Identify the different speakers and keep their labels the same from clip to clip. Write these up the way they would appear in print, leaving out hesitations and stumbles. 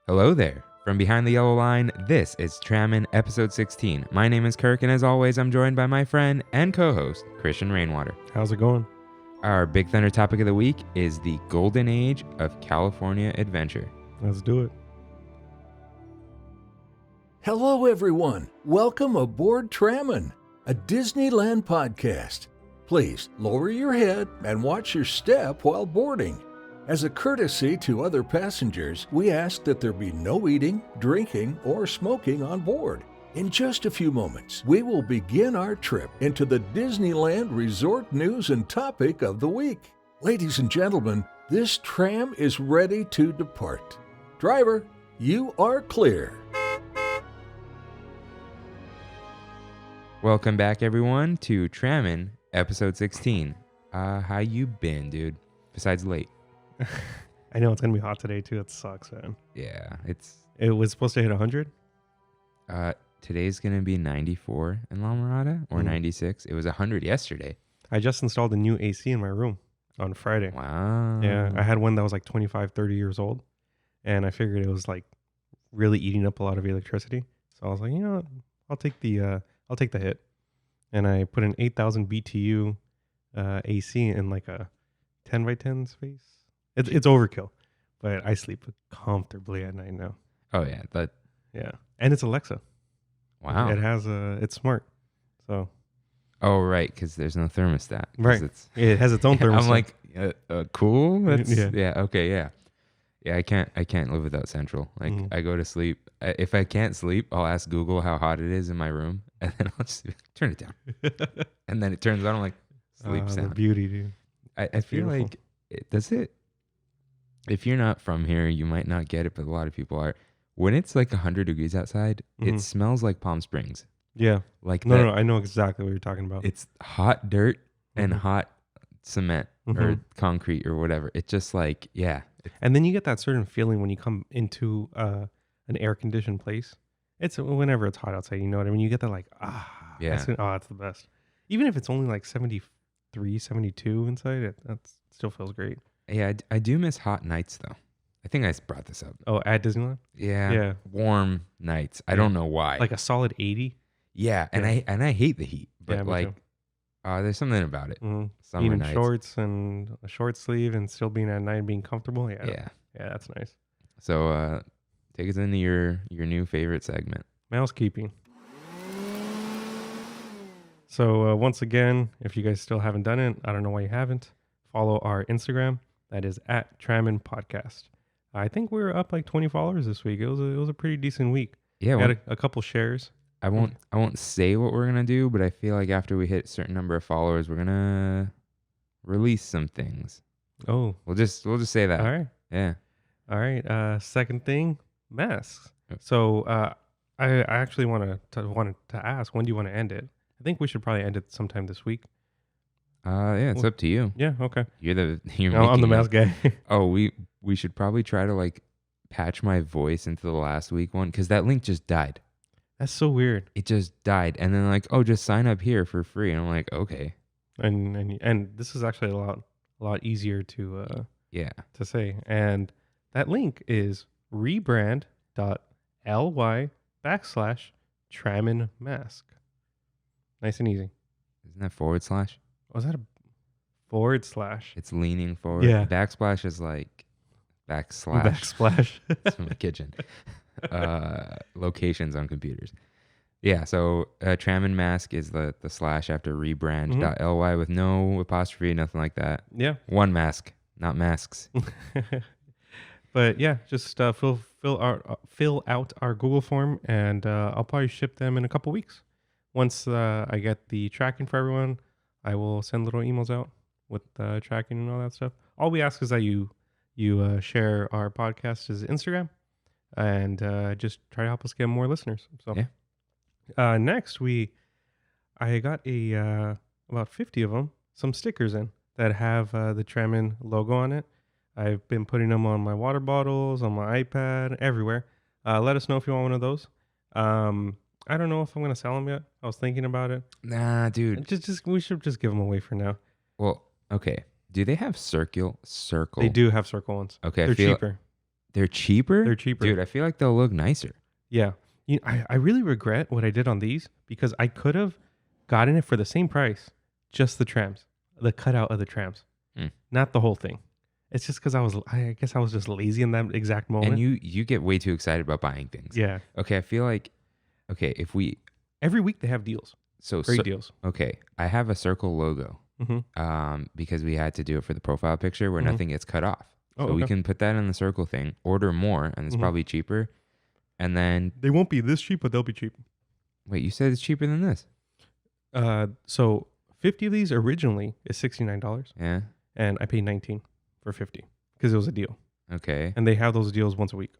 Speaker 1: Hello there. From behind the yellow line, this is Trammin episode 16. My name is Kirk, and as always, I'm joined by my friend and co-host, Christian Rainwater.
Speaker 2: How's it going?
Speaker 1: Our Big Thunder topic of the week is the golden age of California adventure.
Speaker 2: Let's do it.
Speaker 3: Hello, everyone. Welcome aboard Trammin, a Disneyland podcast. Please lower your head and watch your step while boarding. As a courtesy to other passengers, we ask that there be no eating, drinking, or smoking on board. In just a few moments, we will begin our trip into the Disneyland resort news and topic of the week. Ladies and gentlemen, this tram is ready to depart. Driver, you are clear.
Speaker 1: Welcome back, everyone, to Trammin episode 16. How you been, dude? Besides late.
Speaker 2: I know it's going to be hot today, too. It sucks, man.
Speaker 1: Yeah,
Speaker 2: It was supposed to hit 100?
Speaker 1: Today's going to be 94 in La Mirada, or 96. It was 100 yesterday.
Speaker 2: I just installed a new AC in my room on Friday.
Speaker 1: Wow.
Speaker 2: Yeah, I had one that was like 25, 30 years old, and I figured it was like really eating up a lot of electricity. So I was like, you know what? I'll take the hit. And I put an 8,000 BTU AC in like a 10 by 10 space. It's overkill, but I sleep comfortably at night now.
Speaker 1: Oh, yeah.
Speaker 2: Yeah, and it's Alexa.
Speaker 1: Wow.
Speaker 2: It has it's smart. So.
Speaker 1: Oh, right, because there's no thermostat.
Speaker 2: Right. It has its own thermostat.
Speaker 1: I'm like, cool. That's,
Speaker 2: Yeah.
Speaker 1: Okay. Yeah. Yeah. I can't live without Central. Like, I go to sleep. If I can't sleep, I'll ask Google how hot it is in my room, and then I'll just turn it down. And then it turns on. I'm like, sleep
Speaker 2: The
Speaker 1: sound.
Speaker 2: beauty, dude.
Speaker 1: I feel
Speaker 2: beautiful.
Speaker 1: like does it. If you're not from here, you might not get it, but a lot of people are. When it's like 100 degrees outside, it smells like Palm Springs.
Speaker 2: Yeah.
Speaker 1: Like
Speaker 2: No, I know exactly what you're talking about.
Speaker 1: It's hot dirt and hot cement or concrete or whatever. It's just like, yeah.
Speaker 2: And then you get that certain feeling when you come into an air-conditioned place. It's whenever it's hot outside, you know what I mean? You get that like,
Speaker 1: Yeah.
Speaker 2: That's the best. Even if it's only like 73, 72 inside, that still feels great.
Speaker 1: Yeah, I do miss hot nights though. I think I brought this up.
Speaker 2: Oh, at Disneyland?
Speaker 1: Yeah.
Speaker 2: Yeah.
Speaker 1: Warm nights. I don't know why.
Speaker 2: Like a solid 80?
Speaker 1: Yeah, and I hate the heat, but
Speaker 2: Yeah, me
Speaker 1: like there's something about it.
Speaker 2: Mm-hmm.
Speaker 1: Summer
Speaker 2: Being in
Speaker 1: nights.
Speaker 2: shorts and a short sleeve and still being at night and being comfortable. Yeah.
Speaker 1: Yeah.
Speaker 2: Yeah, that's nice.
Speaker 1: So take us into your new favorite segment.
Speaker 2: Mousekeeping. So once again, if you guys still haven't done it, I don't know why you haven't. Follow our Instagram. That is at Trammin Podcast. I think we were up like 20 followers this week. It was a pretty decent week.
Speaker 1: Yeah,
Speaker 2: We had a couple shares.
Speaker 1: I won't say what we're gonna do, but I feel like after we hit a certain number of followers, we're gonna release some things.
Speaker 2: Oh,
Speaker 1: We'll just say that.
Speaker 2: all right.
Speaker 1: Yeah.
Speaker 2: All right. Second thing, masks.
Speaker 1: Yep.
Speaker 2: So I actually wanted to ask, when do you want to end it? I think we should probably end it sometime this week.
Speaker 1: Yeah, it's up to you.
Speaker 2: Yeah. Okay.
Speaker 1: You're
Speaker 2: I'm
Speaker 1: making
Speaker 2: the
Speaker 1: it.
Speaker 2: mask guy.
Speaker 1: Oh, we should probably try to like patch my voice into the last week one because that link just died.
Speaker 2: That's so weird.
Speaker 1: It just died, and then like, oh, just sign up here for free, and I'm like, okay,
Speaker 2: And this is actually a lot easier to
Speaker 1: yeah,
Speaker 2: say. And that link is rebrand.ly/Trammin Mask. Nice and easy.
Speaker 1: isn't that forward slash?
Speaker 2: Was that a /?
Speaker 1: It's leaning forward.
Speaker 2: Yeah.
Speaker 1: Backsplash is like backslash.
Speaker 2: Backsplash.
Speaker 1: It's from the kitchen. Locations on computers. Yeah, so Trammin Mask is the slash after rebrand.ly with no apostrophe, nothing like that.
Speaker 2: Yeah.
Speaker 1: One mask, not masks.
Speaker 2: But yeah, just fill out our Google form, and I'll probably ship them in a couple weeks. Once I get the tracking for everyone, I will send little emails out with tracking and all that stuff. All we ask is that you share our podcast as Instagram, and just try to help us get more listeners. So
Speaker 1: yeah.
Speaker 2: Next I got about 50 of them, some stickers in that have the Trammin logo on it. I've been putting them on my water bottles, on my iPad, everywhere. Let us know if you want one of those. I don't know if I'm going to sell them yet. I was thinking about it.
Speaker 1: Nah, dude.
Speaker 2: We should just give them away for now.
Speaker 1: Well, okay. Do they have circles?
Speaker 2: They do have circle ones.
Speaker 1: Okay,
Speaker 2: They're cheaper.
Speaker 1: They're cheaper?
Speaker 2: They're cheaper.
Speaker 1: Dude, I feel like they'll look nicer.
Speaker 2: Yeah. I really regret what I did on these because I could have gotten it for the same price, just the trams, the cutout of the trams, not the whole thing. It's just because I guess I was just lazy in that exact moment.
Speaker 1: And you get way too excited about buying things.
Speaker 2: Yeah.
Speaker 1: Okay, I feel like, if we...
Speaker 2: Every week they have deals. Great deals.
Speaker 1: Okay, I have a circle logo because we had to do it for the profile picture where nothing gets cut off. So we can put that in the circle thing, order more, and it's probably cheaper. And then...
Speaker 2: They won't be this cheap, but they'll be cheap.
Speaker 1: Wait, you said it's cheaper than this?
Speaker 2: So 50 of these originally is $69.
Speaker 1: Yeah.
Speaker 2: And I paid $19 for 50 because it was a deal.
Speaker 1: Okay.
Speaker 2: And they have those deals once a week.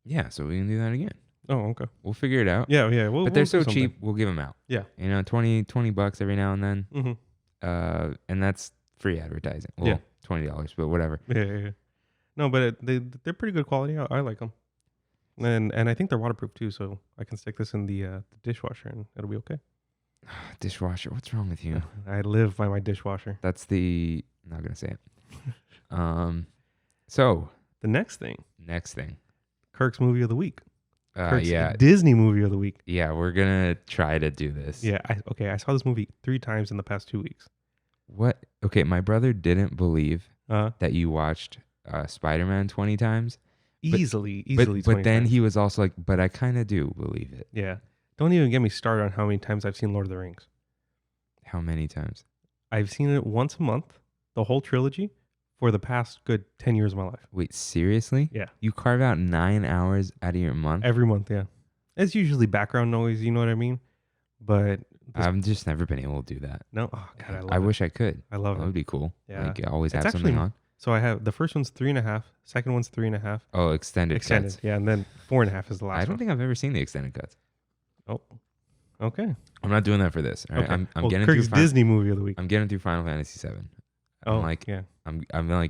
Speaker 1: Yeah, so we can do that again.
Speaker 2: Oh, okay.
Speaker 1: We'll figure it out.
Speaker 2: Yeah.
Speaker 1: But they're so cheap, we'll give them out.
Speaker 2: Yeah.
Speaker 1: You know, $20 every now and then.
Speaker 2: Mm-hmm.
Speaker 1: And that's free advertising. Well, $20, but whatever.
Speaker 2: Yeah. No, but they're pretty good quality. I like them. And I think they're waterproof too, so I can stick this in the dishwasher and it'll be okay.
Speaker 1: Dishwasher, what's wrong with you?
Speaker 2: I live by my dishwasher.
Speaker 1: I'm not going to say it. So.
Speaker 2: The next thing. Kirk's movie of the week. Kirk's Disney movie of the week.
Speaker 1: Yeah, we're going to try to do this.
Speaker 2: Yeah, I saw this movie 3 times in the past 2 weeks.
Speaker 1: What? Okay, my brother didn't believe that you watched Spider-Man 20 times.
Speaker 2: Easily.
Speaker 1: But then he was also like, but I kind of do believe it.
Speaker 2: Yeah. Don't even get me started on how many times I've seen Lord of the Rings.
Speaker 1: How many times?
Speaker 2: I've seen it once a month, the whole trilogy, for the past good 10 years of my life.
Speaker 1: Wait, seriously?
Speaker 2: Yeah.
Speaker 1: You carve out 9 hours out of your month?
Speaker 2: Every month, yeah. It's usually background noise, you know what I mean? But...
Speaker 1: I've just never been able to do that.
Speaker 2: No? Oh, God,
Speaker 1: I wish I could.
Speaker 2: I love it.
Speaker 1: That would be cool.
Speaker 2: Yeah.
Speaker 1: Like, always have something on.
Speaker 2: So I have, the first one's 3.5, second one's 3.5.
Speaker 1: Oh, extended cuts.
Speaker 2: Yeah, and then 4.5 is the last one.
Speaker 1: I don't think I've ever seen the extended cuts.
Speaker 2: Oh, okay.
Speaker 1: I'm not doing that for this. All right?
Speaker 2: Okay.
Speaker 1: I'm getting
Speaker 2: Kirk's
Speaker 1: through
Speaker 2: Disney movie of the week.
Speaker 1: I'm getting through Final Fantasy VII. I'm like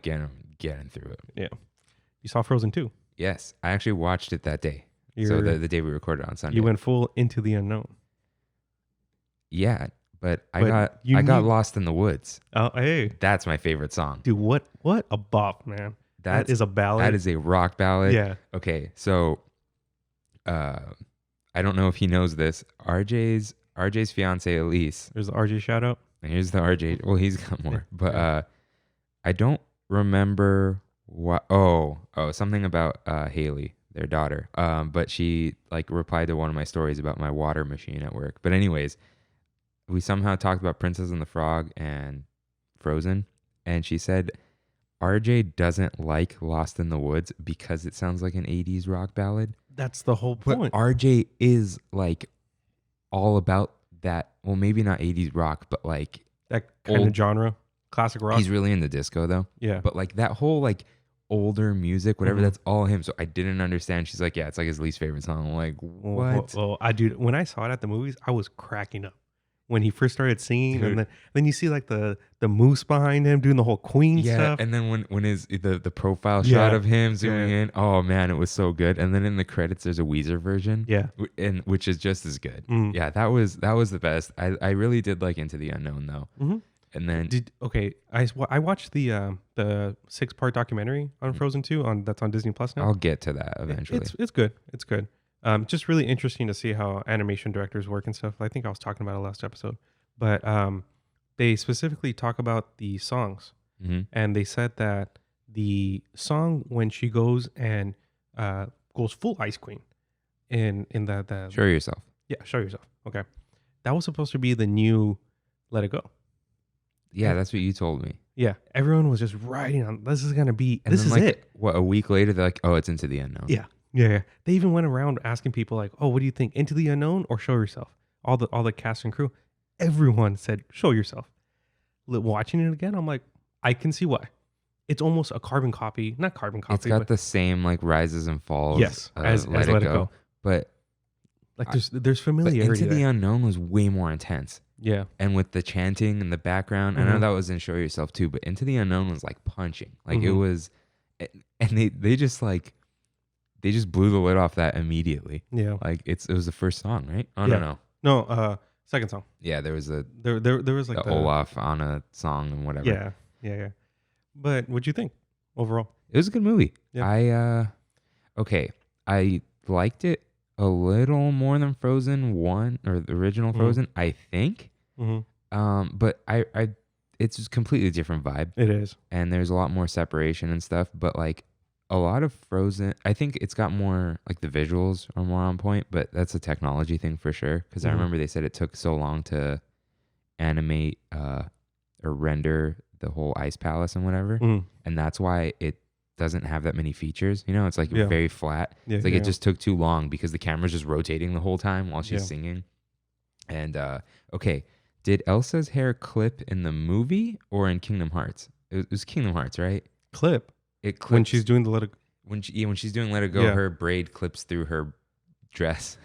Speaker 1: getting through it.
Speaker 2: Yeah. You saw Frozen 2?
Speaker 1: Yes, I actually watched it that day. So the day we recorded on Sunday.
Speaker 2: You went full into the unknown.
Speaker 1: Yeah, but I got lost in the woods.
Speaker 2: Oh, hey.
Speaker 1: That's my favorite song.
Speaker 2: Dude, what a bop, man. That is a ballad.
Speaker 1: That is a rock ballad.
Speaker 2: Yeah.
Speaker 1: Okay, so I don't know if he knows this. RJ's fiance Elise.
Speaker 2: There's the RJ shout out.
Speaker 1: And here's the RJ. Well, he's got more. But I don't remember what something about Haley, their daughter. But she like replied to one of my stories about my water machine at work. But anyways, we somehow talked about Princess and the Frog and Frozen, and she said RJ doesn't like Lost in the Woods because it sounds like an 80s rock ballad.
Speaker 2: That's the whole point.
Speaker 1: But RJ is like all about that. Well, maybe not 80s rock, but like
Speaker 2: that kind of genre, classic rock.
Speaker 1: He's really into disco though.
Speaker 2: Yeah.
Speaker 1: But like that whole like older music, whatever, that's all him. So I didn't understand. She's like, yeah, it's like his least favorite song. I'm like, what?
Speaker 2: Well, when I saw it at the movies, I was cracking up. When he first started singing,
Speaker 1: Dude.
Speaker 2: and then you see like the moose behind him doing the whole Queen stuff.
Speaker 1: And then when the profile shot of him zooming in, oh man, it was so good. And then in the credits, there's a Weezer version, and which is just as good. Yeah, that was the best. I really did like Into the Unknown though. And then
Speaker 2: I watched the 6-part documentary on Frozen 2 that's on Disney Plus now.
Speaker 1: I'll get to that eventually.
Speaker 2: It's good. It's good. Just really interesting to see how animation directors work and stuff. I think I was talking about it last episode, but they specifically talk about the songs, and they said that the song when she goes and goes full Ice Queen in the
Speaker 1: Show Yourself.
Speaker 2: Yeah, Show Yourself. Okay, that was supposed to be the new Let It Go.
Speaker 1: Yeah, that's what you told me.
Speaker 2: Yeah, everyone was just riding on. This is gonna be.
Speaker 1: And
Speaker 2: this
Speaker 1: then,
Speaker 2: is
Speaker 1: like,
Speaker 2: it.
Speaker 1: What, a week later, they're like, oh, it's Into the Unknown.
Speaker 2: Yeah. They even went around asking people like, "Oh, what do you think? Into the Unknown or Show Yourself?" All the cast and crew, everyone said Show Yourself. Watching it again, I'm like, I can see why. It's almost a carbon copy, not carbon copy.
Speaker 1: It's got the same like rises and falls.
Speaker 2: Yes, as Let It Go.
Speaker 1: But
Speaker 2: like there's familiarity.
Speaker 1: But Into the Unknown was way more intense.
Speaker 2: Yeah,
Speaker 1: and with the chanting in the background, I know that was in Show Yourself too, but Into the Unknown was like punching. Like it was, and they just like. They just blew the lid off that immediately. Yeah, like it was the first song, right? Oh
Speaker 2: no, second song.
Speaker 1: Yeah, there was
Speaker 2: there was like
Speaker 1: the Olaf Anna song and whatever.
Speaker 2: Yeah. But what'd you think overall?
Speaker 1: It was a good movie. Yeah. Okay, I liked it a little more than Frozen 1 or the original Frozen, I think. But I it's just completely different vibe.
Speaker 2: It is.
Speaker 1: And there's a lot more separation and stuff, but like a lot of Frozen, I think it's got more like the visuals are more on point, but that's a technology thing for sure. Because I remember they said it took so long to animate or render the whole ice palace and whatever, and that's why it doesn't have that many features. You know, it's like very flat. It's like it just took too long because the camera's just rotating the whole time while she's singing. And okay, did Elsa's hair clip in the movie or in Kingdom Hearts? It was Kingdom Hearts, right?
Speaker 2: Clip.
Speaker 1: It clips
Speaker 2: when she's doing the Let It
Speaker 1: when she's doing Let It Go, her braid clips through her dress.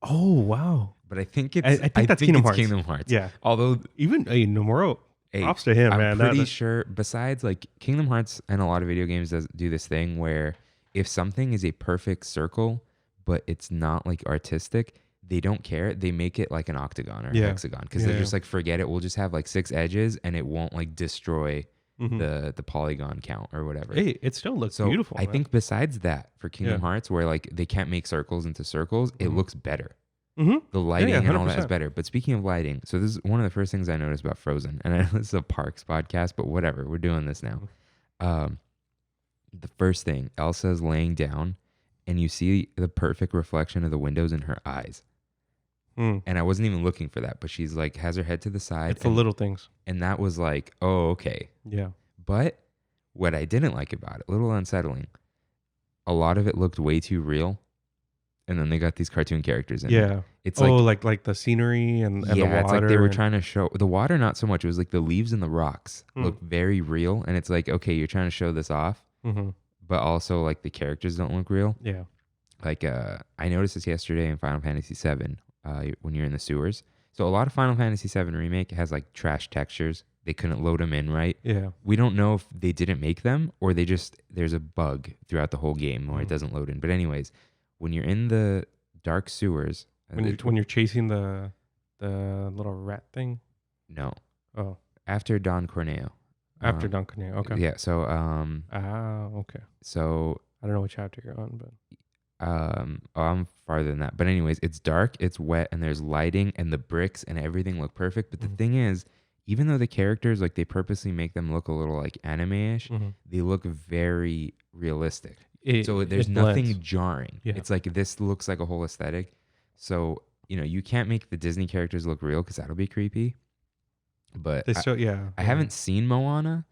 Speaker 2: Oh wow!
Speaker 1: But I think it's
Speaker 2: I think that's Kingdom Hearts.
Speaker 1: Kingdom Hearts.
Speaker 2: Yeah.
Speaker 1: Although
Speaker 2: even Nomura, props to him, man.
Speaker 1: I'm pretty sure. Besides, like Kingdom Hearts and a lot of video games do this thing where if something is a perfect circle, but it's not like artistic, they don't care. They make it like an octagon or a hexagon because they're just like, forget it. We'll just have like 6 edges and it won't like destroy the polygon count or whatever.
Speaker 2: Hey, it still looks beautiful.
Speaker 1: I think besides that, for Kingdom Hearts, where like they can't make circles into circles, it looks better. The lighting and all that is better. But speaking of lighting, so this is one of the first things I noticed about Frozen. And I know this is a Parks podcast, but whatever, we're doing this now. The first thing, Elsa's laying down and you see the perfect reflection of the windows in her eyes. And I wasn't even looking for that, but she's like, has her head to the side.
Speaker 2: It's the little things.
Speaker 1: And that was like, oh, okay.
Speaker 2: Yeah.
Speaker 1: But what I didn't like about it, a little unsettling, a lot of it looked way too real. And then they got these cartoon characters in it.
Speaker 2: Yeah.
Speaker 1: It's
Speaker 2: like the scenery and the water.
Speaker 1: It's like they were trying to show the water, not so much. It was like the leaves and the rocks look very real. And it's like, okay, you're trying to show this off, but also like the characters don't look real.
Speaker 2: Yeah.
Speaker 1: Like I noticed this yesterday in Final Fantasy VII when you're in the sewers. So a lot of Final Fantasy VII Remake has like trash textures. They couldn't load them in right.
Speaker 2: Yeah.
Speaker 1: We don't know if they didn't make them or they just, there's a bug throughout the whole game where it doesn't load in. But anyways, when you're in the dark sewers.
Speaker 2: When you're chasing the little rat thing?
Speaker 1: No.
Speaker 2: Oh.
Speaker 1: After Don Corneo.
Speaker 2: After Don Corneo, okay.
Speaker 1: Yeah, so
Speaker 2: okay.
Speaker 1: So
Speaker 2: I don't know what chapter you're on, but
Speaker 1: I'm farther than that. But anyways, it's dark, it's wet, and there's lighting and the bricks and everything look perfect. But the thing is, even though the characters, like they purposely make them look a little like anime-ish, they look very realistic. So there's nothing jarring. Yeah. It's like this looks like a whole aesthetic. So, you know, you can't make the Disney characters look real because that'll be creepy. But I haven't seen Moana,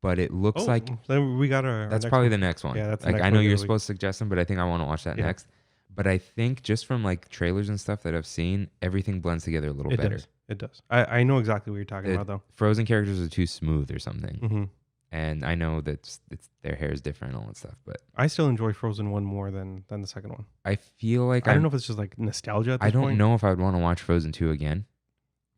Speaker 1: but it looks like
Speaker 2: then we got our
Speaker 1: that's probably
Speaker 2: one.
Speaker 1: the next one.
Speaker 2: Yeah, that's
Speaker 1: like
Speaker 2: the next
Speaker 1: I know
Speaker 2: one
Speaker 1: you're supposed to suggest them, but I think I want to watch that next. But I think just from like trailers and stuff that I've seen, everything blends together a little better.
Speaker 2: It does. I know exactly what you're talking about though.
Speaker 1: Frozen characters are too smooth or something. And I know that their hair is different and all that stuff, but
Speaker 2: I still enjoy Frozen 1 more than the second one.
Speaker 1: I feel like
Speaker 2: I don't know if it's just like nostalgia at this
Speaker 1: I don't
Speaker 2: point.
Speaker 1: know if I would want to watch Frozen 2 again.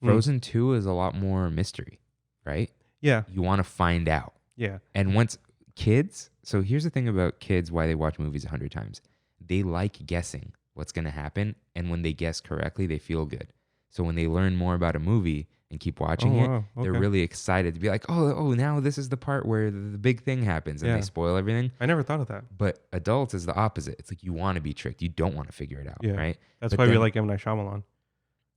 Speaker 1: Frozen 2 is a lot more mystery, right?
Speaker 2: Yeah.
Speaker 1: You want to find out.
Speaker 2: Yeah.
Speaker 1: And once kids, so here's the thing about kids, why they watch movies 100 times. They like guessing what's going to happen. And when they guess correctly, they feel good. So when they learn more about a movie and keep watching they're really excited to be like, oh, now this is the part where the big thing happens and they spoil everything.
Speaker 2: I never thought of that.
Speaker 1: But adults is the opposite. It's like you want to be tricked. You don't want to figure it out, right?
Speaker 2: That's why we like M. Night Shyamalan.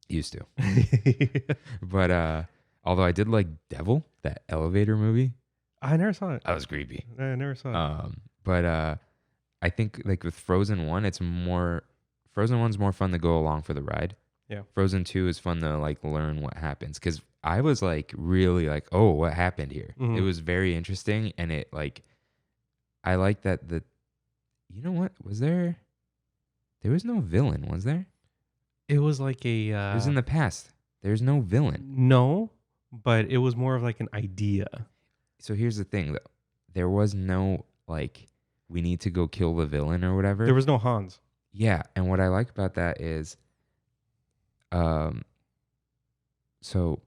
Speaker 1: Used to. But although I did like Devil, that elevator movie.
Speaker 2: I never saw it.
Speaker 1: That was creepy.
Speaker 2: I never saw it.
Speaker 1: But I think like with Frozen 1, Frozen 1's more fun to go along for the ride.
Speaker 2: Yeah.
Speaker 1: Frozen 2 is fun to like learn what happens because I was like really like, oh, what happened here? It was very interesting and it like I like that you know what? There was no villain, was there?
Speaker 2: It was like a
Speaker 1: it was in the past. There's no villain.
Speaker 2: No, but it was more of like an idea.
Speaker 1: So here's the thing though. There was no like we need to go kill the villain or whatever.
Speaker 2: There was no Hans.
Speaker 1: Yeah, and what I like about that is so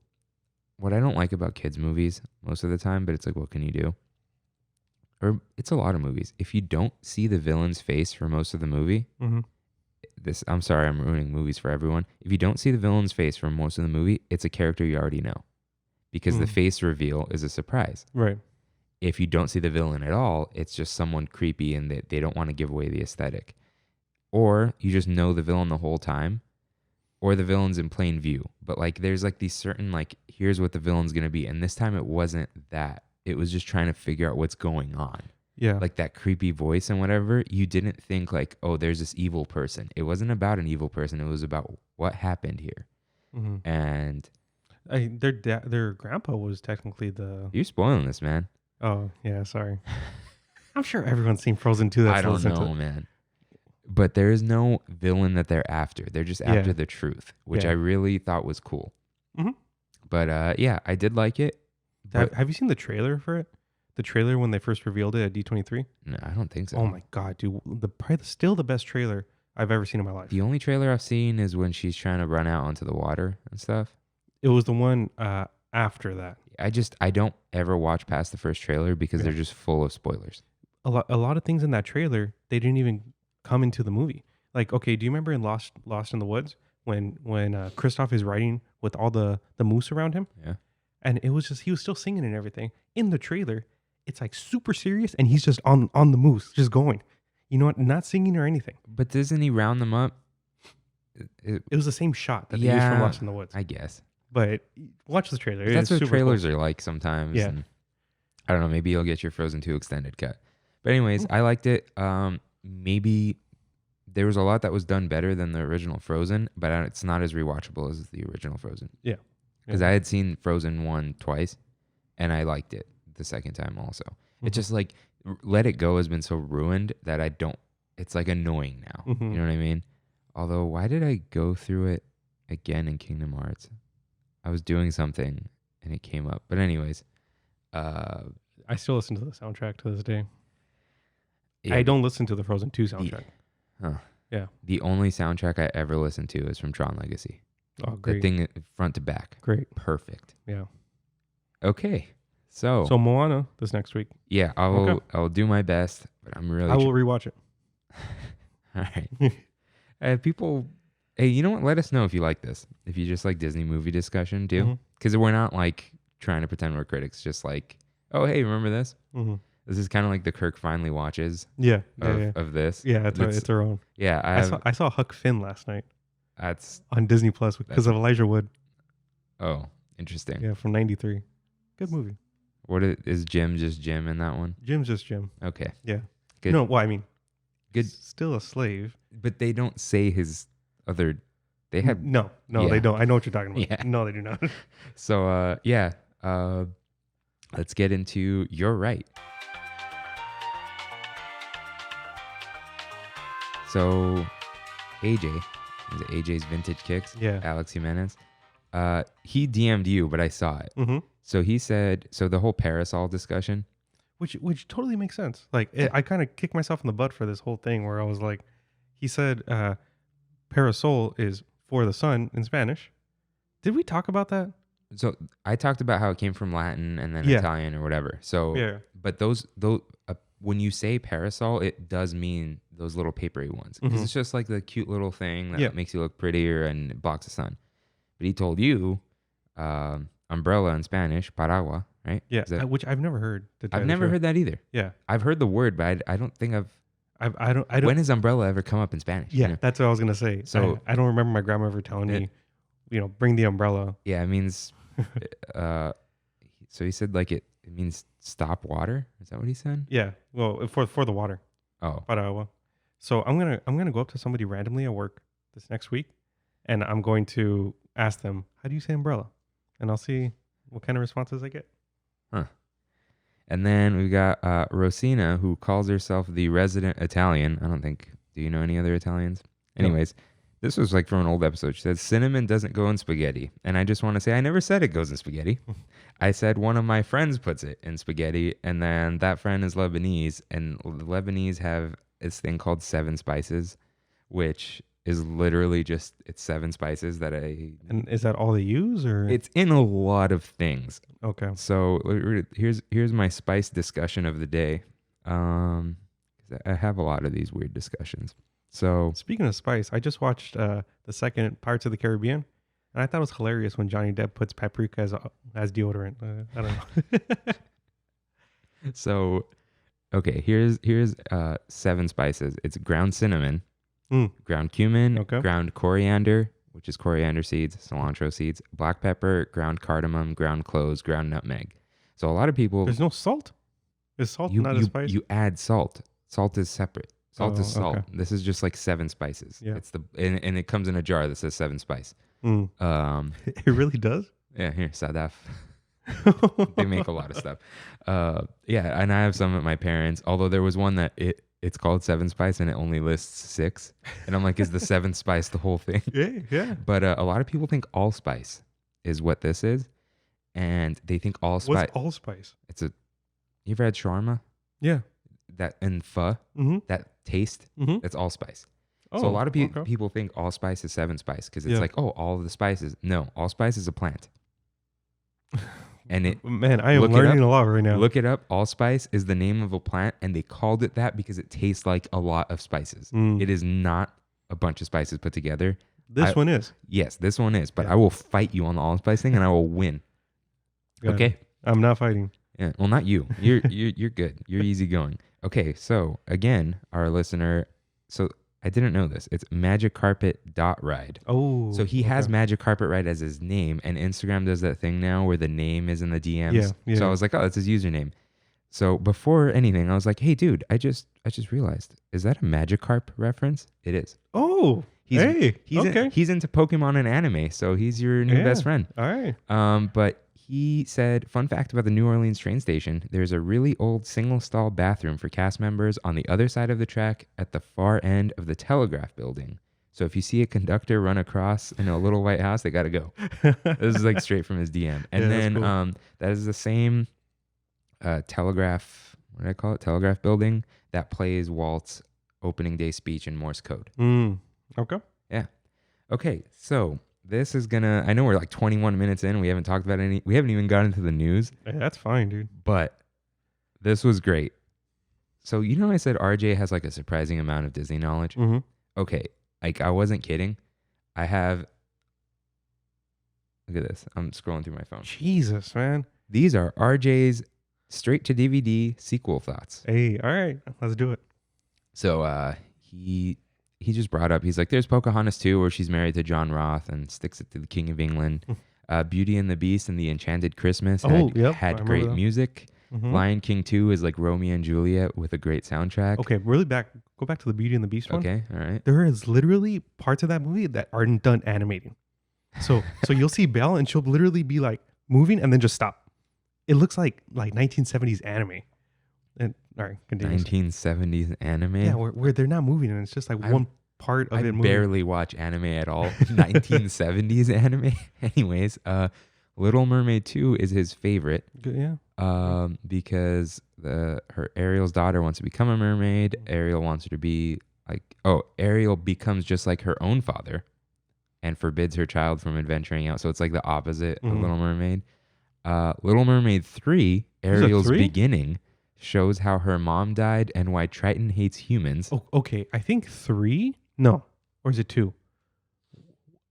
Speaker 1: what I don't like about kids movies most of the time, but it's like what can you do? Or it's a lot of movies. If you don't see the villain's face for most of the movie, I'm sorry, I'm ruining movies for everyone. If you don't see the villain's face for most of the movie, it's a character you already know. Because the face reveal is a surprise.
Speaker 2: Right.
Speaker 1: if you don't see the villain at all, it's just someone creepy and they don't want to give away the aesthetic. Or you just know the villain the whole time, or the villain's in plain view. But like there's like these certain like, here's what the villain's going to be. And this time it wasn't that. It was just trying to figure out what's going on.
Speaker 2: Yeah.
Speaker 1: Like that creepy voice and whatever. You didn't think like, oh, there's this evil person. It wasn't about an evil person. It was about what happened here.
Speaker 2: Mm-hmm.
Speaker 1: And
Speaker 2: their grandpa was technically the...
Speaker 1: you're spoiling this, man.
Speaker 2: Oh, yeah, sorry. I'm sure everyone's seen Frozen 2.
Speaker 1: I don't know, man. But there is no villain that they're after. They're just after the truth, which I really thought was cool.
Speaker 2: Mm-hmm.
Speaker 1: But yeah, I did like it.
Speaker 2: Have you seen the trailer for it? The trailer when they first revealed it at D23?
Speaker 1: No, I don't think so.
Speaker 2: Oh my God, dude. Still the best trailer I've ever seen in my life.
Speaker 1: The only trailer I've seen is when she's trying to run out onto the water and stuff.
Speaker 2: It was the one after that.
Speaker 1: I don't ever watch past the first trailer because they're just full of spoilers.
Speaker 2: A lot of things in that trailer, they didn't even come into the movie. Like, okay, do you remember in Lost in the Woods when Kristoff is riding with all the moose around him?
Speaker 1: Yeah.
Speaker 2: And it was just, he was still singing and everything. In the trailer, it's like super serious and he's just on the moose, just going. You know what? Not singing or anything.
Speaker 1: But doesn't he round them up?
Speaker 2: It was the same shot that they used from Lost in the Woods.
Speaker 1: I guess.
Speaker 2: But watch the trailer.
Speaker 1: That's what trailers
Speaker 2: cool.
Speaker 1: are like sometimes.
Speaker 2: Yeah.
Speaker 1: And I don't know. Maybe you'll get your Frozen 2 extended cut. But anyways, I liked it. Maybe there was a lot that was done better than the original Frozen, but it's not as rewatchable as the original Frozen.
Speaker 2: Yeah.
Speaker 1: Because I had seen Frozen 1 twice, and I liked it the second time also. It's just like Let It Go has been so ruined that it's like annoying now.
Speaker 2: Mm-hmm.
Speaker 1: You know what I mean? Although, why did I go through it again in Kingdom Hearts? I was doing something and it came up. But anyways.
Speaker 2: I still listen to the soundtrack to this day.
Speaker 1: Yeah,
Speaker 2: I don't listen to the Frozen 2 soundtrack. Yeah.
Speaker 1: The only soundtrack I ever listened to is from Tron Legacy.
Speaker 2: Oh, great.
Speaker 1: The thing front to back.
Speaker 2: Great.
Speaker 1: Perfect.
Speaker 2: Yeah.
Speaker 1: Okay. So
Speaker 2: Moana this next week.
Speaker 1: Yeah, I'll do my best, but I'm really...
Speaker 2: I will rewatch it.
Speaker 1: All right. People... Hey, you know what? Let us know if you like this. If you just like Disney movie discussion too. Because we're not like trying to pretend we're critics. Just like, oh, hey, remember this?
Speaker 2: Mm-hmm.
Speaker 1: This is kind of like the Kirk finally watches of this.
Speaker 2: Yeah, it's our own.
Speaker 1: Yeah,
Speaker 2: I saw Huck Finn last night.
Speaker 1: That's
Speaker 2: on Disney Plus because of Elijah Wood.
Speaker 1: Oh, interesting.
Speaker 2: Yeah, from '93. Good movie.
Speaker 1: Is Jim just Jim in that one?
Speaker 2: Jim's just Jim.
Speaker 1: Okay.
Speaker 2: Yeah.
Speaker 1: Good.
Speaker 2: No, well, I mean,
Speaker 1: good.
Speaker 2: Still a slave.
Speaker 1: But they don't say his other. They have
Speaker 2: no, they don't. I know what you're talking about.
Speaker 1: Yeah.
Speaker 2: No, they do not.
Speaker 1: So let's get into You're Right. So AJ's Vintage Kicks.
Speaker 2: Yeah.
Speaker 1: Alex Jimenez. He DM'd you, but I saw it.
Speaker 2: Mm-hmm.
Speaker 1: So he said, the whole parasol discussion.
Speaker 2: Which totally makes sense. Like, I kind of kicked myself in the butt for this whole thing where I was like, he said parasol is for the sun in Spanish. Did we talk about that?
Speaker 1: So I talked about how it came from Latin and then Italian or whatever. So, but those when you say parasol, it does mean those little papery ones. Because it's just like the cute little thing that makes you look prettier and blocks the sun. But he told you umbrella in Spanish, paraguas, right?
Speaker 2: Yeah, which I've never heard.
Speaker 1: I've never heard that either.
Speaker 2: Yeah.
Speaker 1: I've heard the word, but I don't think
Speaker 2: I don't.
Speaker 1: When has umbrella ever come up in Spanish?
Speaker 2: Yeah, that's what I was going to say. So I don't remember my grandma ever telling me, bring the umbrella.
Speaker 1: Yeah, it means, so he said like it means stop water. Is that what he said?
Speaker 2: Yeah. Well, for the water.
Speaker 1: Oh.
Speaker 2: Paraguas. So I'm gonna go up to somebody randomly at work this next week, and I'm going to ask them, how do you say umbrella? And I'll see what kind of responses I get.
Speaker 1: Huh. And then we got Rosina, who calls herself the resident Italian. Do you know any other Italians? Anyways, this was like from an old episode. She said, cinnamon doesn't go in spaghetti. And I just want to say, I never said it goes in spaghetti. I said one of my friends puts it in spaghetti. And then that friend is Lebanese. And the Lebanese have this thing called 7 spices, which is literally just, it's 7 spices that
Speaker 2: And is that all they use, or?
Speaker 1: It's in a lot of things.
Speaker 2: Okay.
Speaker 1: So here's my spice discussion of the day. I have a lot of these weird discussions. So
Speaker 2: speaking of spice, I just watched the second Pirates of the Caribbean, and I thought it was hilarious when Johnny Depp puts paprika as deodorant. I don't know.
Speaker 1: So, okay, here's 7 spices. It's ground cinnamon, ground cumin,
Speaker 2: Okay.
Speaker 1: ground coriander, which is coriander seeds, cilantro seeds, black pepper, ground cardamom, ground cloves, ground nutmeg. So a lot of people
Speaker 2: There's no salt? Is salt
Speaker 1: you
Speaker 2: not a
Speaker 1: you
Speaker 2: spice?
Speaker 1: you add salt. Salt is separate. Salt is
Speaker 2: Oh,
Speaker 1: salt.
Speaker 2: okay.
Speaker 1: This is just like 7 spices.
Speaker 2: Yeah.
Speaker 1: It's and it comes in a jar that says 7 spice.
Speaker 2: It really does?
Speaker 1: Yeah, here, Sadaf. They make a lot of stuff. Yeah, and I have some at my parents. Although there was one that it's called 7 spice and it only lists 6, and I'm like, is the 7th spice the whole thing?
Speaker 2: Yeah.
Speaker 1: But a lot of people think allspice is what this is, and they think allspice.
Speaker 2: What's allspice?
Speaker 1: You ever had shawarma?
Speaker 2: Yeah.
Speaker 1: That and pho,
Speaker 2: Mm-hmm.
Speaker 1: that taste,
Speaker 2: Mm-hmm.
Speaker 1: that's allspice.
Speaker 2: Oh,
Speaker 1: So a lot of
Speaker 2: okay.
Speaker 1: people think allspice is 7 spice because it's
Speaker 2: Yeah.
Speaker 1: like, oh, all of the spices. No, allspice is a plant. And it
Speaker 2: Man, I am
Speaker 1: Look it
Speaker 2: learning
Speaker 1: up.
Speaker 2: a lot right now.
Speaker 1: Look it up. Allspice is the name of a plant, and they called it that because it tastes like a lot of spices.
Speaker 2: Mm.
Speaker 1: It is not a bunch of spices put together.
Speaker 2: This one is.
Speaker 1: Yes, this one is, but
Speaker 2: Yeah.
Speaker 1: I will fight you on the allspice thing, and I will win.
Speaker 2: Got it.
Speaker 1: Okay.
Speaker 2: I'm not fighting.
Speaker 1: Yeah. Well, not you. You're good. You're easygoing. Okay. So again, our listener. So I didn't know this. It's Magic Carpet Ride.
Speaker 2: Oh.
Speaker 1: So he has
Speaker 2: okay.
Speaker 1: Magic Carpet Ride as his name, and Instagram does that thing now where the name is in the DMs.
Speaker 2: Yeah.
Speaker 1: So I was like, oh, that's his username. So before anything, I was like, hey, dude, I just realized, is that a Magikarp reference? It is.
Speaker 2: Oh.
Speaker 1: He's
Speaker 2: okay.
Speaker 1: he's into Pokemon and anime, so he's your new best friend.
Speaker 2: All right.
Speaker 1: But he said, fun fact about the New Orleans train station, there's a really old single-stall bathroom for cast members on the other side of the track at the far end of the Telegraph building. So if you see a conductor run across in a little white house, they got to go. This is like straight from his DM. And
Speaker 2: Yeah, that's
Speaker 1: then
Speaker 2: cool.
Speaker 1: that is the same Telegraph, what did I call it? Telegraph building that plays Walt's opening day speech in Morse code.
Speaker 2: Okay.
Speaker 1: Okay, so this is gonna, I know we're like 21 minutes in. We haven't talked about we haven't even gotten into the news,
Speaker 2: Hey, that's fine, dude.
Speaker 1: but this was great. So, you know, I said RJ has like a surprising amount of Disney knowledge.
Speaker 2: Mm-hmm.
Speaker 1: Okay, like I wasn't kidding. I have, look at this. I'm scrolling through my phone.
Speaker 2: Jesus, man.
Speaker 1: These are RJ's straight to DVD sequel thoughts.
Speaker 2: Hey, all right. Let's do it.
Speaker 1: So he just brought up, he's like, there's Pocahontas 2 where she's married to John Roth and sticks it to the King of England. Beauty and the Beast and the Enchanted Christmas had
Speaker 2: I remember
Speaker 1: great
Speaker 2: that.
Speaker 1: music.
Speaker 2: Mhm.
Speaker 1: Lion King 2 is like Romeo and Juliet with a great soundtrack.
Speaker 2: Okay, go back to the Beauty and the Beast one.
Speaker 1: Okay, all right.
Speaker 2: There is literally parts of that movie that aren't done animating. So you'll see Belle and she'll literally be like moving and then just stop. It looks like 1970s anime. And all right, continue.
Speaker 1: 1970s anime.
Speaker 2: Yeah, where they're not moving and it's just like one part of
Speaker 1: I
Speaker 2: it moving.
Speaker 1: barely watch anime at all. 1970s anime. Anyways, Little Mermaid 2 is his favorite.
Speaker 2: Yeah.
Speaker 1: Because her Ariel's daughter wants to become a mermaid. Ariel wants her to be Ariel becomes just like her own father and forbids her child from adventuring out. So it's like the opposite of Little Mermaid. Little Mermaid 3, Ariel's beginning, shows how her mom died and why Triton hates humans.
Speaker 2: Oh, okay. I think 3? No. Or is it 2?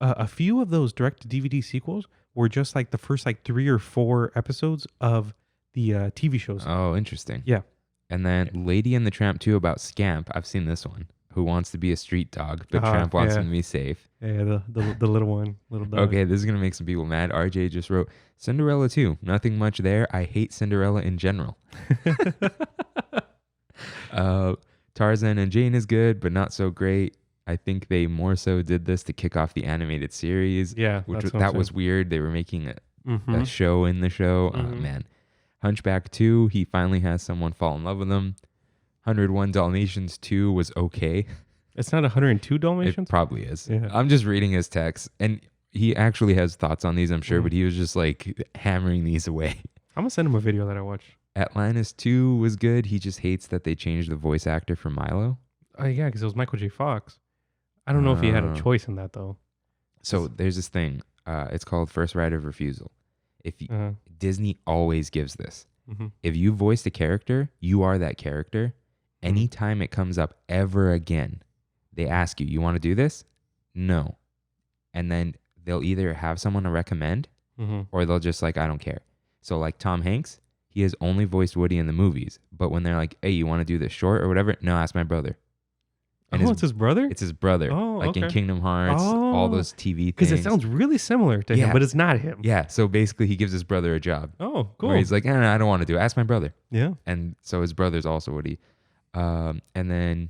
Speaker 2: A few of those direct-to-DVD sequels were just like the first 3 or 4 episodes of the TV shows.
Speaker 1: Oh, interesting.
Speaker 2: Yeah.
Speaker 1: And then Lady and the Tramp 2 about Scamp. I've seen this one. Who wants to be a street dog, but Tramp wants him to be safe.
Speaker 2: Yeah, the little one. Little dog.
Speaker 1: Okay, this is going to make some people mad. RJ just wrote, Cinderella 2. Nothing much there. I hate Cinderella in general. Tarzan and Jane is good, but not so great. I think they more so did this to kick off the animated series.
Speaker 2: Yeah,
Speaker 1: That was weird. They were making a show in the show. Man. Hunchback 2, he finally has someone fall in love with him. 101 Dalmatians 2 was okay.
Speaker 2: It's not 102 Dalmatians?
Speaker 1: It probably is.
Speaker 2: Yeah.
Speaker 1: I'm just reading his text, and he actually has thoughts on these, I'm sure, but he was just like hammering these away.
Speaker 2: I'm going to send him a video that I watched.
Speaker 1: Atlantis 2 was good. He just hates that they changed the voice actor for Milo.
Speaker 2: Oh, yeah, because it was Michael J. Fox. I don't know if he had a choice in that, though.
Speaker 1: So there's this thing. It's called First Right of Refusal. Disney always gives this. If you voiced a character, you are that character. Anytime it comes up ever again, they ask you, you want to do this? No. And then they'll either have someone to recommend or they'll just I don't care. So like Tom Hanks, he has only voiced Woody in the movies. But when they're like, hey, you want to do this short or whatever? No, ask my brother. And
Speaker 2: it's his brother?
Speaker 1: It's his brother.
Speaker 2: Oh,
Speaker 1: like in
Speaker 2: okay.
Speaker 1: Kingdom Hearts, all those TV things.
Speaker 2: Because it sounds really similar to him, but it's not him.
Speaker 1: Yeah. So basically, he gives his brother a job.
Speaker 2: Oh, cool.
Speaker 1: Where he's like, no, I don't want to do it. Ask my brother.
Speaker 2: Yeah.
Speaker 1: And so his brother's also Woody. And then,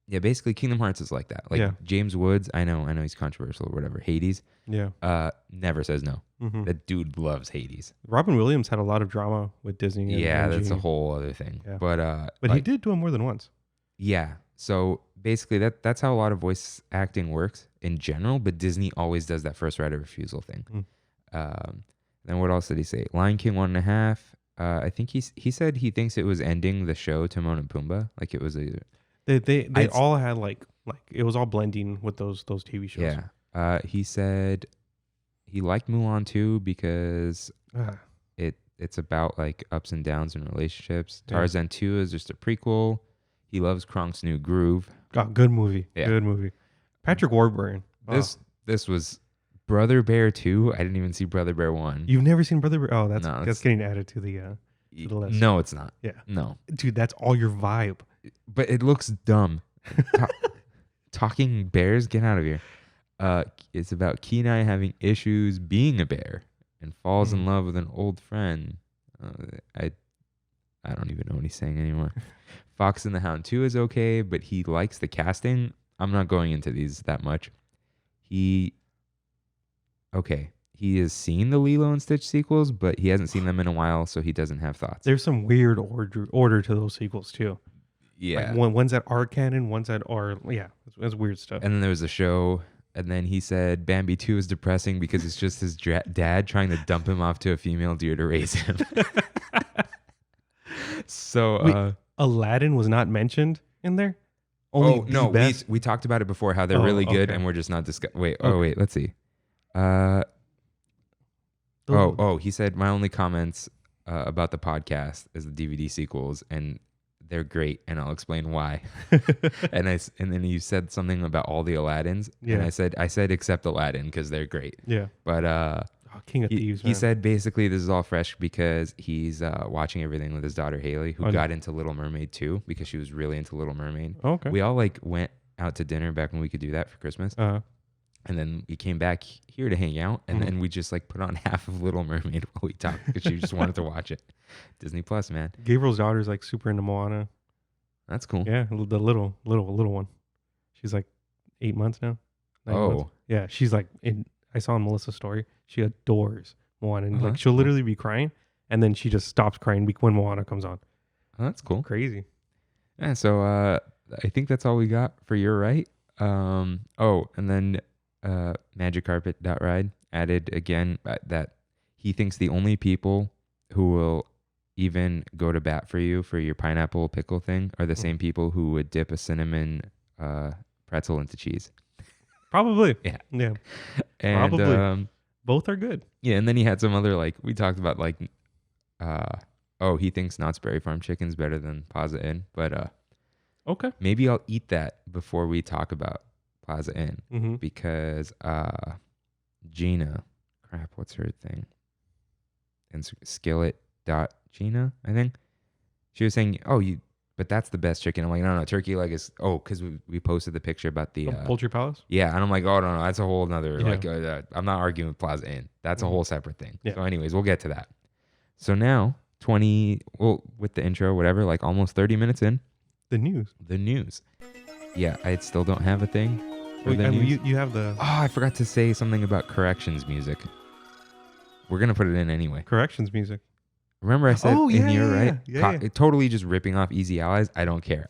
Speaker 1: yeah, basically Kingdom Hearts is like that. Like James Woods, I know he's controversial or whatever. Hades.
Speaker 2: Yeah.
Speaker 1: Never says no.
Speaker 2: Mm-hmm.
Speaker 1: That dude loves Hades.
Speaker 2: Robin Williams had a lot of drama with Disney.
Speaker 1: Yeah, that's a whole other thing.
Speaker 2: Yeah.
Speaker 1: But
Speaker 2: like, he did do it more than once.
Speaker 1: Yeah. So basically that's how a lot of voice acting works in general, but Disney always does that first right of refusal thing. Then what else did he say? Lion King 1.5. I think he said he thinks it was ending the show Timon and Pumbaa. Like it was a
Speaker 2: they all had like it was all blending with those TV shows.
Speaker 1: Yeah. He said he liked Mulan too because it's about like ups and downs in relationships. Tarzan 2 is just a prequel. He loves Kronk's New Groove.
Speaker 2: Oh, good movie. Yeah. Good movie. Patrick Warburton.
Speaker 1: This was Brother Bear 2. I didn't even see Brother Bear 1.
Speaker 2: You've never seen Brother Bear? Oh, that's getting added to the list.
Speaker 1: No, it's not.
Speaker 2: Yeah.
Speaker 1: No.
Speaker 2: Dude, that's all your vibe.
Speaker 1: But it looks dumb. Talking bears, get out of here. It's about Kenai having issues being a bear and falls in love with an old friend. I don't even know what he's saying anymore. Fox and the Hound 2 is okay, but he likes the casting. I'm not going into these that much. He has seen the Lilo and Stitch sequels, but he hasn't seen them in a while, so he doesn't have thoughts.
Speaker 2: There's some weird order to those sequels too.
Speaker 1: Yeah.
Speaker 2: Like one's that are canon, one's that are, that's weird stuff.
Speaker 1: And then there was a show, and then he said Bambi 2 is depressing because it's just his dad trying to dump him off to a female deer to raise him. So,
Speaker 2: wait, Aladdin was not mentioned in there?
Speaker 1: We talked about it before, how they're really good, and we're just not discussing. Wait, let's see. He said my only comments about the podcast is the DVD sequels, and they're great, and I'll explain why. and then you said something about all the Aladdins, and I said except Aladdin because they're great.
Speaker 2: Yeah,
Speaker 1: but
Speaker 2: King of Thieves.
Speaker 1: He said basically this is all fresh because he's watching everything with his daughter Haley, who got into Little Mermaid too because she was really into Little Mermaid.
Speaker 2: Oh, okay.
Speaker 1: We all went out to dinner back when we could do that for Christmas. And then we came back here to hang out, and then we just put on half of Little Mermaid while we talked because she just wanted to watch it. Disney Plus, man.
Speaker 2: Gabriel's daughter's super into Moana.
Speaker 1: That's cool.
Speaker 2: Yeah, the little one. She's 8 months now. 9 months. Yeah, she's I saw on Melissa's story. She adores Moana, and she'll literally be crying, and then she just stops crying when Moana comes on.
Speaker 1: Oh, that's cool.
Speaker 2: Crazy.
Speaker 1: Yeah. So I think that's all we got for You're Right. And then magiccarpet.ride added again that he thinks the only people who will even go to bat for you for your pineapple pickle thing are the same people who would dip a cinnamon pretzel into cheese.
Speaker 2: Probably.
Speaker 1: Yeah.
Speaker 2: Yeah.
Speaker 1: And,
Speaker 2: probably. Both are good.
Speaker 1: Yeah. And then he had some other, we talked about he thinks Knott's Berry Farm chicken's better than Plaza Inn, but
Speaker 2: okay.
Speaker 1: Maybe I'll eat that before we talk about Plaza Inn because Gina, what's her thing? And Skillet.Gina, I think. She was saying, but that's the best chicken. I'm like, no, turkey leg is, because we posted the picture about the
Speaker 2: Poultry Palace?
Speaker 1: Yeah, and I'm like, no, that's a whole nother, I'm not arguing with Plaza Inn. That's a whole separate thing. Yeah. So anyways, we'll get to that. So now, with the intro, whatever, almost 30 minutes in.
Speaker 2: The news.
Speaker 1: Yeah, I still don't have a thing.
Speaker 2: You have the...
Speaker 1: Oh, I forgot to say something about corrections music. We're going to put it in anyway.
Speaker 2: Corrections music.
Speaker 1: Remember I said You're Right?
Speaker 2: Yeah.
Speaker 1: Totally just ripping off Easy Allies. I don't care.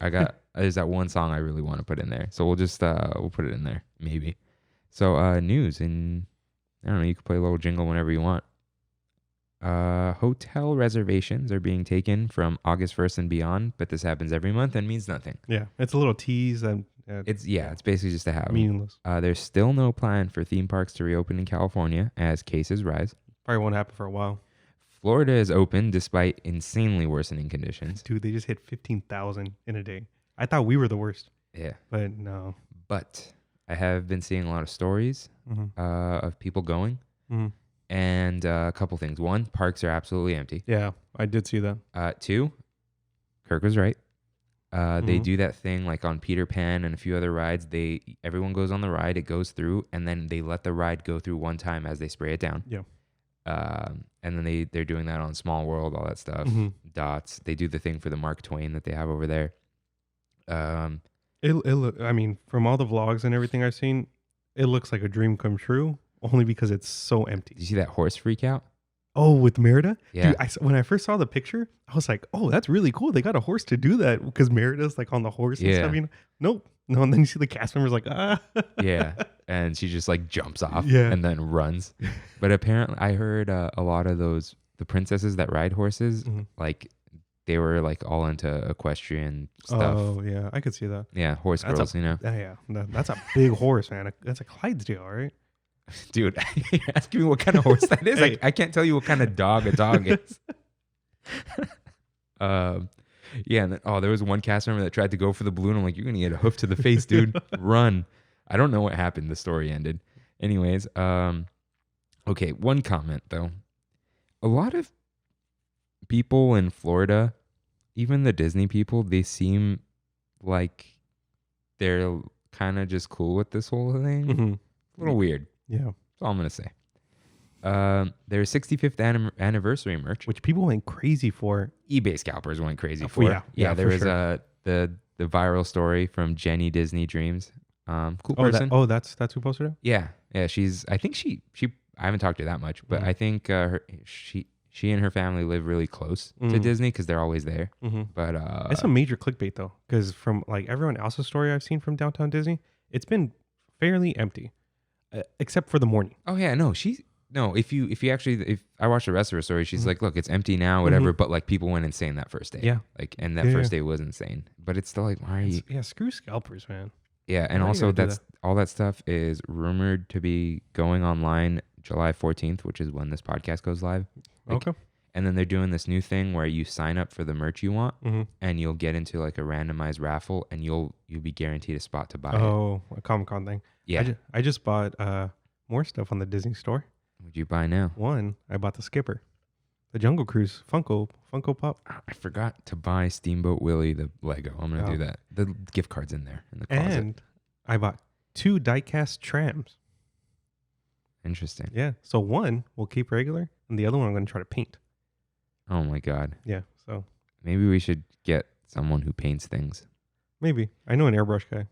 Speaker 1: There's that one song I really want to put in there. So we'll just, we'll put it in there. Maybe. So, news. And I don't know, you can play a little jingle whenever you want. Hotel reservations are being taken from August 1st and beyond, but this happens every month and means nothing.
Speaker 2: Yeah. It's a little tease. And
Speaker 1: it's basically just a habit.
Speaker 2: Meaningless.
Speaker 1: There's still no plan for theme parks to reopen in California as cases rise.
Speaker 2: Probably won't happen for a while.
Speaker 1: Florida is open despite insanely worsening conditions.
Speaker 2: Dude, they just hit 15,000 in a day. I thought we were the worst.
Speaker 1: Yeah.
Speaker 2: But no.
Speaker 1: But I have been seeing a lot of stories of people going. And a couple things. One, parks are absolutely empty.
Speaker 2: Yeah, I did see that.
Speaker 1: Two, Kirk was right. They
Speaker 2: Mhm.
Speaker 1: do that thing like on Peter Pan and a few other rides. Everyone goes on the ride, it goes through, and then they let the ride go through one time as they spray it down.
Speaker 2: Yeah.
Speaker 1: And then they're doing that on Small World, all that stuff.
Speaker 2: Mhm.
Speaker 1: Dots. They do the thing for the Mark Twain that they have over there.
Speaker 2: I mean, from all the vlogs and everything I've seen, it looks like a dream come true. Only because it's so empty.
Speaker 1: Did you see that horse freak out?
Speaker 2: Oh, with Merida?
Speaker 1: Yeah.
Speaker 2: Dude, when I first saw the picture, I was like, oh, that's really cool. They got a horse to do that because Merida's like on the horse and
Speaker 1: Yeah.
Speaker 2: stuff. You know? Nope. No, and then you see the cast members like, ah.
Speaker 1: Yeah. And she just like jumps off
Speaker 2: Yeah.
Speaker 1: and then runs. But apparently I heard a lot of the princesses that ride horses,
Speaker 2: Mhm.
Speaker 1: like they were like all into equestrian stuff.
Speaker 2: Oh, yeah. I could see that.
Speaker 1: Yeah. Horse
Speaker 2: That's
Speaker 1: girls, you know.
Speaker 2: Yeah. That's a big horse, man. That's a Clydesdale, right?
Speaker 1: Dude, you're asking me what kind of horse that is?
Speaker 2: Hey.
Speaker 1: I can't tell you what kind of dog a dog is. Yeah, and then, there was one cast member that tried to go for the balloon. I'm like, you're gonna get a hoof to the face, dude. Run. I don't know what happened. The story ended. Anyways, okay, one comment though. A lot of people in Florida, even the Disney people, they seem like they're kind of just cool with this whole thing.
Speaker 2: Mm-hmm.
Speaker 1: A little weird.
Speaker 2: Yeah.
Speaker 1: That's all I'm gonna say. Their 65th anniversary merch,
Speaker 2: Which people went crazy for.
Speaker 1: eBay scalpers went crazy
Speaker 2: Oh,
Speaker 1: for.
Speaker 2: yeah,
Speaker 1: there
Speaker 2: for
Speaker 1: was
Speaker 2: sure.
Speaker 1: the viral story from Jenny Disney Dreams. Cool person.
Speaker 2: That's who posted it?
Speaker 1: Yeah. I think she I haven't talked to her that much, but
Speaker 2: Mhm.
Speaker 1: I think she and her family live really close to
Speaker 2: Mhm.
Speaker 1: Disney because they're always there.
Speaker 2: Mm-hmm.
Speaker 1: But
Speaker 2: It's a major clickbait though, because from like everyone else's story I've seen from downtown Disney, it's been fairly empty, except for the morning.
Speaker 1: oh yeah, no, if I watched the rest of her story, she's like, look, it's empty now, whatever. But like people went insane that first day.
Speaker 2: Yeah.
Speaker 1: Like, and that
Speaker 2: Yeah,
Speaker 1: first day was insane. But it's still like, why are you?
Speaker 2: Yeah, screw scalpers, man.
Speaker 1: Yeah, and
Speaker 2: Why you
Speaker 1: also
Speaker 2: gotta do
Speaker 1: all that stuff is rumored to be going online July 14th, which is when this podcast goes live. Like,
Speaker 2: Okay.
Speaker 1: And then they're doing this new thing where you sign up for the merch you want,
Speaker 2: Mm-hmm.
Speaker 1: and you'll get into like a randomized raffle, and you'll be guaranteed a spot to buy it.
Speaker 2: Oh, a Comic-Con thing.
Speaker 1: Yeah.
Speaker 2: I just bought more stuff on the Disney store.
Speaker 1: What'd you buy now?
Speaker 2: One, I bought the Skipper, the Jungle Cruise Funko Pop,
Speaker 1: I forgot to buy Steamboat Willie the Lego. I'm gonna do that. The gift card's in there in the closet.
Speaker 2: and I bought 2 diecast trams.
Speaker 1: Interesting.
Speaker 2: Yeah, so one will keep regular, and the other one I'm going to try to paint.
Speaker 1: Oh my god.
Speaker 2: Yeah, so
Speaker 1: Maybe we should get someone who paints things.
Speaker 2: maybe I know an airbrush guy.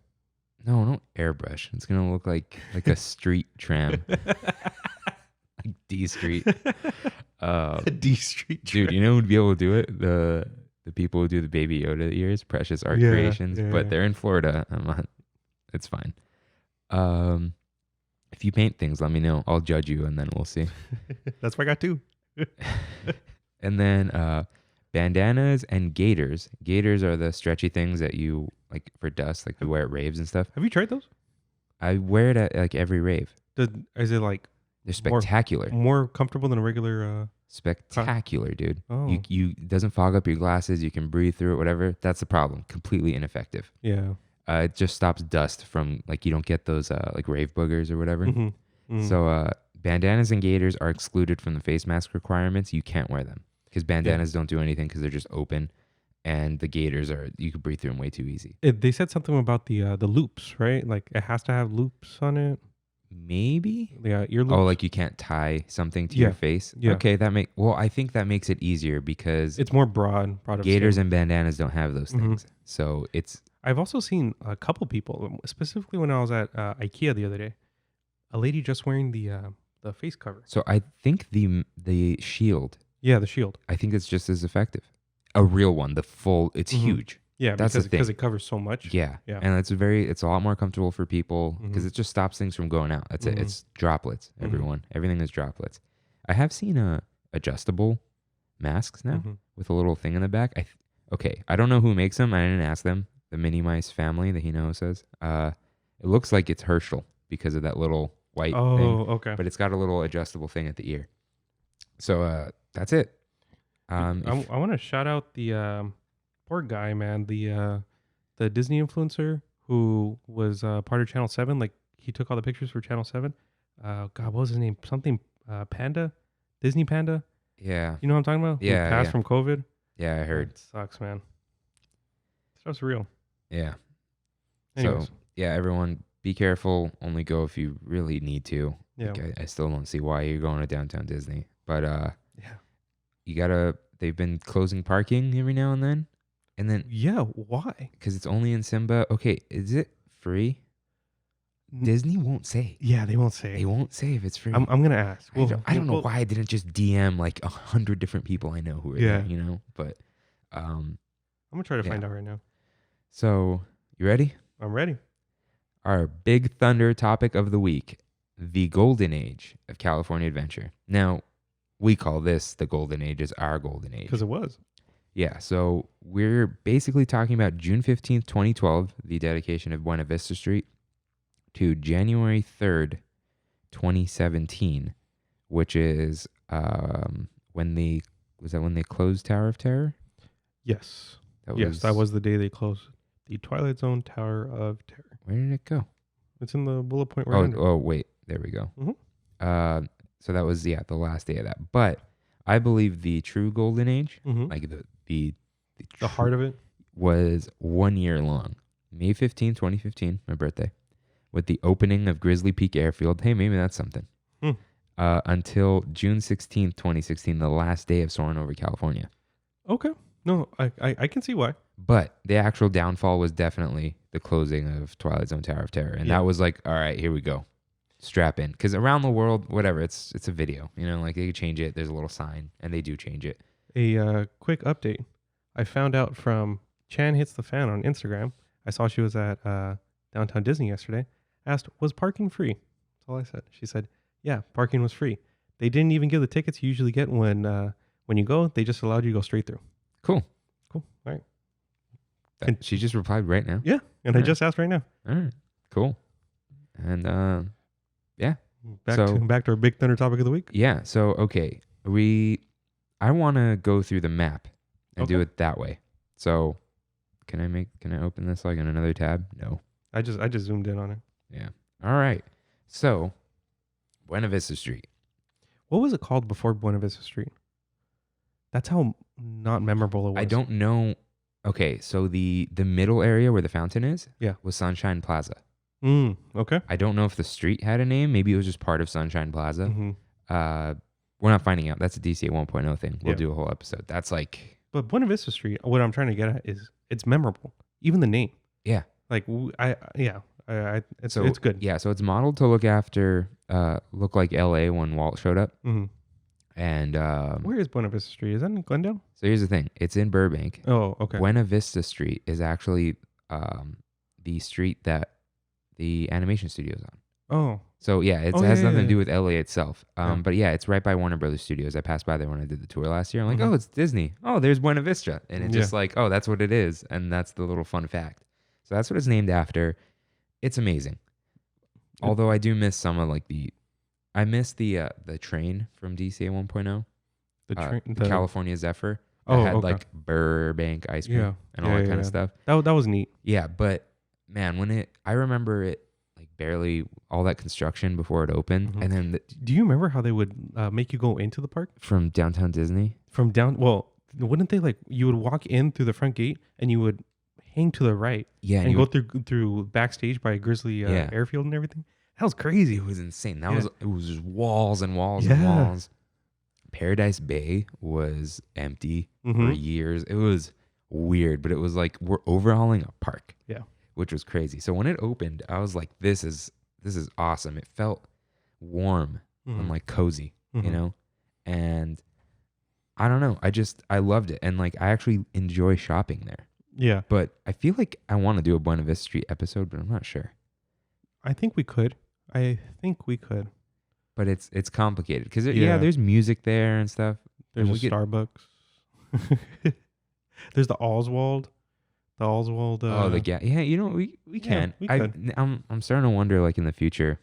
Speaker 1: No, don't airbrush. It's gonna look like a street tram, like D Street.
Speaker 2: D Street,
Speaker 1: Dude, you know who'd be able to do it? The people who do the Baby Yoda ears, Precious Art
Speaker 2: Yeah,
Speaker 1: Creations,
Speaker 2: yeah,
Speaker 1: but
Speaker 2: yeah.
Speaker 1: they're in Florida. I'm not. It's fine. If you paint things, let me know. I'll judge you, and then we'll see.
Speaker 2: That's why I got 2.
Speaker 1: And then bandanas and gaiters. Gaiters are the stretchy things that you like for dust, like you wear at raves and stuff.
Speaker 2: Have you tried those?
Speaker 1: I wear it at like every rave.
Speaker 2: Is it like
Speaker 1: They're
Speaker 2: More-
Speaker 1: spectacular.
Speaker 2: more comfortable than a regular?
Speaker 1: Spectacular, dude.
Speaker 2: Oh.
Speaker 1: It doesn't fog up your glasses. You can breathe through it, whatever. That's the problem. Completely ineffective.
Speaker 2: Yeah.
Speaker 1: It just stops dust from like you don't get those like rave boogers or whatever.
Speaker 2: Mm-hmm.
Speaker 1: So bandanas and gaiters are excluded from the face mask requirements. You can't wear them because bandanas don't do anything because they're just open, and the gaiters you can breathe through them way too easy.
Speaker 2: They said something about the loops, right? Like it has to have loops on it.
Speaker 1: Maybe.
Speaker 2: Yeah, ear loops.
Speaker 1: Oh, like you can't tie something to your
Speaker 2: Yeah.
Speaker 1: face.
Speaker 2: Yeah.
Speaker 1: Okay, I think that makes it easier because
Speaker 2: It's more broad. of
Speaker 1: gaiters
Speaker 2: skin.
Speaker 1: and bandanas don't have those
Speaker 2: Mhm.
Speaker 1: things. So it's
Speaker 2: I've also seen a couple people, specifically when I was at IKEA the other day, a lady just wearing the face cover.
Speaker 1: so I think the shield.
Speaker 2: Yeah, the shield.
Speaker 1: I think it's just as effective. A real one, it's
Speaker 2: Mhm.
Speaker 1: huge.
Speaker 2: Yeah,
Speaker 1: That's the
Speaker 2: because
Speaker 1: thing.
Speaker 2: it covers so much.
Speaker 1: Yeah.
Speaker 2: Yeah.
Speaker 1: And it's a lot more comfortable for people because
Speaker 2: Mhm.
Speaker 1: it just stops things from going out. That's it.
Speaker 2: Mhm.
Speaker 1: It's droplets,
Speaker 2: Mhm.
Speaker 1: everyone. Everything is droplets. I have seen adjustable masks now
Speaker 2: Mhm.
Speaker 1: with a little thing in the back. I don't know who makes them. I didn't ask them. The Minnie Mice family, the Hino says. It looks like it's Herschel because of that little white
Speaker 2: Oh,
Speaker 1: thing.
Speaker 2: okay.
Speaker 1: But it's got a little adjustable thing at the ear. So that's it.
Speaker 2: I want to shout out the poor guy, man. The Disney influencer who was part of Channel 7. Like he took all the pictures for Channel 7. God, what was his name? Something Panda, Disney Panda.
Speaker 1: Yeah.
Speaker 2: You know what I'm talking about? Who
Speaker 1: Yeah,
Speaker 2: passed
Speaker 1: yeah.
Speaker 2: from COVID.
Speaker 1: Yeah, I heard.
Speaker 2: That sucks, man. Stuff's real.
Speaker 1: Yeah.
Speaker 2: Anyways.
Speaker 1: So, yeah, everyone be careful. Only go if you really need to.
Speaker 2: Yeah.
Speaker 1: Like, I still don't see why you're going to downtown Disney. But
Speaker 2: Yeah.
Speaker 1: they've been closing parking every now and then. And then,
Speaker 2: Yeah. Why?
Speaker 1: because it's only in Simba. Okay, is it free? Disney won't say.
Speaker 2: Yeah, they won't say.
Speaker 1: They won't say if it's free.
Speaker 2: I'm gonna ask.
Speaker 1: I don't know why I didn't just DM like 100 different people I know who are there, you know? But,
Speaker 2: I'm gonna try to
Speaker 1: yeah.
Speaker 2: find out right now.
Speaker 1: So, you ready?
Speaker 2: I'm ready.
Speaker 1: Our big thunder topic of the week, the golden age of California Adventure. Now, we call this the golden age, is our golden age.
Speaker 2: Because it was.
Speaker 1: Yeah, so we're basically talking about June 15th, 2012, the dedication of Buena Vista Street, to January 3rd, 2017, which is when they closed Tower of Terror?
Speaker 2: Yes. That was the day they closed the Twilight Zone Tower of Terror.
Speaker 1: Where did it go?
Speaker 2: It's in the bullet point right under.
Speaker 1: Oh, wait, there we go.
Speaker 2: Mhm.
Speaker 1: So that was the last day of that. But I believe the true golden age,
Speaker 2: Mhm.
Speaker 1: like the
Speaker 2: heart of it,
Speaker 1: was 1 year long. May 15, 2015, my birthday, with the opening of Grizzly Peak Airfield. Hey, maybe that's something. Until June 16th, 2016, the last day of soaring over California.
Speaker 2: Okay. No, I can see why.
Speaker 1: But the actual downfall was definitely the closing of Twilight Zone Tower of Terror. And that was like, all right, here we go. Strap in. Because around the world, whatever, it's a video. You know, like they could change it. There's a little sign, and they do change it.
Speaker 2: A quick update. I found out from Chan Hits the Fan on Instagram. I saw she was at Downtown Disney yesterday. Asked, was parking free? That's all I said. She said, yeah, parking was free. They didn't even give the tickets you usually get when you go. They just allowed you to go straight through.
Speaker 1: Cool.
Speaker 2: All right.
Speaker 1: She just replied right now.
Speaker 2: Yeah, and I just asked right now.
Speaker 1: All right. Cool. And yeah.
Speaker 2: Back to our big thunder topic of the week.
Speaker 1: Yeah. So okay, I want to go through the map and do it that way. So can I open this like in another tab? No.
Speaker 2: I just zoomed in on it.
Speaker 1: Yeah. All right. So Buena Vista Street.
Speaker 2: What was it called before Buena Vista Street? That's how not memorable it was.
Speaker 1: I don't know. Okay, so the middle area where the fountain is, was Sunshine Plaza.
Speaker 2: Okay.
Speaker 1: I don't know if the street had a name. Maybe it was just part of Sunshine Plaza.
Speaker 2: Mm-hmm.
Speaker 1: We're not finding out. That's a DCA 1.0 thing. We'll do a whole episode. That's like...
Speaker 2: But Buena Vista Street, what I'm trying to get at is it's memorable. Even the name.
Speaker 1: Yeah.
Speaker 2: Like, it's good.
Speaker 1: Yeah, so it's modeled to look like LA when Walt showed up.
Speaker 2: Mm-hmm.
Speaker 1: And
Speaker 2: where is Buena Vista Street? Is that in Glendale?
Speaker 1: So here's the thing. It's in Burbank.
Speaker 2: Oh, okay.
Speaker 1: Buena Vista Street is actually the street that the animation studio's on.
Speaker 2: Oh.
Speaker 1: So yeah, it has nothing to do with LA itself. But yeah, it's right by Warner Brothers Studios. I passed by there when I did the tour last year. I'm like, oh, it's Disney. Oh, there's Buena Vista. And it's just like, oh, that's what it is. And that's the little fun fact. So that's what it's named after. It's amazing. Although I do miss some of like I miss the train from DCA 1.0. The California Zephyr. That had like Burbank ice cream and all that kind of stuff.
Speaker 2: That was neat.
Speaker 1: Yeah, but man, I remember it like barely all that construction before it opened. And then
Speaker 2: do you remember how they would make you go into the park?
Speaker 1: From downtown Disney?
Speaker 2: Well, wouldn't they you would walk in through the front gate and you would hang to the right and go through backstage by Grizzly Airfield and everything? That was crazy.
Speaker 1: It was insane. It was just walls and walls and walls. Paradise Bay was empty for years. It was weird, but it was like we're overhauling a park.
Speaker 2: Yeah.
Speaker 1: Which was crazy. So when it opened, I was like, this is awesome. It felt warm and like cozy, you know? And I don't know. I loved it. And like I actually enjoy shopping there.
Speaker 2: Yeah.
Speaker 1: But I feel like I want to do a Buena Vista Street episode, but I'm not sure.
Speaker 2: I think we could.
Speaker 1: But it's complicated because there's music there and stuff.
Speaker 2: There's a Starbucks. There's the Oswald.
Speaker 1: You know we can.
Speaker 2: We could.
Speaker 1: I'm starting to wonder like in the future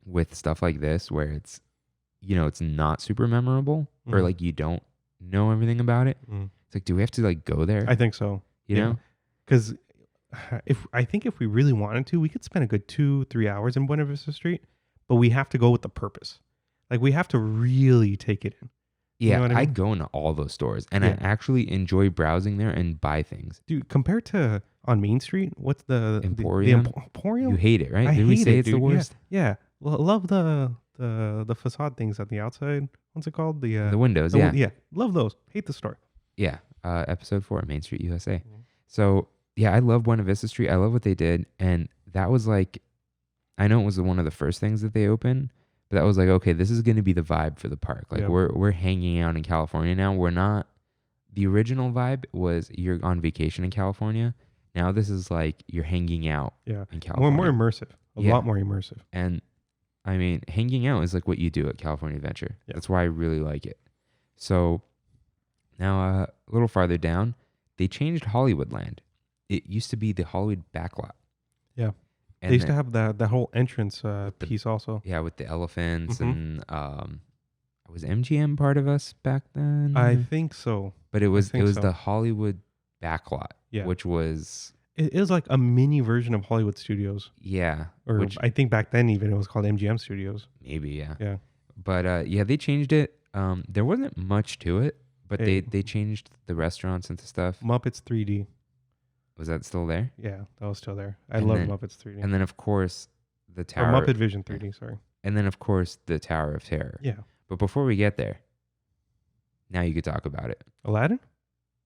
Speaker 1: with stuff like this where it's it's not super memorable or like you don't know everything about it. It's like, do we have to like go there?
Speaker 2: I think so.
Speaker 1: You know,
Speaker 2: because if we really wanted to, we could spend a good 2-3 hours in Buena Vista Street, but we have to go with the purpose. Like we have to really take it in. You
Speaker 1: Yeah,
Speaker 2: know what I
Speaker 1: I
Speaker 2: mean?
Speaker 1: go into all those stores, and
Speaker 2: Yeah.
Speaker 1: I actually enjoy browsing there and buy things.
Speaker 2: Dude, compared to on Main Street, what's the
Speaker 1: Emporium?
Speaker 2: Emporium?
Speaker 1: You hate it, right?
Speaker 2: I
Speaker 1: Did we
Speaker 2: hate
Speaker 1: say
Speaker 2: it,
Speaker 1: it's
Speaker 2: dude.
Speaker 1: the worst?
Speaker 2: Yeah. Love the facade things at the outside. What's it called?
Speaker 1: The windows,
Speaker 2: the
Speaker 1: yeah.
Speaker 2: yeah. Love those. Hate the store.
Speaker 1: Yeah, episode 4, Main Street, USA.
Speaker 2: Mhm.
Speaker 1: So, yeah, I love Buena Vista Street. I love what they did. And that was like, I know it was one of the first things that they opened, but that was like, okay, this is going to be the vibe for the park. Like,
Speaker 2: Yep.
Speaker 1: we're hanging out in California now. We're not, the original vibe was you're on vacation in California. Now this is like you're hanging out
Speaker 2: Yeah.
Speaker 1: in California.
Speaker 2: More immersive. A
Speaker 1: Yeah.
Speaker 2: lot more immersive.
Speaker 1: And I mean, hanging out is like what you do at California Adventure.
Speaker 2: Yeah.
Speaker 1: That's why I really like it. So now a little farther down, they changed Hollywoodland. It used to be the Hollywood backlot.
Speaker 2: Yeah.
Speaker 1: And
Speaker 2: They used to
Speaker 1: then-
Speaker 2: have that whole entrance
Speaker 1: the-
Speaker 2: piece also.
Speaker 1: yeah, with the elephants
Speaker 2: Mhm.
Speaker 1: and was MGM part of us back then?
Speaker 2: I think so.
Speaker 1: But it was
Speaker 2: think so.
Speaker 1: the Hollywood backlot,
Speaker 2: Yeah.
Speaker 1: which was
Speaker 2: It is like a mini version of Hollywood Studios.
Speaker 1: yeah,
Speaker 2: Or
Speaker 1: which
Speaker 2: I think back then even it was called MGM Studios.
Speaker 1: maybe yeah.
Speaker 2: Yeah.
Speaker 1: But yeah, they changed it. There wasn't much to it, but
Speaker 2: Hey.
Speaker 1: they changed the restaurants and stuff.
Speaker 2: Muppets 3D.
Speaker 1: Was that still there?
Speaker 2: Yeah, that was still there. I
Speaker 1: And
Speaker 2: love
Speaker 1: then-
Speaker 2: Muppets 3D.
Speaker 1: And then of course the
Speaker 2: Or
Speaker 1: Tower
Speaker 2: Muppet Vision 3D, sorry.
Speaker 1: and then of course the Tower of Terror.
Speaker 2: Yeah.
Speaker 1: But before we get there, now you could talk about it.
Speaker 2: Aladdin?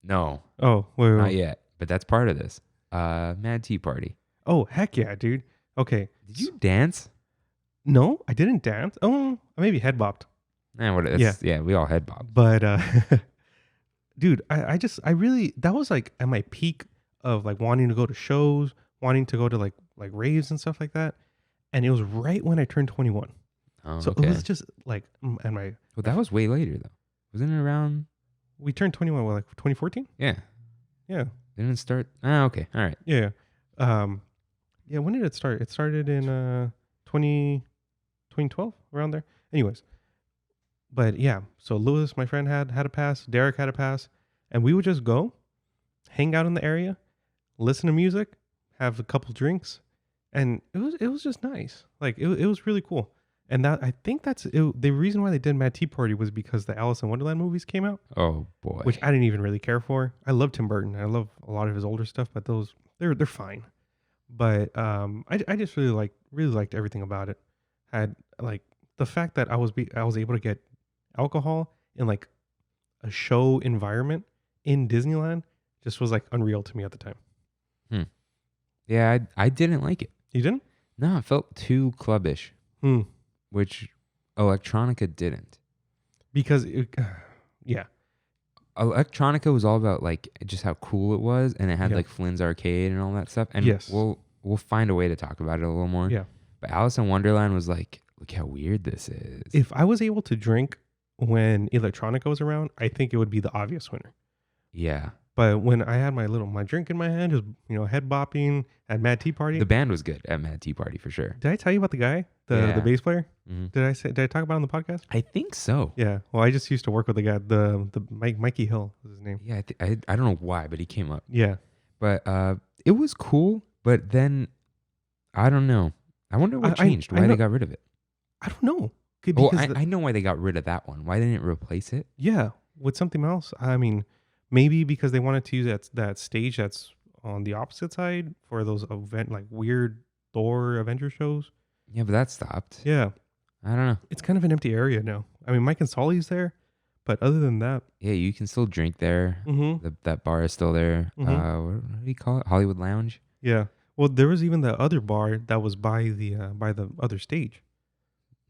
Speaker 1: No,
Speaker 2: Oh, wait.
Speaker 1: not yet. But that's part of this. Mad Tea Party.
Speaker 2: Oh, heck yeah, dude. Okay.
Speaker 1: Did you dance?
Speaker 2: No, I didn't dance. Oh, I maybe head bopped.
Speaker 1: Yeah, we all head bob.
Speaker 2: But dude, I really that was like at my peak of like wanting to go to shows, wanting to go to like raves and stuff like that. And it was right when I turned 21.
Speaker 1: Oh,
Speaker 2: So
Speaker 1: okay.
Speaker 2: it was just like and
Speaker 1: Well, that was way later though. Wasn't it around?
Speaker 2: we turned 21 what, like 2014?
Speaker 1: Yeah.
Speaker 2: Yeah.
Speaker 1: Didn't it start? Ah, okay. All right.
Speaker 2: Yeah. Yeah, when did it start? It started in 2012, around there. Anyways. But yeah, so Lewis, my friend, had a pass, Derek had a pass, and we would just go, hang out in the area, listen to music, have a couple drinks, and it was just nice. Like it was really cool. And that I think that's it, the reason why they did Mad Tea Party was because the Alice in Wonderland movies came out,
Speaker 1: Oh boy.
Speaker 2: which I didn't even really care for. I love Tim Burton. I love a lot of his older stuff, but those they're fine. But I just really liked everything about it. Had like the fact that I was able to get alcohol in like a show environment in Disneyland just was like unreal to me at the time.
Speaker 1: Yeah, I didn't like it.
Speaker 2: You didn't?
Speaker 1: No, it felt too clubbish, which Electronica didn't.
Speaker 2: Because yeah.
Speaker 1: Electronica was all about like just how cool it was, and it had
Speaker 2: Yeah.
Speaker 1: like Flynn's Arcade and all that stuff. And
Speaker 2: Yes.
Speaker 1: we'll find a way to talk about it a little more.
Speaker 2: Yeah.
Speaker 1: But Alice in Wonderland was like, look how weird this is.
Speaker 2: If I was able to drink when Electronica was around, I think it would be the obvious winner.
Speaker 1: Yeah,
Speaker 2: But when I had my drink in my hand, just head bopping at Mad Tea Party.
Speaker 1: the band was good at Mad Tea Party for sure.
Speaker 2: Did I tell you about the guy, the
Speaker 1: Yeah.
Speaker 2: bass player?
Speaker 1: Mhm.
Speaker 2: Did I talk about it on the podcast?
Speaker 1: I think so.
Speaker 2: Yeah. Well, I just used to work with the guy, the Mikey Hill was his name.
Speaker 1: Yeah, I don't know why, but he came up.
Speaker 2: Yeah.
Speaker 1: But it was cool. But then I don't know. I wonder what
Speaker 2: I
Speaker 1: changed. Why
Speaker 2: know-
Speaker 1: they got rid of it.
Speaker 2: I don't know.
Speaker 1: Well,
Speaker 2: Because
Speaker 1: I know why they got rid of that one. Why didn't it replace it?
Speaker 2: yeah, with something else. I mean, maybe because they wanted to use that stage that's on the opposite side for those weird Thor Avenger shows.
Speaker 1: Yeah, but that stopped.
Speaker 2: Yeah.
Speaker 1: I don't know.
Speaker 2: It's kind of an empty area now. I mean, Mike and Sully's there, but other than that,
Speaker 1: Yeah, you can still drink there. That bar is still there.
Speaker 2: Mhm.
Speaker 1: What do you call it? Hollywood Lounge.
Speaker 2: yeah. Well, there was even the other bar that was by the other stage.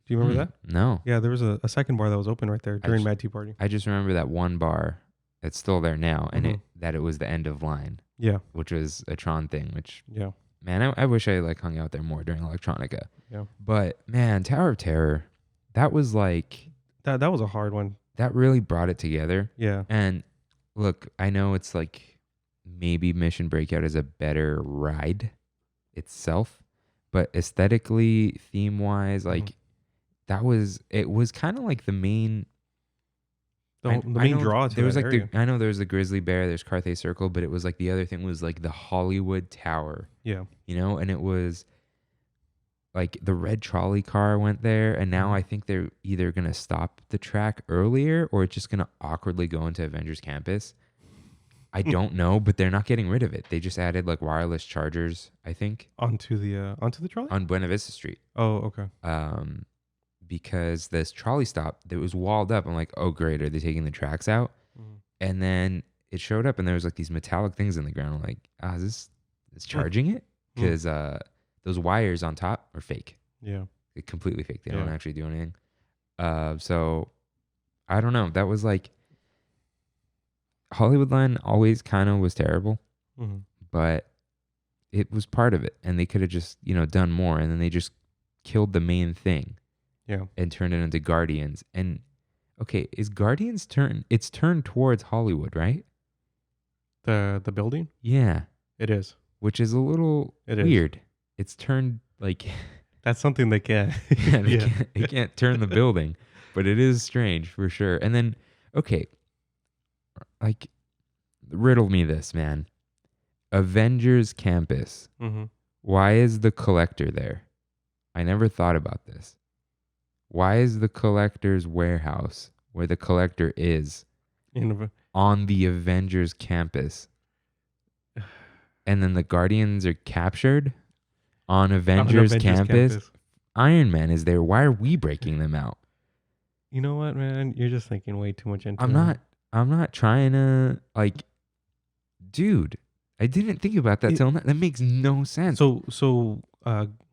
Speaker 2: Do you remember that?
Speaker 1: No.
Speaker 2: Yeah, there was a second bar that was open right there during Mad Tea Party.
Speaker 1: I just remember that one bar that's still there now, and
Speaker 2: Mhm.
Speaker 1: that it was the end of line,
Speaker 2: Yeah,
Speaker 1: which was a Tron thing. Which
Speaker 2: yeah,
Speaker 1: man, I wish I like hung out there more during Electronica.
Speaker 2: yeah.
Speaker 1: But man, Tower of Terror, that was like
Speaker 2: That was a hard one.
Speaker 1: that really brought it together.
Speaker 2: Yeah,
Speaker 1: And look, I know it's like maybe Mission Breakout is a better ride itself, but aesthetically, theme wise, like it was kind of like the main.
Speaker 2: the
Speaker 1: I
Speaker 2: main
Speaker 1: know
Speaker 2: draw to
Speaker 1: there was
Speaker 2: that
Speaker 1: like
Speaker 2: area.
Speaker 1: I know there was the Grizzly Bear, there's Carthay Circle, but it was like the other thing was like the Hollywood Tower,
Speaker 2: Yeah,
Speaker 1: and it was like the red trolley car went there, and now I think they're either gonna stop the track earlier or it's just gonna awkwardly go into Avengers Campus. I don't know, but they're not getting rid of it. They just added like wireless chargers, I think,
Speaker 2: onto the trolley.
Speaker 1: on Buena Vista Street.
Speaker 2: Oh, okay.
Speaker 1: Because this trolley stop that was walled up. I'm like, oh great, are they taking the tracks out? And then it showed up, and there was like these metallic things in the ground. I'm like, is this charging it? Because those wires on top are fake.
Speaker 2: Yeah,
Speaker 1: They're completely fake. They don't actually do anything. So I don't know. That was like Hollywoodland always kind of was terrible, but it was part of it, and they could have just done more, and then they just killed the main thing.
Speaker 2: Yeah,
Speaker 1: and turned it into Guardians. And okay, is Guardians it's turned towards Hollywood, right?
Speaker 2: The building?
Speaker 1: Yeah.
Speaker 2: It is.
Speaker 1: Which is a little weird. It's turned like
Speaker 2: that's something they can't.
Speaker 1: They can't turn the building, but it is strange for sure. And then okay, like riddle me this, man. Avengers Campus. Why is the collector there? I never thought about this. Why is the collector's warehouse where the collector is on the Avengers campus? And then the Guardians are captured on Avengers campus. Iron Man is there. Why are we breaking them out?
Speaker 2: You know what, man? You're just thinking way too much into
Speaker 1: it. I'm not trying to like, dude. I didn't think about that till now. That makes no sense.
Speaker 2: So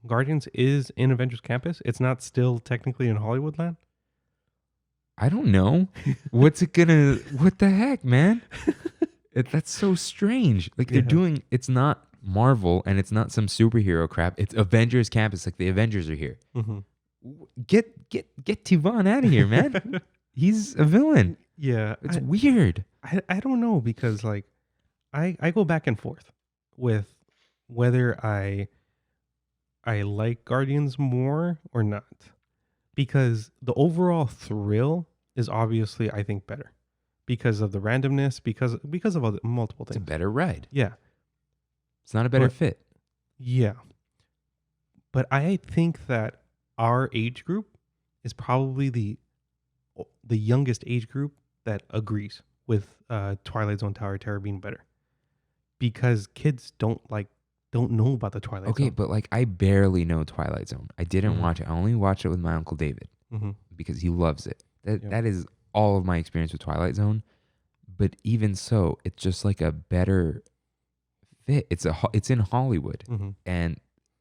Speaker 2: Guardians is in Avengers Campus. It's not still technically in Hollywoodland.
Speaker 1: I don't know. What the heck, man? That's so strange. Like they're doing, it's not Marvel and it's not some superhero crap. It's Avengers Campus. Like the Avengers are here. Get Tivon out of here, man. He's a villain.
Speaker 2: Yeah.
Speaker 1: It's weird.
Speaker 2: I don't know because like I go back and forth with whether I like Guardians more or not, because the overall thrill is obviously, I think, better because of the randomness, because of other, multiple things.
Speaker 1: It's a better ride.
Speaker 2: Yeah.
Speaker 1: It's not a better fit.
Speaker 2: Yeah. But I think that our age group is probably the youngest age group that agrees with Twilight Zone Tower of Terror being better, because kids don't know about the Twilight Zone.
Speaker 1: Okay, but like I barely know Twilight Zone. I didn't watch it. I only watched it with my Uncle David because he loves it. That is all of my experience with Twilight Zone. But even so, it's just like a better fit. It's in Hollywood, and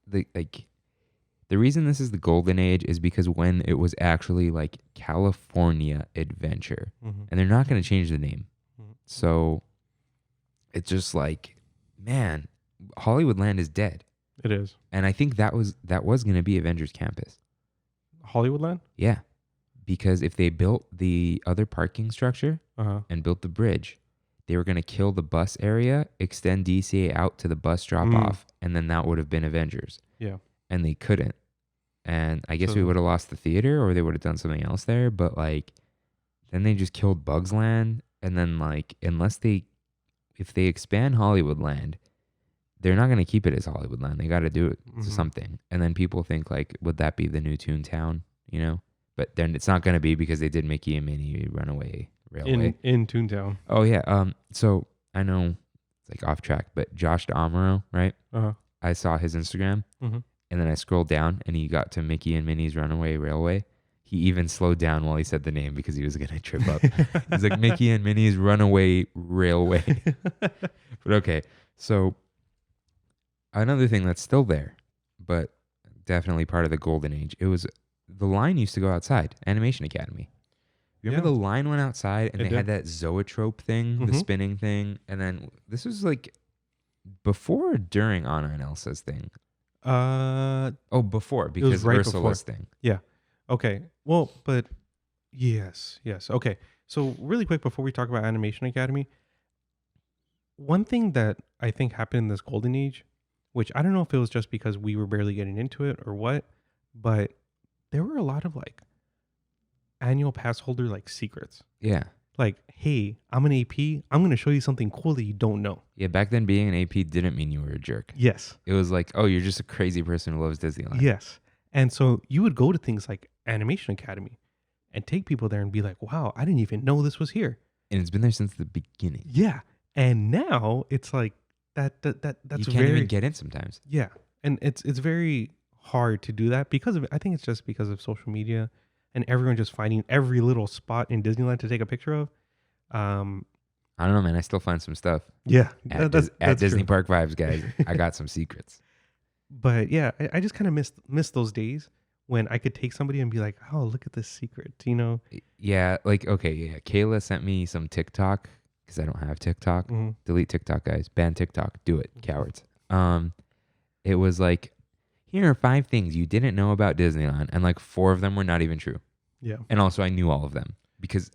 Speaker 1: the reason this is the golden age is because when it was actually like California Adventure, and they're not going to change the name, so it's just like, man, Hollywoodland is dead.
Speaker 2: It is.
Speaker 1: And I think that was going to be Avengers Campus.
Speaker 2: Hollywoodland?
Speaker 1: Yeah. Because if they built the other parking structure and built the bridge, they were going to kill the bus area, extend DCA out to the bus drop off, and then that would have been Avengers.
Speaker 2: Yeah.
Speaker 1: And they couldn't. And I guess we would have lost the theater, or they would have done something else there. But like, then they just killed Bugs Land. And then like, if they expand Hollywoodland, they're not going to keep it as Hollywoodland. They got to do it to something. And then people think like, would that be the new Toontown? But then it's not going to be, because they did Mickey and Minnie Runaway Railway
Speaker 2: in Toontown.
Speaker 1: Oh yeah. So I know it's like off track, but Josh D'Amaro, right? I saw his Instagram, and then I scrolled down, and he got to Mickey and Minnie's Runaway Railway. He even slowed down while he said the name because he was going to trip up. He's like, Mickey and Minnie's Runaway Railway. But okay, so another thing that's still there, but definitely part of the golden age, it was the line used to go outside, Animation Academy. You remember the line went outside, and they had that zoetrope thing, the spinning thing, and then this was like before or during Anna and Elsa's thing? Before, because
Speaker 2: right
Speaker 1: Ursula's
Speaker 2: before.
Speaker 1: thing.
Speaker 2: Yeah. Okay. Well, but yes. Okay. So really quick before we talk about Animation Academy, one thing that I think happened in this golden age, which I don't know if it was just because we were barely getting into it or what, but there were a lot of like annual pass holder like secrets.
Speaker 1: Yeah.
Speaker 2: Like, hey, I'm an AP. I'm going to show you something cool that you don't know.
Speaker 1: Yeah, back then being an AP didn't mean you were a jerk.
Speaker 2: Yes.
Speaker 1: It was like, oh, you're just a crazy person who loves Disneyland.
Speaker 2: Yes. And so you would go to things like Animation Academy and take people there and be like, wow, I didn't even know this was here.
Speaker 1: And it's been there since the beginning.
Speaker 2: Yeah. And now it's like that's
Speaker 1: You can't
Speaker 2: very
Speaker 1: even get in sometimes.
Speaker 2: yeah. And it's very hard to do that because of I think it's just because of social media and everyone just finding every little spot in Disneyland to take a picture of.
Speaker 1: I don't know, man. I still find some stuff
Speaker 2: Yeah.
Speaker 1: at,
Speaker 2: that's
Speaker 1: Disney
Speaker 2: true.
Speaker 1: Park Vibes, guys. I got some secrets.
Speaker 2: But yeah, I just kind of miss those days when I could take somebody and be like, oh, look at this secret, you know?
Speaker 1: Yeah, like, okay, yeah. Kayla sent me some TikTok because I don't have TikTok.
Speaker 2: Mm-hmm.
Speaker 1: Delete TikTok, guys. Ban TikTok. Do it, cowards. It was like, here are 5 things you didn't know about Disneyland, and like 4 of them were not even true.
Speaker 2: Yeah.
Speaker 1: And also, I knew all of them because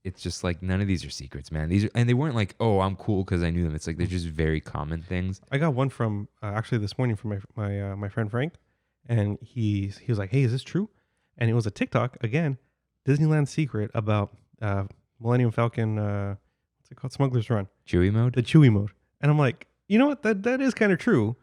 Speaker 1: it's just like none of these are secrets, man. And they weren't like, oh, I'm cool because I knew them. It's like they're just very common things.
Speaker 2: I got one from actually this morning from my friend Frank, and he was like, hey, is this true? And it was a TikTok again, Disneyland secret about Millennium Falcon. What's it called? Smuggler's Run.
Speaker 1: Chewy mode.
Speaker 2: The Chewy mode. And I'm like, you know what? That is kind of true,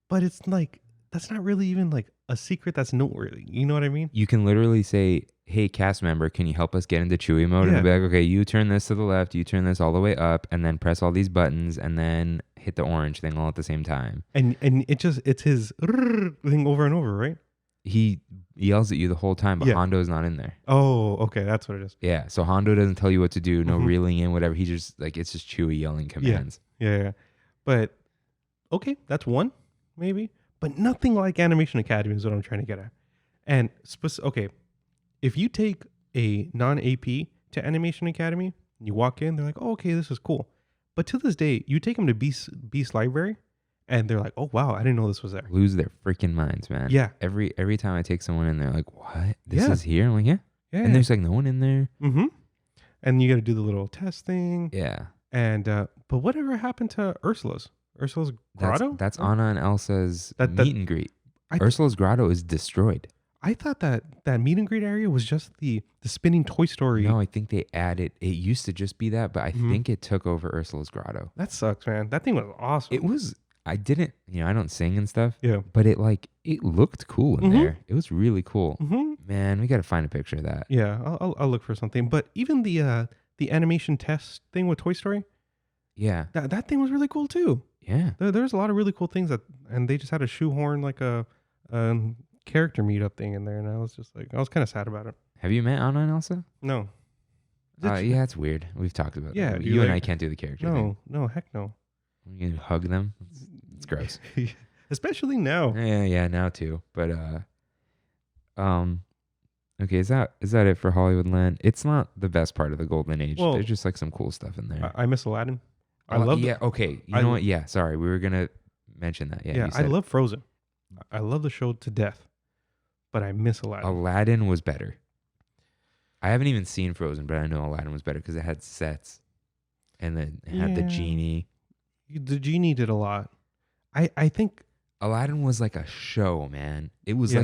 Speaker 2: but it's like that's not really even like a secret that's noteworthy. You know what I mean?
Speaker 1: You can literally say, hey, cast member, can you help us get into Chewy mode?
Speaker 2: Yeah.
Speaker 1: And they'll be like, okay, you turn this to the left, you turn this all the way up, and then press all these buttons, and then hit the orange thing all at the same time.
Speaker 2: And it's his thing over and over, right?
Speaker 1: He yells at you the whole time, but
Speaker 2: Yeah.
Speaker 1: Hondo's not in there.
Speaker 2: Oh, okay, that's what it is.
Speaker 1: Yeah, so Hondo doesn't tell you what to do, no
Speaker 2: Mhm.
Speaker 1: reeling in, whatever. He just, like, it's just Chewy yelling commands.
Speaker 2: Yeah. But okay, that's one maybe, but nothing like Animation Academy is what I'm trying to get at. And okay, if you take a non-AP to Animation Academy, you walk in, they're like, oh, okay, this is cool. But to this day, you take them to Beast Library, and they're like, oh wow, I didn't know this was there.
Speaker 1: Lose their freaking minds, man.
Speaker 2: Yeah.
Speaker 1: Every time I take someone in, they're like, what? This
Speaker 2: Yeah.
Speaker 1: is here? I'm like, yeah.
Speaker 2: Yeah.
Speaker 1: And there's like no one in there.
Speaker 2: mm-hmm. And you got to do the little test thing.
Speaker 1: Yeah.
Speaker 2: And but whatever happened to Ursula's grotto?
Speaker 1: That's Anna and Elsa's
Speaker 2: That-
Speaker 1: meet and greet.
Speaker 2: I-
Speaker 1: Ursula's grotto is destroyed.
Speaker 2: I thought that meet and greet area was just the spinning Toy Story.
Speaker 1: No, I think they added. It used to just be that, but I
Speaker 2: Mhm.
Speaker 1: think it took over Ursula's grotto.
Speaker 2: That sucks, man. That thing was awesome.
Speaker 1: It was. I didn't. I don't sing and stuff.
Speaker 2: Yeah.
Speaker 1: But it looked cool in
Speaker 2: Mhm.
Speaker 1: there. It was really cool.
Speaker 2: Mm-hmm.
Speaker 1: Man, we got to find a picture of that.
Speaker 2: Yeah, I'll look for something. But even the animation test thing with Toy Story,
Speaker 1: Yeah.
Speaker 2: that thing was really cool too.
Speaker 1: Yeah.
Speaker 2: There's a lot of really cool things and they just had to shoehorn like a character meetup thing in there, and I was kind of sad about it.
Speaker 1: Have you met Anna and Elsa?
Speaker 2: No.
Speaker 1: Yeah, it's weird. We've talked about
Speaker 2: Yeah,
Speaker 1: that.
Speaker 2: dude,
Speaker 1: You and
Speaker 2: like-
Speaker 1: I can't do the character thing.
Speaker 2: No, heck no.
Speaker 1: You can hug them. It's gross.
Speaker 2: Especially now.
Speaker 1: Yeah, now too. But okay, is that it for Hollywoodland? It's not the best part of the golden age.
Speaker 2: Well,
Speaker 1: There's just like some cool stuff in there.
Speaker 2: I miss Aladdin. I love
Speaker 1: Yeah, okay. You
Speaker 2: I-
Speaker 1: know what? Yeah, sorry. We were gonna mention that. Yeah,
Speaker 2: Yeah,
Speaker 1: you
Speaker 2: I
Speaker 1: said
Speaker 2: love Frozen. I love the show to death, but I miss Aladdin.
Speaker 1: Aladdin was better. I haven't even seen Frozen, but I know Aladdin was better because it had sets, and then it had the
Speaker 2: Yeah.
Speaker 1: genie.
Speaker 2: The genie did a lot. I think.
Speaker 1: Aladdin was like a show, man. It was
Speaker 2: Yeah.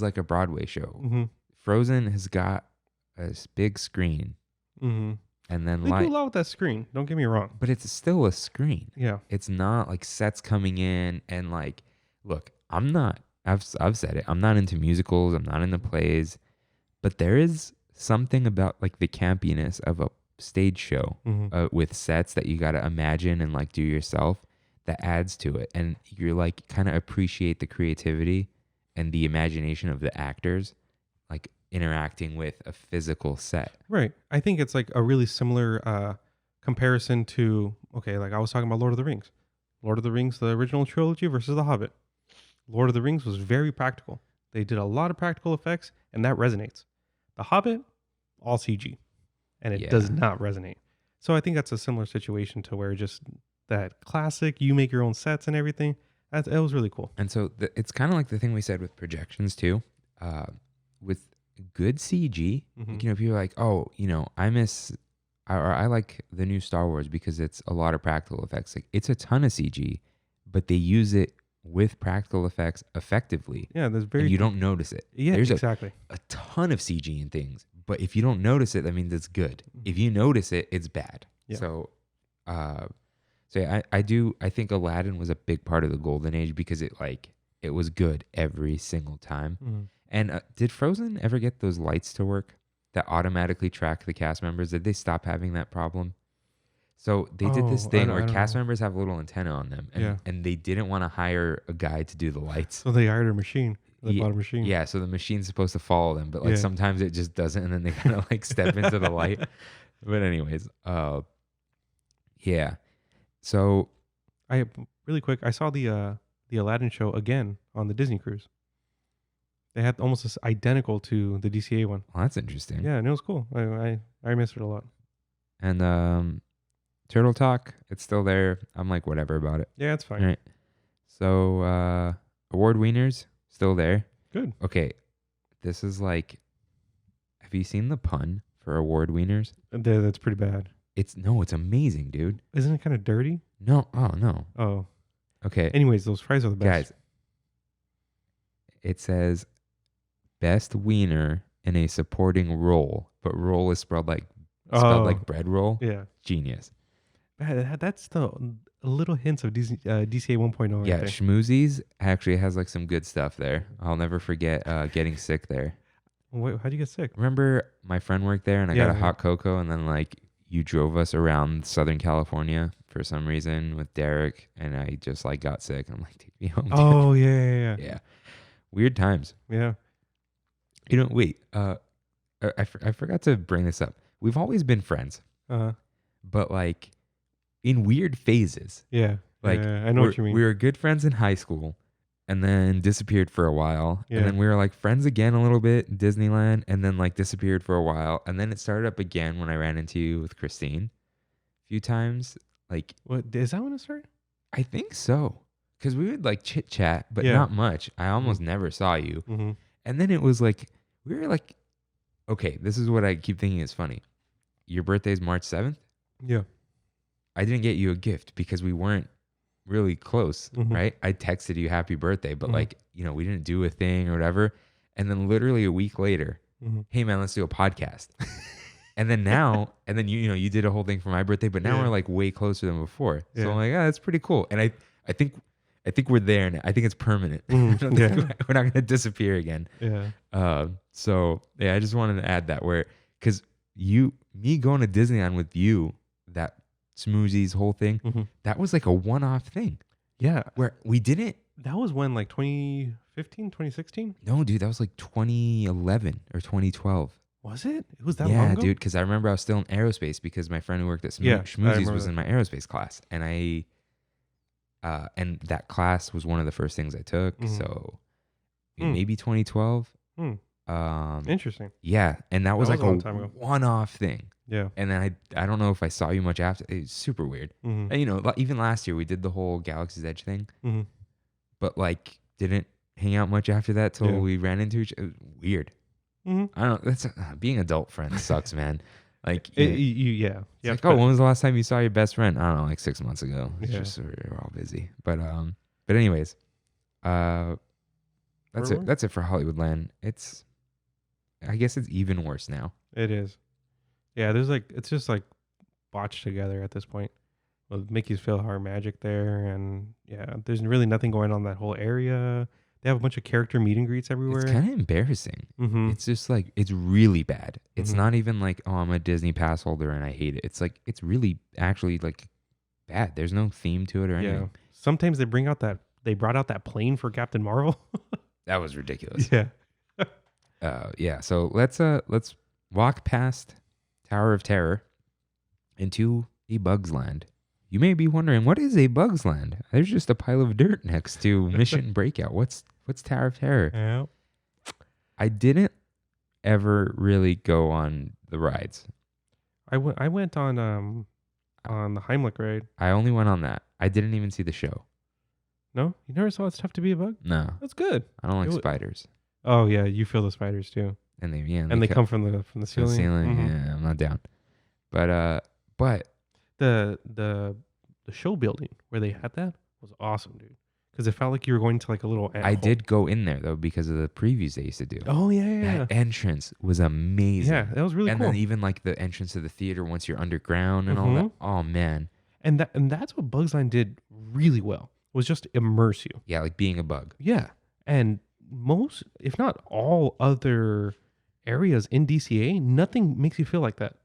Speaker 1: like a Broadway show.
Speaker 2: Mm-hmm,
Speaker 1: Frozen has got a big screen,
Speaker 2: mm-hmm.
Speaker 1: and then
Speaker 2: They do a lot with that screen. Don't get me wrong.
Speaker 1: but it's still a screen.
Speaker 2: Yeah.
Speaker 1: It's not like sets coming in and like, look, I've said it. I'm not into musicals. I'm not into plays, but there is something about like the campiness of a stage show
Speaker 2: Mm-hmm.
Speaker 1: with sets that you got to imagine and like do yourself that adds to it. And you're like kind of appreciate the creativity and the imagination of the actors, like interacting with a physical set.
Speaker 2: Right. I think it's like a really similar comparison to, okay, like I was talking about Lord of the Rings. Lord of the Rings, the original trilogy versus The Hobbit. Lord of the Rings was very practical. They did a lot of practical effects, and that resonates. The Hobbit, all CG, and it does
Speaker 1: Yeah.
Speaker 2: not resonate. So I think that's a similar situation to where just that classic, you make your own sets and everything. It was really cool.
Speaker 1: And so it's kind of like the thing we said with projections too. With good CG,
Speaker 2: Mhm.
Speaker 1: people are like, oh, I like the new Star Wars because it's a lot of practical effects. Like it's a ton of CG, but they use it with practical effects effectively.
Speaker 2: Yeah, there's
Speaker 1: And
Speaker 2: very
Speaker 1: you don't notice it.
Speaker 2: yeah,
Speaker 1: There's
Speaker 2: exactly.
Speaker 1: a ton of CG in things, but if you don't notice it, that means it's good. If you notice it, it's bad.
Speaker 2: Yeah.
Speaker 1: So yeah, I think Aladdin was a big part of the golden age because it like it was good every single time.
Speaker 2: Mm.
Speaker 1: And did Frozen ever get those lights to work that automatically track the cast members? Did they stop having that problem? So they did this thing where cast members have a little antenna on them, and they didn't want to hire a guy to do the lights.
Speaker 2: So they hired a machine. They bought a machine.
Speaker 1: Yeah, so the machine's supposed to follow them, but like sometimes it just doesn't, and then they kind of like step into the light. But anyways, yeah. So
Speaker 2: I really quick, I saw the Aladdin show again on the Disney cruise. They had almost this identical to the DCA one.
Speaker 1: Well, that's interesting.
Speaker 2: Yeah, and it was cool. I missed it a lot.
Speaker 1: And Turtle Talk, it's still there. I'm like, whatever about it.
Speaker 2: Yeah, it's fine.
Speaker 1: All right. So, award wieners, still there.
Speaker 2: Good.
Speaker 1: Okay. This is like, have you seen the pun for award wieners?
Speaker 2: That's pretty bad.
Speaker 1: It's amazing, dude.
Speaker 2: Isn't it kind of dirty?
Speaker 1: No. Oh, no.
Speaker 2: Oh.
Speaker 1: Okay.
Speaker 2: Anyways, those fries are the best.
Speaker 1: Guys, it says best wiener in a supporting role, but roll is spelled like bread roll.
Speaker 2: Yeah.
Speaker 1: Genius.
Speaker 2: That's the little hints of DCA 1.0.
Speaker 1: Yeah, Schmoozies actually has like some good stuff there. I'll never forget getting sick there.
Speaker 2: Wait, how'd you get sick?
Speaker 1: Remember my friend worked there and I got a hot cocoa, and then like you drove us around Southern California for some reason with Derek, and I just like got sick. I'm like, take me home. Dude.
Speaker 2: Oh, yeah.
Speaker 1: Yeah. Weird times.
Speaker 2: Yeah.
Speaker 1: You know, wait, I forgot to bring this up. We've always been friends, but like in weird phases.
Speaker 2: Yeah.
Speaker 1: Like
Speaker 2: I know what you mean.
Speaker 1: We were good friends in high school and then disappeared for a while.
Speaker 2: Yeah.
Speaker 1: And then we were like friends again a little bit in Disneyland, and then like disappeared for a while. And then it started up again when I ran into you with Christine a few times. Like,
Speaker 2: what is that when it started?
Speaker 1: I think so. Because we would like chit chat, but not much. I almost never saw you.
Speaker 2: Mm-hmm.
Speaker 1: And then it was like, we were like, okay, this is what I keep thinking is funny. Your birthday is March 7th?
Speaker 2: Yeah.
Speaker 1: I didn't get you a gift because we weren't really close, right? I texted you happy birthday, but like, you know, we didn't do a thing or whatever. And then literally a week later, hey man, let's do a podcast. And then now, and then you did a whole thing for my birthday, but now we're like way closer than before. So I'm like, that's pretty cool. And I think we're there now. I think it's permanent. We're not going to disappear again.
Speaker 2: Yeah.
Speaker 1: So yeah, I just wanted to add that because me going to Disneyland with you, that Smoothies whole thing, that was like a one-off thing.
Speaker 2: Yeah.
Speaker 1: Where we didn't.
Speaker 2: That was when, like 2015, 2016?
Speaker 1: No, dude, that was like 2011 or 2012.
Speaker 2: Was it? It was that long ago?
Speaker 1: Yeah, dude, because I remember I was still in aerospace because my friend who worked at Schmoozies was in my aerospace class. And and that class was one of the first things I took. So maybe 2012.
Speaker 2: Interesting.
Speaker 1: Yeah, and that was like
Speaker 2: a
Speaker 1: a one-off thing.
Speaker 2: Yeah.
Speaker 1: And then I don't know if I saw you much after. It was super weird. And, even last year we did the whole Galaxy's Edge thing, but like didn't hang out much after that till we ran into each other. It was weird. I don't. That's being adult friends sucks, man. Like
Speaker 2: yeah.
Speaker 1: Like, when was the last time you saw your best friend? I don't know, like 6 months ago. It's just we're all busy. But anyways, that's it for Hollywoodland. I guess it's even worse now.
Speaker 2: It is. Yeah, it's just like botched together at this point. With Mickey's PhilHar Magic there, and there's really nothing going on in that whole area. They have a bunch of character meet and greets everywhere.
Speaker 1: It's kind of embarrassing. It's just like, it's really bad. It's not even like, oh, I'm a Disney pass holder and I hate it. It's like, it's really actually like bad. There's no theme to it or anything.
Speaker 2: Sometimes they brought out that plane for Captain Marvel.
Speaker 1: That was ridiculous.
Speaker 2: Yeah.
Speaker 1: So let's walk past Tower of Terror into a Bugs Land. You may be wondering, what is a Bugs Land? There's just a pile of dirt next to Mission Breakout. What's Tower of Terror?
Speaker 2: Yeah.
Speaker 1: I didn't ever really go on the rides.
Speaker 2: I went on the Heimlich ride.
Speaker 1: I only went on that. I didn't even see the show.
Speaker 2: No? You never saw It's Tough to Be a Bug?
Speaker 1: No.
Speaker 2: That's good.
Speaker 1: I don't like spiders.
Speaker 2: Oh yeah, you feel the spiders too.
Speaker 1: And
Speaker 2: they come from the ceiling.
Speaker 1: Yeah, I'm not down. But
Speaker 2: the show building where they had that was awesome, dude. Because it felt like you were going to like a little.
Speaker 1: I did go in there though because of the previews they used to do.
Speaker 2: Oh yeah.
Speaker 1: That entrance was amazing.
Speaker 2: Yeah, that was really cool.
Speaker 1: And then even like the entrance to the theater once you're underground and all that. Oh man.
Speaker 2: And that's what Bugs Land did really well. was just immerse you.
Speaker 1: Yeah, like being a bug.
Speaker 2: Yeah. And most, if not all other areas in DCA, nothing makes you feel like that.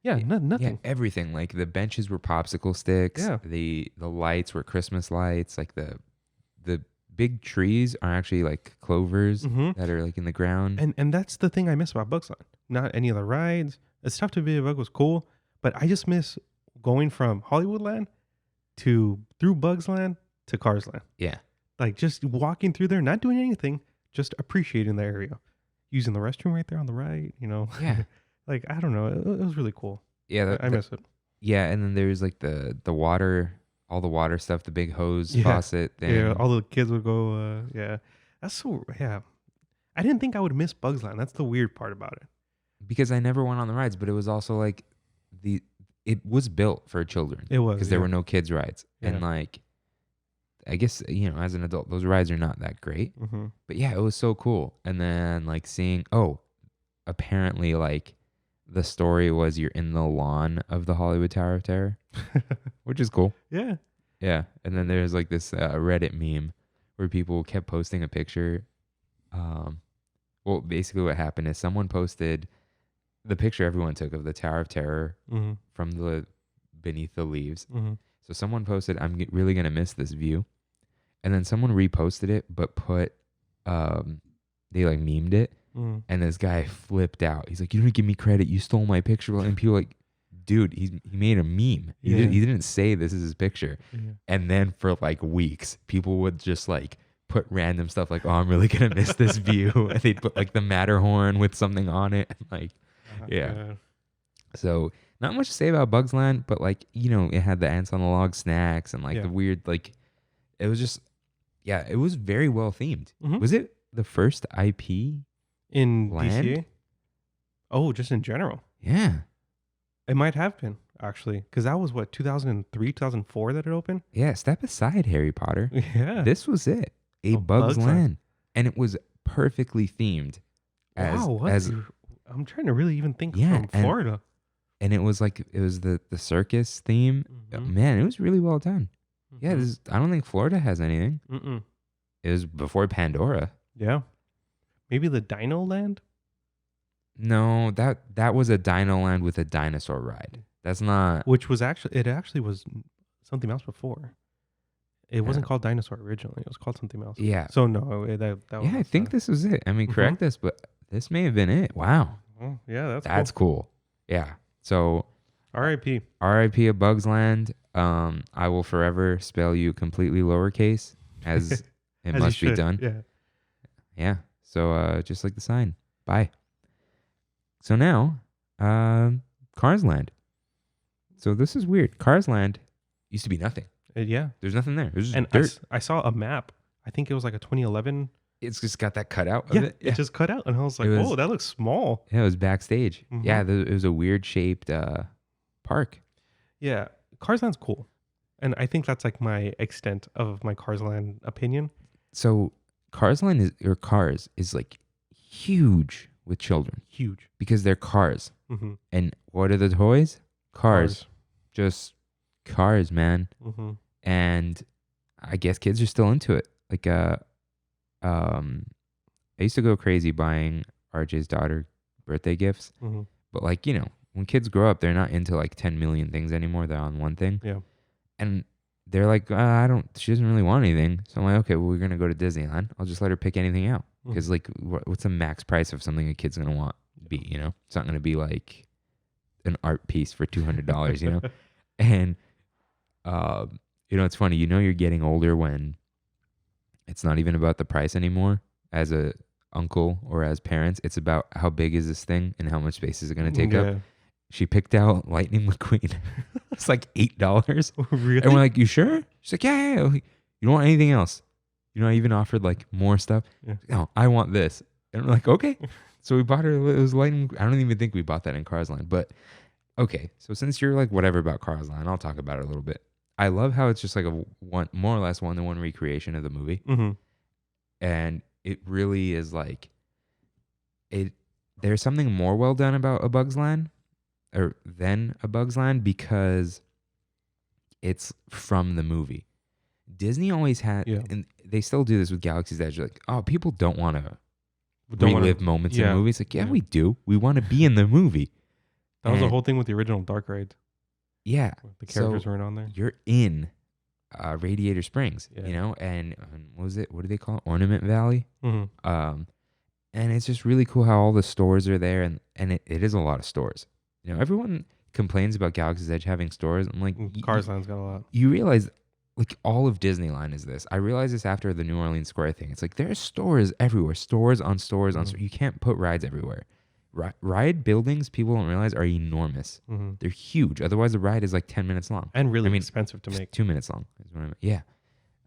Speaker 2: Yeah, nothing.
Speaker 1: Yeah, everything. Like the benches were popsicle sticks.
Speaker 2: Yeah.
Speaker 1: The lights were Christmas lights. Like the big trees are actually like clovers that are like in the ground.
Speaker 2: And that's the thing I miss about Bugs Land. Not any of the rides. The Stuff to Be a Bug was cool, but I just miss going from Hollywood Land through Bugs Land to Cars Land.
Speaker 1: Yeah.
Speaker 2: Like just walking through there, not doing anything, just appreciating the area. Using the restroom right there on the right, you know.
Speaker 1: Yeah.
Speaker 2: Like, I don't know. It was really cool.
Speaker 1: Yeah.
Speaker 2: I miss it.
Speaker 1: Yeah. And then there's like the water, all the water stuff, the big hose faucet thing.
Speaker 2: Yeah. All the kids would go, yeah. That's so, yeah. I didn't think I would miss Bugs Land. That's the weird part about it.
Speaker 1: Because I never went on the rides, but it was also like it was built for children.
Speaker 2: It was.
Speaker 1: Because there were no kids rides.
Speaker 2: Yeah.
Speaker 1: And like, I guess, you know, as an adult, those rides are not that great.
Speaker 2: Mm-hmm.
Speaker 1: But yeah, it was so cool. And then like seeing, apparently like the story was you're in the lawn of the Hollywood Tower of Terror, which is cool.
Speaker 2: Yeah.
Speaker 1: Yeah. And then there's like this Reddit meme where people kept posting a picture. Well, basically what happened is someone posted the picture everyone took of the Tower of Terror from the beneath the leaves.
Speaker 2: Mm-hmm.
Speaker 1: So someone posted, really going to miss this view. And then someone reposted it, but put, they like memed it.
Speaker 2: Mm-hmm.
Speaker 1: And this guy flipped out. He's like, you didn't give me credit. You stole my picture. And people like, dude, he made a meme. He didn't say this is his picture.
Speaker 2: Yeah.
Speaker 1: And then for like weeks, people would just like put random stuff like, oh, I'm really going to miss this view. And they'd put like the Matterhorn with something on it. Like, yeah. So not much to say about Bugs Land, but like, you know, it had the ants on the log snacks and like the weird, like, it was just, yeah, it was very well themed.
Speaker 2: Mm-hmm.
Speaker 1: Was it the first IP
Speaker 2: in
Speaker 1: land?
Speaker 2: DCA? Oh, just in general.
Speaker 1: Yeah.
Speaker 2: It might have been, actually, because that was what, 2003, 2004 that it opened?
Speaker 1: Yeah, step aside, Harry Potter.
Speaker 2: Yeah.
Speaker 1: This was it. A Bugs Land. And it was perfectly themed.
Speaker 2: I'm trying to really even think from Florida.
Speaker 1: And it was like, it was the circus theme.
Speaker 2: Mm-hmm.
Speaker 1: Man, it was really well done.
Speaker 2: Mm-hmm.
Speaker 1: Yeah, I don't think Florida has anything.
Speaker 2: Mm-mm.
Speaker 1: It was before Pandora.
Speaker 2: Yeah. Maybe the Dino Land?
Speaker 1: No, that was a Dino Land with a dinosaur ride. That's not.
Speaker 2: Which was actually was something else before. It wasn't called Dinosaur originally. It was called something else.
Speaker 1: Yeah.
Speaker 2: So no, that was.
Speaker 1: Yeah, I think this was it. I mean, correct us, but this may have been it. Wow.
Speaker 2: Oh, yeah,
Speaker 1: that's cool. Yeah. So
Speaker 2: R.I.P.
Speaker 1: R.I.P. A Bugs Land. I will forever spell you completely lowercase as it must be done.
Speaker 2: Yeah.
Speaker 1: Yeah. So just like the sign. Bye. So now, Cars Land. So this is weird. Cars Land used to be nothing.
Speaker 2: Yeah.
Speaker 1: There's nothing there. There's just
Speaker 2: and
Speaker 1: dirt.
Speaker 2: I saw a map. I think it was like a 2011.
Speaker 1: It's just got that cut out of it.
Speaker 2: It just cut out. And I was like, oh, that looks small.
Speaker 1: Yeah, it was backstage.
Speaker 2: Mm-hmm.
Speaker 1: Yeah, it was a weird shaped park.
Speaker 2: Yeah. Cars Land's cool. And I think that's like my extent of my Cars Land opinion.
Speaker 1: So Cars is like huge with children.
Speaker 2: Huge.
Speaker 1: Because they're cars.
Speaker 2: Mm-hmm.
Speaker 1: And what are the toys? Cars. Just cars, man.
Speaker 2: Mm-hmm.
Speaker 1: And I guess kids are still into it. Like, I used to go crazy buying RJ's daughter birthday gifts.
Speaker 2: Mm-hmm.
Speaker 1: But like, you know, when kids grow up, they're not into like 10 million things anymore. They're on one thing.
Speaker 2: Yeah.
Speaker 1: And they're like, she doesn't really want anything. So I'm like, okay, well, we're going to go to Disneyland. I'll just let her pick anything out. Because like, what's the max price of something a kid's going to want be, you know? It's not going to be like an art piece for $200, you know? And, you know, it's funny, you know, you're getting older when it's not even about the price anymore as a uncle or as parents. It's about how big is this thing and how much space is it going to take up. She picked out Lightning McQueen. It's like $8.
Speaker 2: Really?
Speaker 1: And we're like, you sure? She's like, yeah. You don't want anything else? You know, I even offered like more stuff.
Speaker 2: Yeah.
Speaker 1: No, I want this. And we're like, okay. So we bought her, it was Lightning. I don't even think we bought that in Cars Land. But okay, so since you're like whatever about Cars Land, I'll talk about it a little bit. I love how it's just like a more or less one-to-one recreation of the movie.
Speaker 2: Mm-hmm.
Speaker 1: And it really is like, there's something more well done about A Bug's Land than A Bug's Land because it's from the movie. Disney always had,
Speaker 2: Yeah.
Speaker 1: and they still do this with Galaxy's Edge. Like, oh, people don't want to relive moments in movies. Like, yeah, we do. We want to be in the movie.
Speaker 2: That was the whole thing with the original Dark Ride.
Speaker 1: Yeah.
Speaker 2: The characters weren't on there.
Speaker 1: You're in Radiator Springs, you know, and what was it? What do they call it? Ornament Valley.
Speaker 2: Mm-hmm.
Speaker 1: And it's just really cool how all the stores are there, and it is a lot of stores. You know, everyone complains about Galaxy's Edge having stores. I'm like,
Speaker 2: Cars Land's got a lot.
Speaker 1: You realize, like, all of Disneyland is this. I realized this after the New Orleans Square thing. It's like there's stores everywhere, stores on stores on stores. You can't put rides everywhere. Ride buildings, people don't realize, are enormous. They're huge. Otherwise, the ride is like 10 minutes long.
Speaker 2: And really expensive to make.
Speaker 1: 2 minutes long. Is what I mean. Yeah.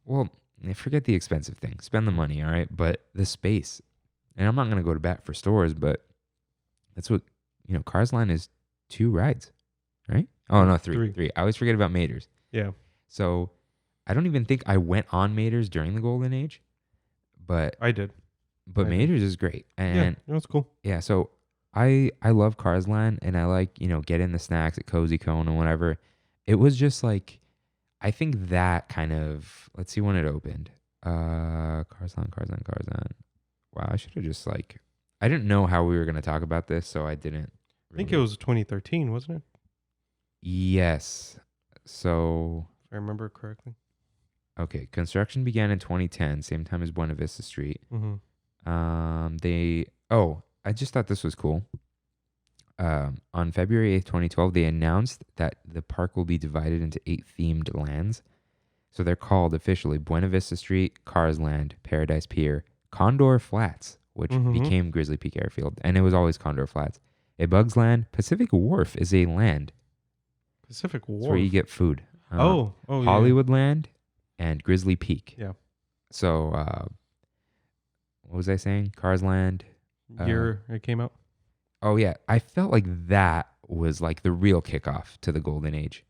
Speaker 1: Well, forget the expensive thing. Spend the money, all right? But the space. And I'm not going to go to bat for stores, but that's what, you know, Cars Land is 2 rides, right? Oh, no, 3. I always forget about Mater's.
Speaker 2: Yeah.
Speaker 1: So I don't even think I went on Mater's during the Golden Age, but
Speaker 2: I did.
Speaker 1: But Mater's is great. And
Speaker 2: yeah, it was cool.
Speaker 1: Yeah, so I love Cars Land, and I like, you know, getting the snacks at Cozy Cone and whatever. It was just like, I think that kind of, let's see when it opened. Cars Land. Wow, I should have just like, I didn't know how we were going to talk about this, so I didn't.
Speaker 2: I think it was 2013, wasn't it?
Speaker 1: Yes. So.
Speaker 2: If I remember correctly.
Speaker 1: Okay, construction began in 2010, same time as Buena Vista Street. I just thought this was cool. On February 8th, 2012, they announced that the park will be divided into 8 themed lands. So they're called officially Buena Vista Street, Cars Land, Paradise Pier, Condor Flats, which became Grizzly Peak Airfield, and it was always Condor Flats. A Bugs Land, Pacific Wharf is a land.
Speaker 2: Pacific Wharf?
Speaker 1: That's where you get food.
Speaker 2: Hollywood
Speaker 1: Land and Grizzly Peak.
Speaker 2: Yeah.
Speaker 1: So, what was I saying? Cars Land.
Speaker 2: Year it came out?
Speaker 1: Oh, yeah. I felt like that was like the real kickoff to the Golden Age.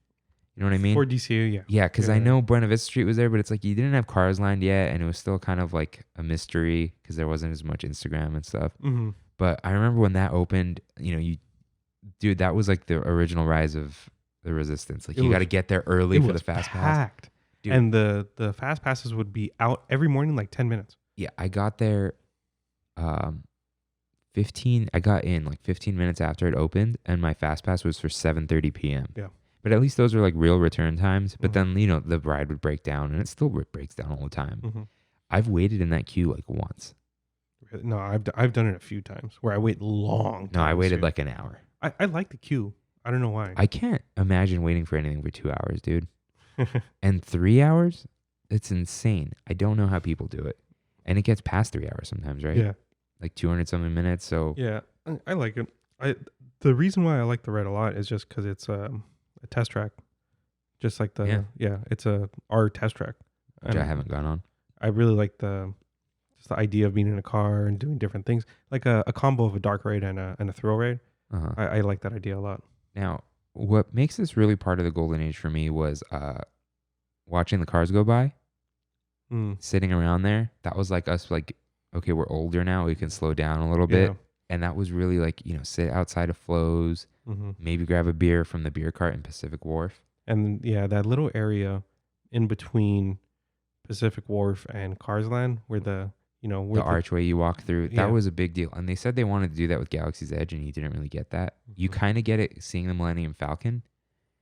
Speaker 1: You know what I mean?
Speaker 2: For DCU, yeah.
Speaker 1: Yeah, because I know Buena Vista Street was there, but it's like you didn't have Cars Land yet, and it was still kind of like a mystery because there wasn't as much Instagram and stuff. But I remember when that opened, you know, that was like the original rise of the Resistance. Like, you got to get there early for the Fast Pass.
Speaker 2: Dude. And the Fast Passes would be out every morning, like 10 minutes.
Speaker 1: Yeah, I got there. I got in like 15 minutes after it opened, and my Fast Pass was for 7:30 p.m.
Speaker 2: Yeah.
Speaker 1: But at least those were like real return times. But then, you know, the ride would break down, and it still breaks down all the time. I've waited in that queue like once.
Speaker 2: No, I've done it a few times where I wait long.
Speaker 1: No, I waited like an hour.
Speaker 2: I like the queue. I don't know why.
Speaker 1: I can't imagine waiting for anything for 2 hours, dude. And 3 hours? It's insane. I don't know how people do it. And it gets past 3 hours sometimes, right?
Speaker 2: Yeah.
Speaker 1: Like 200 something minutes. So
Speaker 2: yeah, I like it. The reason why I like the ride a lot is just because it's a test track, just like it's our test track,
Speaker 1: which I haven't gone on.
Speaker 2: I really like the idea of being in a car and doing different things, like a combo of a dark ride and a thrill ride. I like that idea a lot.
Speaker 1: Now, what makes this really part of the Golden Age for me was watching the cars go by, sitting around there. That was like us, like, okay, we're older now. We can slow down a little bit. And that was really like, you know, sit outside of Flo's, maybe grab a beer from the beer cart in Pacific Wharf.
Speaker 2: And yeah, that little area in between Pacific Wharf and Cars Land where the
Speaker 1: archway you walk through, that was a big deal. And they said they wanted to do that with Galaxy's Edge, and you didn't really get that. You kind of get it seeing the Millennium Falcon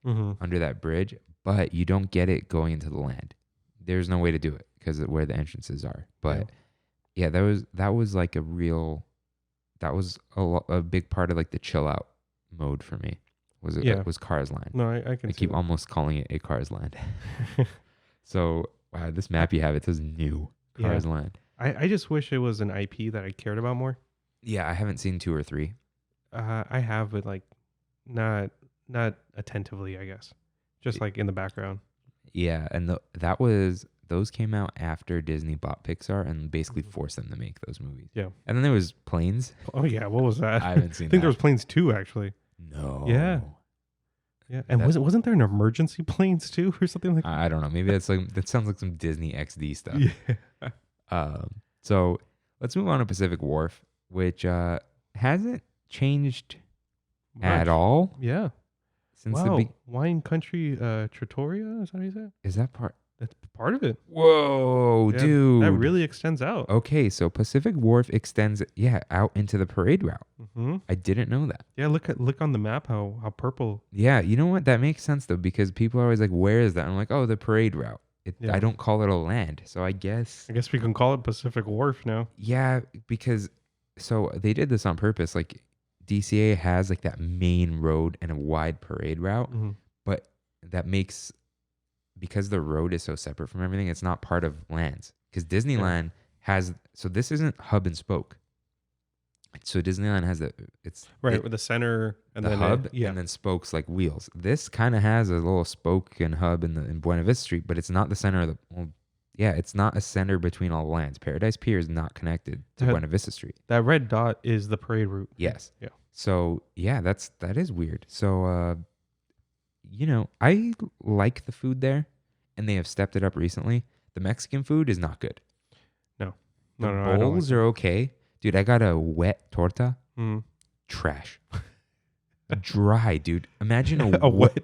Speaker 1: under that bridge, but you don't get it going into the land. There's no way to do it because of where the entrances are. But yeah, that was like a big part of like the chill out mode for me. Was Cars Land.
Speaker 2: No, I can.
Speaker 1: I keep almost calling it a Cars Land. So wow, this map you have, it says new Cars Land.
Speaker 2: I just wish it was an IP that I cared about more.
Speaker 1: Yeah, I haven't seen 2 or 3.
Speaker 2: I have, but like not attentively, I guess. Just like in the background.
Speaker 1: Yeah, and those came out after Disney bought Pixar and basically forced them to make those movies.
Speaker 2: Yeah.
Speaker 1: And then there was Planes.
Speaker 2: Oh yeah, what was that?
Speaker 1: I haven't seen that.
Speaker 2: I think there was Planes 2 actually.
Speaker 1: No.
Speaker 2: Yeah. Yeah. And wasn't there an Emergency Planes 2 or something like that?
Speaker 1: I don't know. Maybe that sounds like some Disney XD stuff.
Speaker 2: Yeah.
Speaker 1: So let's move on to Pacific Wharf, which hasn't changed at all.
Speaker 2: Yeah.
Speaker 1: Since
Speaker 2: Wine Country Trattoria, is that how you say it?
Speaker 1: Is that part?
Speaker 2: That's part of it.
Speaker 1: Whoa,
Speaker 2: Yeah,
Speaker 1: dude.
Speaker 2: that really extends out.
Speaker 1: Okay, so Pacific Wharf extends, out into the parade route.
Speaker 2: Hmm.
Speaker 1: I didn't know that.
Speaker 2: Yeah, look on the map how purple.
Speaker 1: Yeah, you know what? That makes sense though, because people are always like, "Where is that?" I'm like, "Oh, the parade route."
Speaker 2: Yeah.
Speaker 1: I don't call it a land, so I guess.
Speaker 2: I guess we can call it Pacific Wharf now.
Speaker 1: Yeah, because so they did this on purpose. Like DCA has like that main road and a wide parade route,
Speaker 2: Hmm.
Speaker 1: but that makes because the road is so separate from everything, it's not part of lands. Because Disneyland has this isn't hub and spoke. So Disneyland has it's
Speaker 2: Right, with the center and
Speaker 1: the
Speaker 2: then
Speaker 1: hub
Speaker 2: yeah.
Speaker 1: and then spokes like wheels. This kind of has a little spoke and hub in Buena Vista Street, but it's not the center of the. It's not a center between all the lands. Paradise Pier is not connected to Buena Vista Street.
Speaker 2: That red dot is the parade route.
Speaker 1: Yes.
Speaker 2: Yeah.
Speaker 1: So that is weird. So I like the food there, and they have stepped it up recently. The Mexican food is not good.
Speaker 2: No,
Speaker 1: The
Speaker 2: I don't
Speaker 1: bowls
Speaker 2: like
Speaker 1: are okay, dude. I got a wet torta.
Speaker 2: Mm.
Speaker 1: Trash. Dry, dude. Imagine
Speaker 2: A wet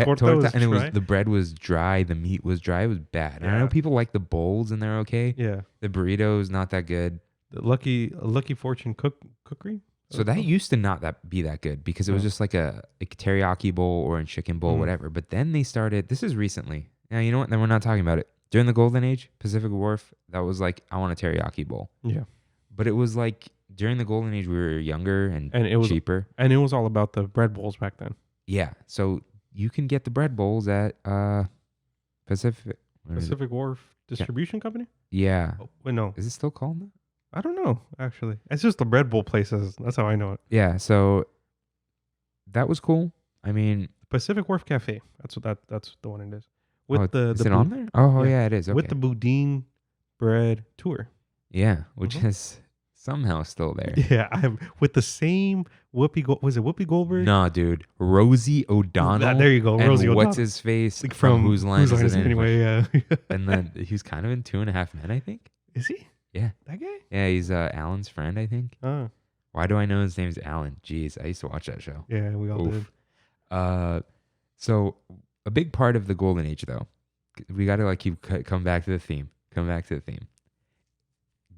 Speaker 1: torta,
Speaker 2: torta was
Speaker 1: and
Speaker 2: dry?
Speaker 1: the bread was dry, the meat was dry. It was bad. And I
Speaker 2: Yeah.
Speaker 1: know people like the bowls and they're okay.
Speaker 2: Yeah.
Speaker 1: The burrito is not that good.
Speaker 2: The Lucky Fortune cookery.
Speaker 1: So that used to not be that good because it was
Speaker 2: No.
Speaker 1: just like a teriyaki bowl or a chicken bowl,
Speaker 2: Mhm.
Speaker 1: whatever. But then they started. This is recently. Now you know what? Then we're not talking about it. During the Golden Age, Pacific Wharf, that was like I want a teriyaki bowl.
Speaker 2: Yeah.
Speaker 1: But it was like during the Golden Age, we were younger and
Speaker 2: it was
Speaker 1: cheaper.
Speaker 2: And it was all about the bread bowls back then.
Speaker 1: Yeah. So you can get the bread bowls at Pacific. where is it?
Speaker 2: Pacific Wharf Distribution Company?
Speaker 1: Yeah.
Speaker 2: Oh, wait, no.
Speaker 1: Is it still called that?
Speaker 2: I don't know, actually. It's just the bread bowl places. That's how I know it.
Speaker 1: Yeah. So that was cool. I mean,
Speaker 2: Pacific Wharf Cafe. That's the one it is. With
Speaker 1: is
Speaker 2: the
Speaker 1: it on there? Oh,
Speaker 2: yeah.
Speaker 1: yeah, it is. Okay.
Speaker 2: with the boudin bread tour.
Speaker 1: yeah, which
Speaker 2: Mhm.
Speaker 1: is somehow still there.
Speaker 2: Yeah, with the same was it Whoopi Goldberg?
Speaker 1: No, dude. Rosie O'Donnell.
Speaker 2: There you go,
Speaker 1: And
Speaker 2: Rosie
Speaker 1: what's
Speaker 2: O'Donnell.
Speaker 1: his face
Speaker 2: Like
Speaker 1: from Whose Line Is It
Speaker 2: Is It
Speaker 1: Anyway?
Speaker 2: Anyway? Yeah.
Speaker 1: And then he's kind of in 2.5 Men, I think.
Speaker 2: Is he?
Speaker 1: Yeah.
Speaker 2: That guy?
Speaker 1: Yeah, he's Alan's friend, I think.
Speaker 2: Oh,
Speaker 1: Why do I know his name's Alan? Jeez, I used to watch that show.
Speaker 2: yeah, we all did.
Speaker 1: So a big part of the Golden Age, though, we got to like come back to the theme.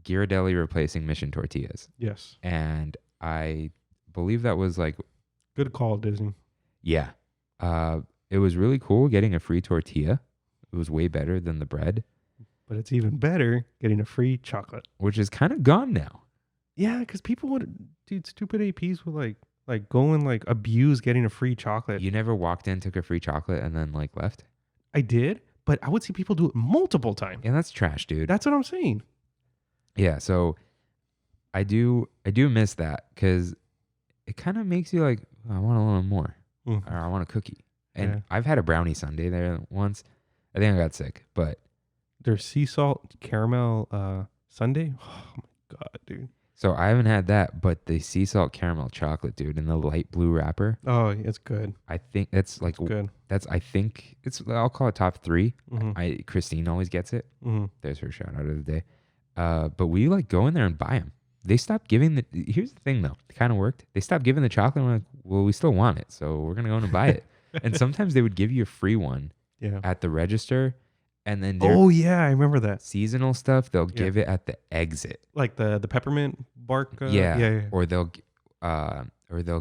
Speaker 1: Ghirardelli replacing Mission Tortillas,
Speaker 2: Yes.
Speaker 1: and I believe that was like,
Speaker 2: Good call, Disney.
Speaker 1: yeah, it was really cool getting a free tortilla. It was way better than the bread,
Speaker 2: But it's even better getting a free chocolate.
Speaker 1: which is kind of gone now.
Speaker 2: Yeah, because people dude, stupid APs would like go and like abuse getting a free chocolate.
Speaker 1: You never walked in, took a free chocolate, and then like left.
Speaker 2: I did, but I would see people do it multiple times.
Speaker 1: Yeah, that's trash, dude.
Speaker 2: That's what I'm saying.
Speaker 1: Yeah, so I do miss that because it kind of makes you like, "Oh, I want a little more, or I want a cookie." And
Speaker 2: Yeah.
Speaker 1: I've had a brownie sundae there once. I think I got sick, but
Speaker 2: Their sea salt caramel sundae. Oh my god, dude.
Speaker 1: so I haven't had that. But the sea salt caramel chocolate, dude, in the light blue wrapper,
Speaker 2: Oh, it's good.
Speaker 1: I think that's like
Speaker 2: Good.
Speaker 1: I think it's. I'll call it top 3.
Speaker 2: Mm-hmm.
Speaker 1: Christine always gets it.
Speaker 2: Mm-hmm.
Speaker 1: There's her shout out of the day. But we like go in there and buy them. They stopped giving here's the thing though, it kind of worked. They stopped giving the chocolate. And we're like, well, we still want it, so we're gonna go in and buy it. And sometimes they would give you a free one
Speaker 2: Yeah.
Speaker 1: at the register, and then their
Speaker 2: Oh yeah, I remember that.
Speaker 1: seasonal stuff they'll
Speaker 2: Yeah.
Speaker 1: give it at the exit.
Speaker 2: Like the peppermint bark.
Speaker 1: Yeah. Or they'll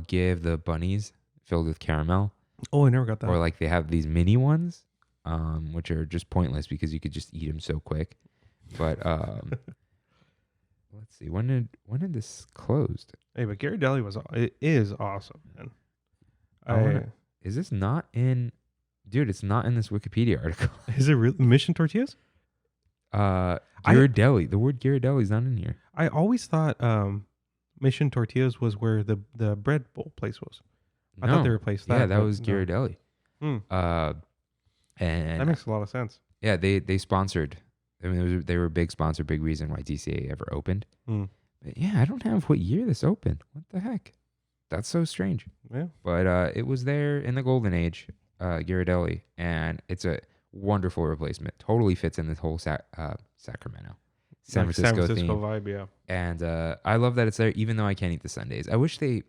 Speaker 1: give the bunnies filled with caramel,
Speaker 2: Oh, I never got that.
Speaker 1: or like they have these mini ones, which are just pointless because you could just eat them so quick. But let's see, when did this closed?
Speaker 2: Hey, but Ghirardelli it is awesome, man.
Speaker 1: Is this not in? Dude, it's not in this Wikipedia article.
Speaker 2: Is it really Mission Tortillas?
Speaker 1: Ghirardelli. The word Ghirardelli is not in here.
Speaker 2: I always thought Mission Tortillas was where the bread bowl place was. I thought they replaced that.
Speaker 1: Yeah, that
Speaker 2: but
Speaker 1: was
Speaker 2: no.
Speaker 1: Ghirardelli.
Speaker 2: Hmm.
Speaker 1: And
Speaker 2: That makes a lot of sense.
Speaker 1: yeah, they sponsored. I mean, they were a big sponsor, big reason why DCA ever opened.
Speaker 2: Hmm.
Speaker 1: But yeah, I don't have what year this opened. What the heck? That's so strange.
Speaker 2: Yeah.
Speaker 1: But it was there in the Golden Age, Ghirardelli, and it's a wonderful replacement. Totally fits in this whole Sacramento, San
Speaker 2: Like
Speaker 1: Francisco theme.
Speaker 2: vibe, yeah.
Speaker 1: And I love that it's there, even though I can't eat the sundaes. I wish they'll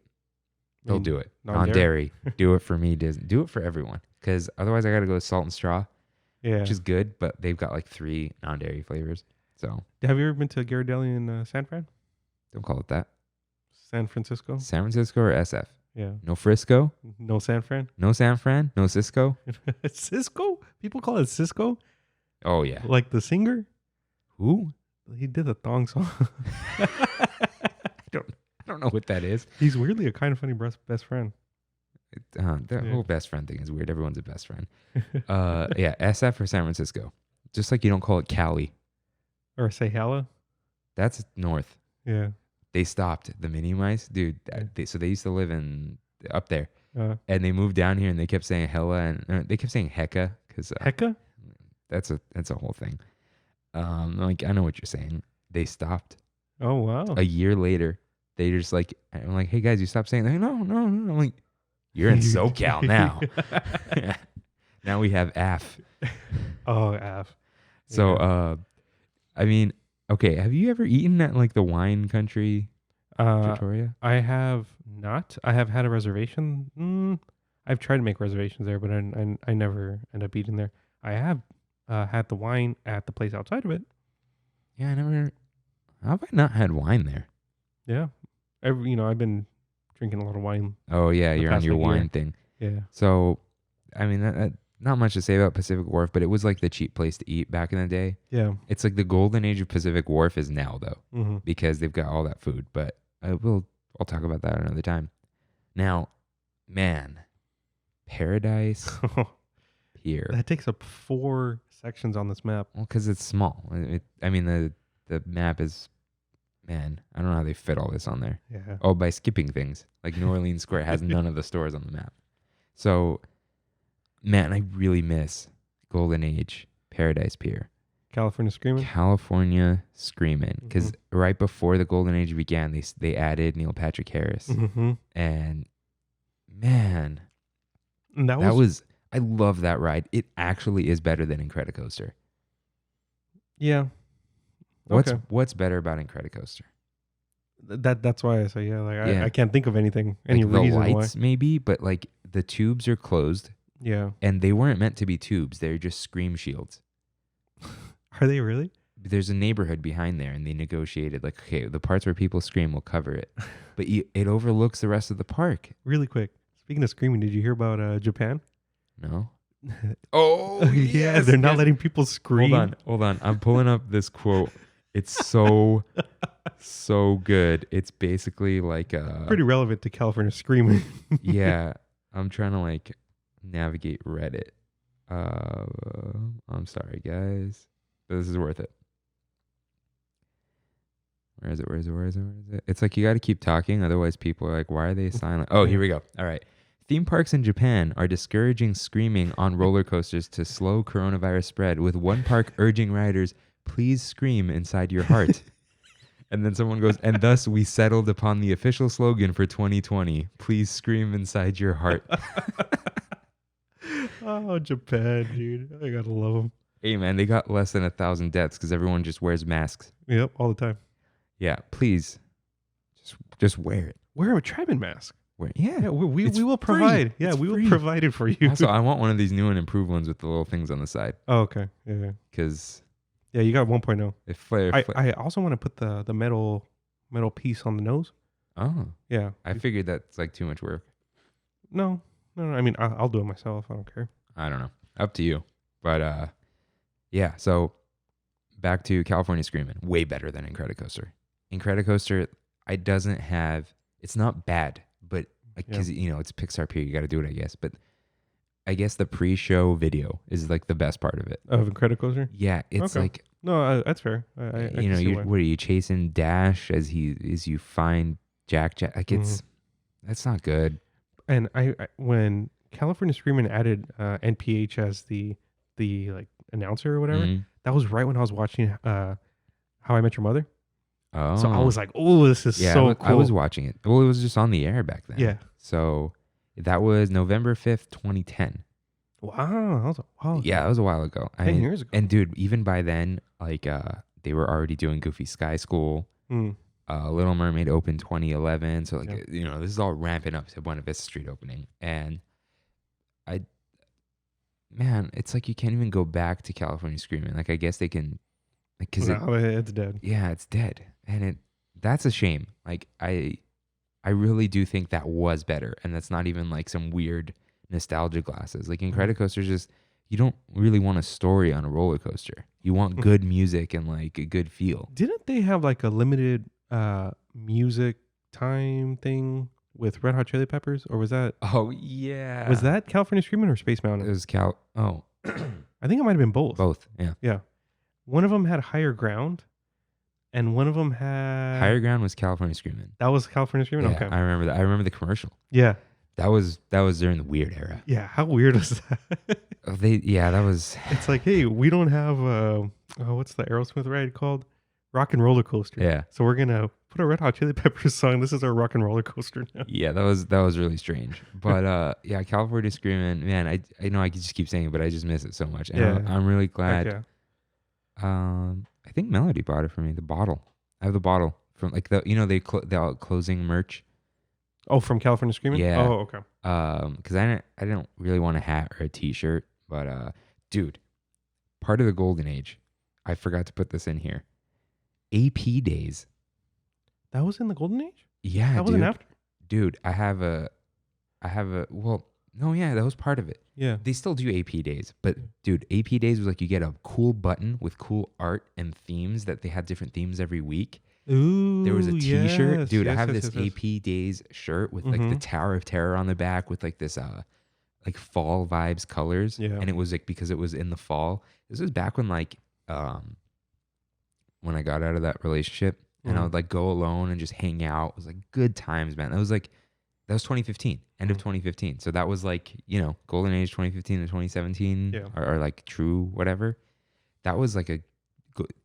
Speaker 1: do it.
Speaker 2: non-dairy?
Speaker 1: Non-dairy. Do it for me, Disney. Do it for everyone. Because otherwise I got to go with Salt and Straw.
Speaker 2: Yeah.
Speaker 1: which is good, but they've got like 3 non-dairy flavors. So
Speaker 2: Have you ever been to Ghirardelli in San Fran?
Speaker 1: don't call it that.
Speaker 2: San Francisco?
Speaker 1: San Francisco or SF?
Speaker 2: Yeah.
Speaker 1: No Frisco?
Speaker 2: No San Fran?
Speaker 1: No San Fran? No Cisco?
Speaker 2: Cisco? People call it Cisco?
Speaker 1: Oh, yeah.
Speaker 2: Like the singer?
Speaker 1: Who?
Speaker 2: He did a thong song.
Speaker 1: I don't know what that is.
Speaker 2: He's weirdly a kind of funny best friend.
Speaker 1: The whole best friend thing is weird. Everyone's a best friend. Yeah, SF or San Francisco. Just like you don't call it Cali.
Speaker 2: Or say Hala?
Speaker 1: That's north.
Speaker 2: Yeah.
Speaker 1: They stopped the mini mice, dude. So they used to live up there, and they moved down here, and they kept saying hella, and they kept saying hecka because
Speaker 2: Hecka?
Speaker 1: that's a whole thing. Like I know what you're saying. They stopped.
Speaker 2: Oh wow.
Speaker 1: A year later, they just like I'm like, hey guys, you stopped saying that. No. I'm like, you're in SoCal now. Now we have AF.
Speaker 2: Oh, AF.
Speaker 1: So I mean, okay, have you ever eaten at like the wine country, Victoria?
Speaker 2: I have not. I have had a reservation. I've tried to make reservations there, but I never end up eating there. I have had the wine at the place outside of it.
Speaker 1: Yeah, I never. How have I not had wine there?
Speaker 2: Yeah. I've been drinking a lot of wine.
Speaker 1: Oh yeah, you're on
Speaker 2: past,
Speaker 1: your
Speaker 2: like,
Speaker 1: wine
Speaker 2: year.
Speaker 1: thing.
Speaker 2: Yeah.
Speaker 1: So, I mean, that not much to say about Pacific Wharf, but it was like the cheap place to eat back in the day.
Speaker 2: Yeah.
Speaker 1: It's like the golden age of Pacific Wharf is now though,
Speaker 2: Mm-hmm.
Speaker 1: because they've got all that food. But I'll talk about that another time. Now, man, Paradise Pier.
Speaker 2: That takes up 4 sections on this map.
Speaker 1: Well, because it's small. I mean, the map is, man, I don't know how they fit all this on there.
Speaker 2: Yeah.
Speaker 1: Oh, by skipping things. Like New Orleans Square has none of the stores on the map. So, man, I really miss Golden Age Paradise Pier.
Speaker 2: California Screaming.
Speaker 1: California Screaming. Because right before the Golden Age began, they added Neil Patrick Harris.
Speaker 2: Mm-hmm.
Speaker 1: And, man,
Speaker 2: And
Speaker 1: that was I love that ride. It actually is better than Incredicoaster.
Speaker 2: Yeah. Okay.
Speaker 1: What's better about Incredicoaster?
Speaker 2: That's why I say yeah. Like
Speaker 1: Yeah.
Speaker 2: I can't think of anything, any
Speaker 1: Like the
Speaker 2: reason
Speaker 1: lights
Speaker 2: why.
Speaker 1: maybe, but like the tubes are closed
Speaker 2: Yeah.
Speaker 1: and they weren't meant to be tubes. They're just scream shields.
Speaker 2: Are they really?
Speaker 1: There's a neighborhood behind there and they negotiated like, okay, the parts where people scream will cover it, but it overlooks the rest of the park.
Speaker 2: Really quick. Speaking of screaming, did you hear about Japan?
Speaker 1: No. Oh
Speaker 2: Yeah, they're not letting people scream.
Speaker 1: Hold on. I'm pulling up this quote. It's so good. It's basically like
Speaker 2: Pretty relevant to California Screaming.
Speaker 1: yeah. I'm trying to like navigate Reddit. I'm sorry, guys. This is worth it. Where is it? It's like you got to keep talking. Otherwise, people are like, why are they silent? Oh, here we go. All right. Theme parks in Japan are discouraging screaming on roller coasters to slow coronavirus spread, with one park urging riders, please scream inside your heart. And then someone goes, and thus we settled upon the official slogan for 2020, please scream inside your heart.
Speaker 2: Oh, Japan, dude. I gotta love them.
Speaker 1: Hey, man, they got less than 1,000 deaths because everyone just wears masks.
Speaker 2: Yep, all the time.
Speaker 1: Yeah, please, just wear it.
Speaker 2: Wear a Trammin mask.
Speaker 1: Yeah,
Speaker 2: we
Speaker 1: it's
Speaker 2: will
Speaker 1: free.
Speaker 2: provide. Yeah,
Speaker 1: It's
Speaker 2: we will
Speaker 1: free.
Speaker 2: provide it for you.
Speaker 1: Also, I want one of these new and improved ones with the little things on the side.
Speaker 2: Oh, okay. Yeah.
Speaker 1: Because
Speaker 2: Yeah, you got 1.0.
Speaker 1: if
Speaker 2: I also want to put the metal piece on the nose.
Speaker 1: oh,
Speaker 2: Yeah.
Speaker 1: I figured that's like too much work.
Speaker 2: No. I mean, I'll do it myself. I don't care.
Speaker 1: I don't know. Up to you. But yeah. So back to California Screaming. Way better than Incredicoaster. Incredicoaster, it's not bad, but because it's Pixar Pier, you got to do it, I guess. But I guess the pre-show video is like the best part of it.
Speaker 2: Of Incredicoaster?
Speaker 1: Yeah, it's
Speaker 2: Okay.
Speaker 1: like
Speaker 2: No, that's fair. I
Speaker 1: you know,
Speaker 2: can see why.
Speaker 1: what are you chasing Dash as you find Jack? Like that's not good.
Speaker 2: And I when California Screaming added NPH as the like announcer or whatever,
Speaker 1: Mhm.
Speaker 2: that was right when I was watching How I Met Your Mother.
Speaker 1: Oh,
Speaker 2: So I was like, "Oh, this is so cool."
Speaker 1: I was watching it. Well, it was just on the air back then.
Speaker 2: Yeah.
Speaker 1: So that was November 5th, 2010.
Speaker 2: Wow.
Speaker 1: Yeah, that was a while ago.
Speaker 2: 10 years ago.
Speaker 1: And dude, even by then, like they were already doing Goofy Sky School.
Speaker 2: Mm.
Speaker 1: Little Mermaid opened 2011. So like
Speaker 2: Yeah.
Speaker 1: this is all ramping up to Buena Vista Street opening. And man, it's like you can't even go back to California Screaming. Like, I guess they can, like, because
Speaker 2: It's dead.
Speaker 1: yeah, it's dead, and that's a shame. Like, I really do think that was better, and that's not even like some weird nostalgia glasses. Like, Incredicoaster's just, you don't really want a story on a roller coaster. You want good music and like a good feel.
Speaker 2: Didn't they have like a limited music time thing with Red Hot Chili Peppers, or was that
Speaker 1: Yeah.
Speaker 2: was that California Screaming or Space
Speaker 1: It
Speaker 2: Mountain?
Speaker 1: was
Speaker 2: I think it might have been both.
Speaker 1: both. Yeah.
Speaker 2: Yeah, one of them had Higher Ground, and one of them had
Speaker 1: Higher Ground was California Screaming.
Speaker 2: That was California Screaming.
Speaker 1: Yeah,
Speaker 2: Okay,
Speaker 1: I remember that. I remember the commercial.
Speaker 2: yeah,
Speaker 1: That was during the weird era.
Speaker 2: yeah. How weird was that?
Speaker 1: That was.
Speaker 2: It's like, hey, we don't have what's the Aerosmith ride called? Rock and Roller Coaster.
Speaker 1: Yeah.
Speaker 2: So we're gonna put a Red Hot Chili Peppers song. This is our Rock and Roller Coaster now.
Speaker 1: Yeah, that was really strange. But yeah, California Screaming, man, I know I could just keep saying it, but I just miss it so much. And
Speaker 2: Yeah.
Speaker 1: I'm really
Speaker 2: Heck
Speaker 1: glad.
Speaker 2: yeah.
Speaker 1: I think Melody bought it for me. The bottle. I have the bottle from like the the closing merch.
Speaker 2: Oh, from California Screaming.
Speaker 1: Yeah.
Speaker 2: Oh, okay.
Speaker 1: Because I didn't really want a hat or a T-shirt, but dude, part of the golden age. I forgot to put this in here. AP days.
Speaker 2: That was in the Golden Age.
Speaker 1: Yeah,
Speaker 2: That wasn't after.
Speaker 1: Dude, I have a. Well, no, yeah, that was part of it.
Speaker 2: Yeah.
Speaker 1: They still do AP days, but dude, AP days was like you get a cool button with cool art and themes that they had different themes every week.
Speaker 2: Ooh.
Speaker 1: There was a T-shirt,
Speaker 2: yes,
Speaker 1: dude. I
Speaker 2: yes,
Speaker 1: have
Speaker 2: yes,
Speaker 1: this
Speaker 2: yes, yes.
Speaker 1: AP days shirt with like the
Speaker 2: Mhm.
Speaker 1: Tower of Terror on the back with like this like fall vibes colors.
Speaker 2: Yeah.
Speaker 1: And it was like because it was in the fall. This was back when like when I got out of that relationship and I would like go alone and just hang out. It was like good times, man. That was 2015, end of 2015. So that was like, golden age 2015 to 2017
Speaker 2: Yeah.
Speaker 1: or like true whatever. That was like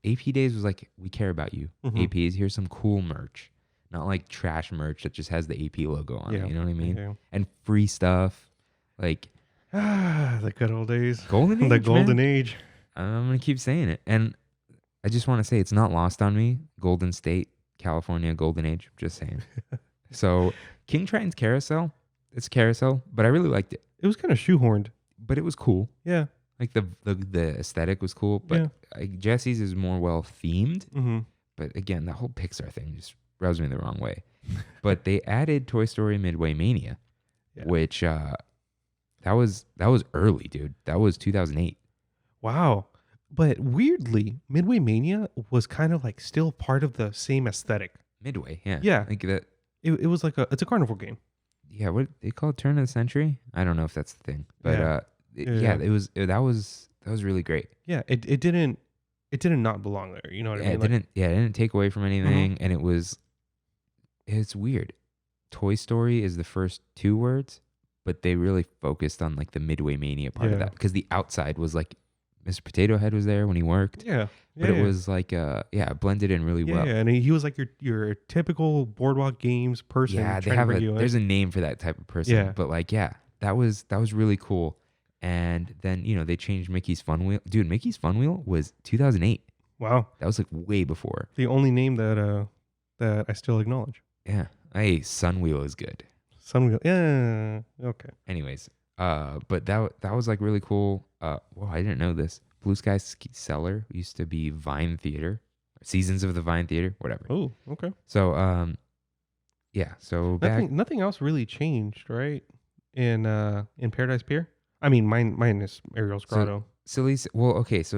Speaker 1: AP days was like, we care about you.
Speaker 2: Mhm.
Speaker 1: APs, here's some cool merch. Not like trash merch that just has the AP logo on
Speaker 2: Yeah.
Speaker 1: it. You know what I mean?
Speaker 2: Yeah.
Speaker 1: And free stuff. Like
Speaker 2: The good old days.
Speaker 1: golden age.
Speaker 2: The Golden
Speaker 1: man.
Speaker 2: Age.
Speaker 1: I'm going to keep saying it. And I just want to say it's not lost on me. Golden State, California, golden age. Just saying. So King Triton's Carousel, it's Carousel, but I really liked it.
Speaker 2: It was kind of shoehorned.
Speaker 1: But it was cool.
Speaker 2: Yeah.
Speaker 1: Like the aesthetic was cool. But Jesse's is more well themed.
Speaker 2: Mm-hmm.
Speaker 1: But again, the whole Pixar thing just rubs me the wrong way. But they added Toy Story Midway Mania, which that was early, dude. That was 2008.
Speaker 2: Wow. But weirdly, Midway Mania was kind of like still part of the same aesthetic.
Speaker 1: Midway, yeah.
Speaker 2: Yeah.
Speaker 1: Like that.
Speaker 2: It was like it's a carnival game.
Speaker 1: Yeah, what they call it, turn of the century? I don't know if that's the thing. But
Speaker 2: Yeah.
Speaker 1: that was really great.
Speaker 2: Yeah. It didn't not belong there. You know what I mean?
Speaker 1: It didn't take away from anything, and it's weird. Toy Story is the first two words, but they really focused on like the Midway Mania part of that because the outside was like Mr. Potato Head was there when he worked.
Speaker 2: Yeah.
Speaker 1: But it was like it blended in really well.
Speaker 2: Yeah, and he was like your typical Boardwalk Games person.
Speaker 1: Yeah, they
Speaker 2: trying to
Speaker 1: have
Speaker 2: bring you in.
Speaker 1: there's a name for that type of person.
Speaker 2: Yeah.
Speaker 1: But like, that was really cool. And then, they changed Mickey's Fun Wheel. Dude, Mickey's Fun Wheel was 2008.
Speaker 2: Wow.
Speaker 1: That was like way before.
Speaker 2: The only name that I still acknowledge.
Speaker 1: Yeah. Hey, Sun Wheel is good.
Speaker 2: Sunwheel. Yeah. Okay.
Speaker 1: Anyways, but that was like really cool. Well, I didn't know this. Blue Sky Cellar used to be Vine Theater, Seasons of the Vine Theater, whatever.
Speaker 2: Oh, okay.
Speaker 1: So, yeah. So
Speaker 2: Nothing else really changed, right? In Paradise Pier. I mean, mine is Ariel's Grotto.
Speaker 1: So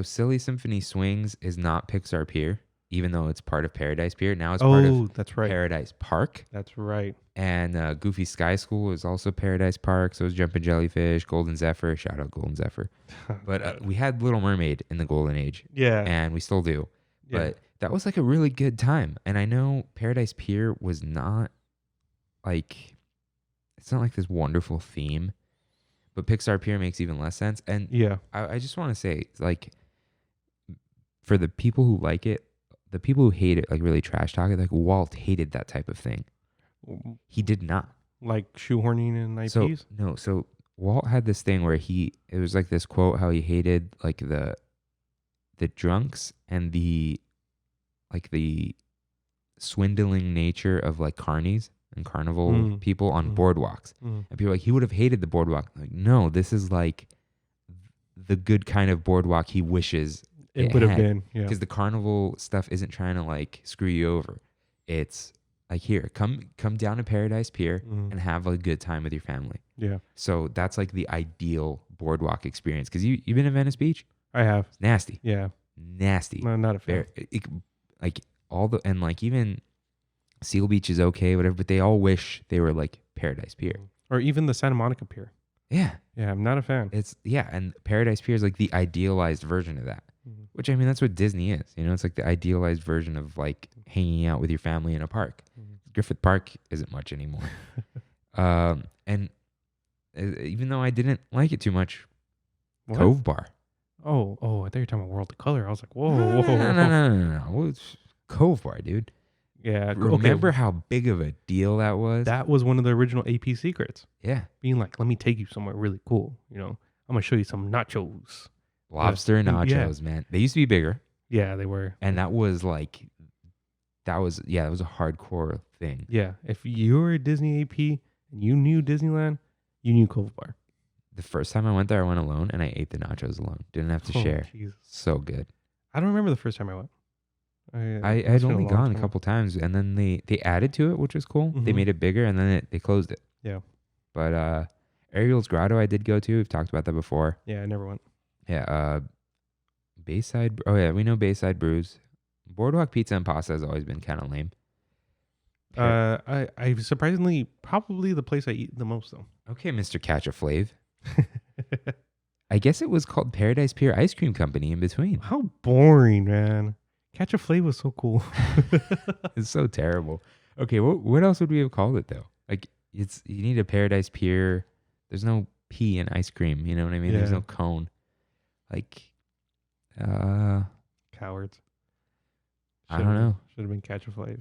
Speaker 1: Silly Symphony Swings is not Pixar Pier, even though it's part of Paradise Pier. Now it's part of
Speaker 2: that's right.
Speaker 1: Paradise Park.
Speaker 2: That's right.
Speaker 1: And Goofy Sky School is also Paradise Park. So is Jumpin' Jellyfish, Golden Zephyr. Shout out Golden Zephyr. But we had Little Mermaid in the Golden Age.
Speaker 2: Yeah.
Speaker 1: And we still do.
Speaker 2: Yeah.
Speaker 1: But that was like a really good time. And I know Paradise Pier was not like, it's not like this wonderful theme. But Pixar Pier makes even less sense. And
Speaker 2: Yeah.
Speaker 1: I just want to say, like, for the people who like it, the people who hate it, like really trash talk it, like Walt hated that type of thing. He did not.
Speaker 2: Like shoehorning in IPs?
Speaker 1: So Walt had this thing where it was like this quote, how he hated like the drunks and the swindling nature of like carnies and carnival people on boardwalks. And people are like, he would have hated the boardwalk. Like, no, this is like the good kind of boardwalk he wishes
Speaker 2: It would have
Speaker 1: had.
Speaker 2: been. Yeah.
Speaker 1: Because the carnival stuff isn't trying to like screw you over. It's like, here, come down to Paradise Pier and have a good time with your family.
Speaker 2: Yeah.
Speaker 1: So that's like the ideal boardwalk experience. Because you've been to Venice Beach?
Speaker 2: I have.
Speaker 1: It's nasty.
Speaker 2: Yeah.
Speaker 1: Nasty.
Speaker 2: No, not a fan.
Speaker 1: Like all the, and like even Seal Beach is okay, whatever, but they all wish they were like Paradise Pier.
Speaker 2: Or even the Santa Monica Pier.
Speaker 1: Yeah.
Speaker 2: Yeah, I'm not a fan.
Speaker 1: And Paradise Pier is like the idealized version of that. Which, I mean, that's what Disney is. You know, it's like the idealized version of like hanging out with your family in a park. Griffith Park isn't much anymore. And even though I didn't like it too much,
Speaker 2: What?
Speaker 1: Cove Bar.
Speaker 2: Oh, I thought you were talking about World of Color. I was like, whoa.
Speaker 1: No. Well, it's Cove Bar, dude.
Speaker 2: Yeah.
Speaker 1: Remember how big of a deal that was?
Speaker 2: That was one of the original AP secrets.
Speaker 1: Yeah.
Speaker 2: Being like, let me take you somewhere really cool. You know, I'm going to show you some nachos.
Speaker 1: Lobster
Speaker 2: And-
Speaker 1: nachos, man. They used to be bigger.
Speaker 2: Yeah, they were.
Speaker 1: And that was a hardcore thing.
Speaker 2: Yeah. If you were a Disney AP and you knew Disneyland, you knew Cove Bar.
Speaker 1: The first time I went there, I went alone and I ate the nachos alone. Didn't have to share.
Speaker 2: Jesus.
Speaker 1: So good.
Speaker 2: I don't remember the first time I went.
Speaker 1: I had only gone a couple times, and then they added to it, which was cool. They made it bigger, and then they closed it.
Speaker 2: Yeah.
Speaker 1: But Ariel's Grotto I did go to. We've talked about that before.
Speaker 2: Yeah, I never went.
Speaker 1: Yeah. Bayside. Oh yeah, we know Bayside Brews. Boardwalk Pizza and Pasta has always been kind of lame.
Speaker 2: I surprisingly probably the place I eat the most though.
Speaker 1: Okay, Mr. Catch a Flav. I guess it was called Paradise Pier Ice Cream Company in between.
Speaker 2: How boring, man. Catch a Flav was so cool.
Speaker 1: It's so terrible. Okay, what else would we have called it though? Like you need a Paradise Pier. There's no P in ice cream. You know what I mean?
Speaker 2: Yeah.
Speaker 1: There's no cone. Like,
Speaker 2: Cowards.
Speaker 1: I don't know.
Speaker 2: Should have been Catch a Flav.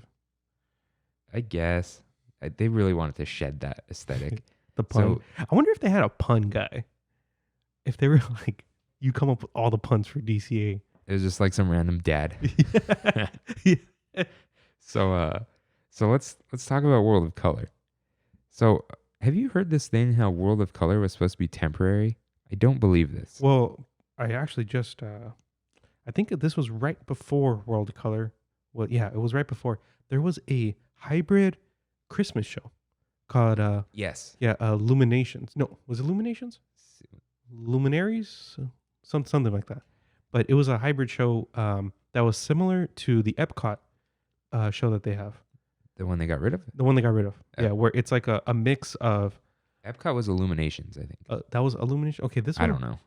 Speaker 1: I guess they really wanted to shed that aesthetic.
Speaker 2: The pun. I wonder if they had a pun guy. If they were like, you come up with all the puns for DCA.
Speaker 1: It was just like some random dad.
Speaker 2: Yeah.
Speaker 1: So let's talk about World of Color. So have you heard this thing how World of Color was supposed to be temporary? I don't believe this.
Speaker 2: Well, I actually just I think this was right before World of Color. Well, yeah, it was right before. There was a hybrid Christmas show called
Speaker 1: Yes.
Speaker 2: Luminations. No, was it Luminations? Luminaries? Something like that. But it was a hybrid show that was similar to the Epcot show that they have.
Speaker 1: The one they got rid of?
Speaker 2: The one they got rid of. Yeah, where it's like a mix of
Speaker 1: Epcot was Illuminations, I think.
Speaker 2: that was Illumination. Okay, this one.
Speaker 1: I don't know.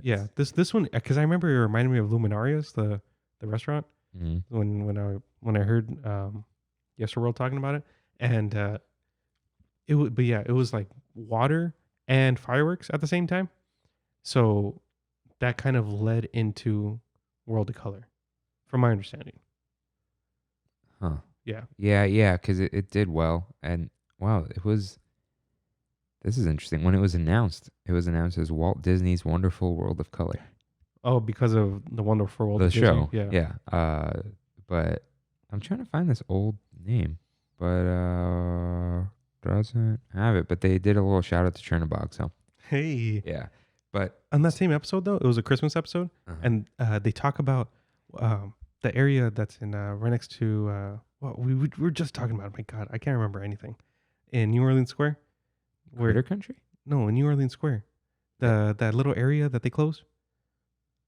Speaker 2: Yeah, this one because I remember it reminded me of Luminarias, the restaurant.
Speaker 1: Mm-hmm.
Speaker 2: When I heard Yesterworld talking about it, and it would, but yeah, it was like water and fireworks at the same time. So that kind of led into World of Color, from my understanding.
Speaker 1: Huh.
Speaker 2: Yeah.
Speaker 1: Yeah, because it did well. And wow, this is interesting. When it was announced as Walt Disney's Wonderful World of Color.
Speaker 2: Oh, because of the Wonderful World
Speaker 1: The
Speaker 2: of Disney?
Speaker 1: show.
Speaker 2: Yeah.
Speaker 1: But I'm trying to find this old name, but doesn't have it. But they did a little shout out to Chernobog, so
Speaker 2: Hey.
Speaker 1: yeah. But
Speaker 2: On that same episode, though, it was a Christmas episode, and they talk about the area that's in right next to. Well, we were just talking about. My God, I can't remember anything. In New Orleans Square,
Speaker 1: Critter Country?
Speaker 2: No, in New Orleans Square, that little area that they closed.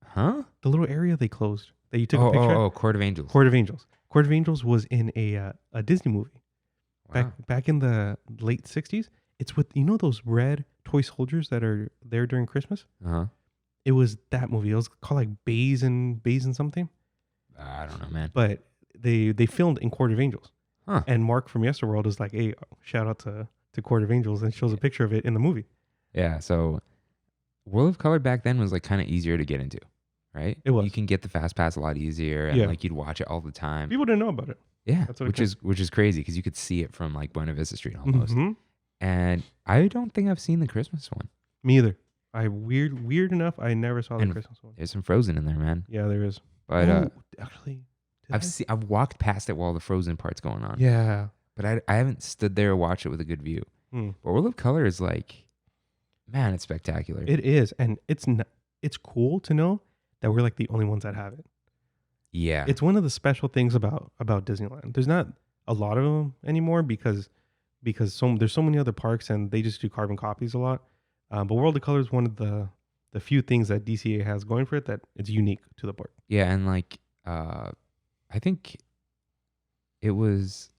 Speaker 1: Huh?
Speaker 2: The little area they closed that you took a picture.
Speaker 1: Oh, Court of Angels.
Speaker 2: Court of Angels. Court of Angels was in a Disney movie
Speaker 1: Wow.
Speaker 2: back in the late '60s. It's with those red toy soldiers that are there during Christmas.
Speaker 1: Uh-huh.
Speaker 2: It was that movie. It was called like Bays and something.
Speaker 1: I don't know, man.
Speaker 2: But they filmed in Court of Angels.
Speaker 1: Huh.
Speaker 2: And Mark from Yesterworld is like, hey, shout out to Court of Angels, and shows a picture of it in the movie.
Speaker 1: Yeah, so World of Color back then was like kind of easier to get into, right?
Speaker 2: It was.
Speaker 1: You can get the fast pass a lot easier, and
Speaker 2: Yeah.
Speaker 1: like you'd watch it all the time.
Speaker 2: People didn't know about it.
Speaker 1: Yeah,
Speaker 2: That's what it
Speaker 1: which is crazy because you could see it from like Buena Vista Street almost.
Speaker 2: Mhm.
Speaker 1: And I don't think I've seen the Christmas one.
Speaker 2: Me either. Weird enough, I never saw the
Speaker 1: And
Speaker 2: Christmas one.
Speaker 1: There's some Frozen in there, man.
Speaker 2: Yeah, there is.
Speaker 1: But
Speaker 2: Actually, did I?
Speaker 1: I've walked past it while the Frozen part's going on.
Speaker 2: Yeah.
Speaker 1: But I haven't stood there and watched it with a good view.
Speaker 2: Hmm.
Speaker 1: But World of Color is like, man, it's spectacular.
Speaker 2: It is, and it's it's cool to know that we're like the only ones that have it.
Speaker 1: Yeah.
Speaker 2: It's one of the special things about Disneyland. There's not a lot of them anymore because there's so many other parks and they just do carbon copies a lot. But World of Color is one of the few things that DCA has going for it that it's unique to the park.
Speaker 1: Yeah, and like I think it was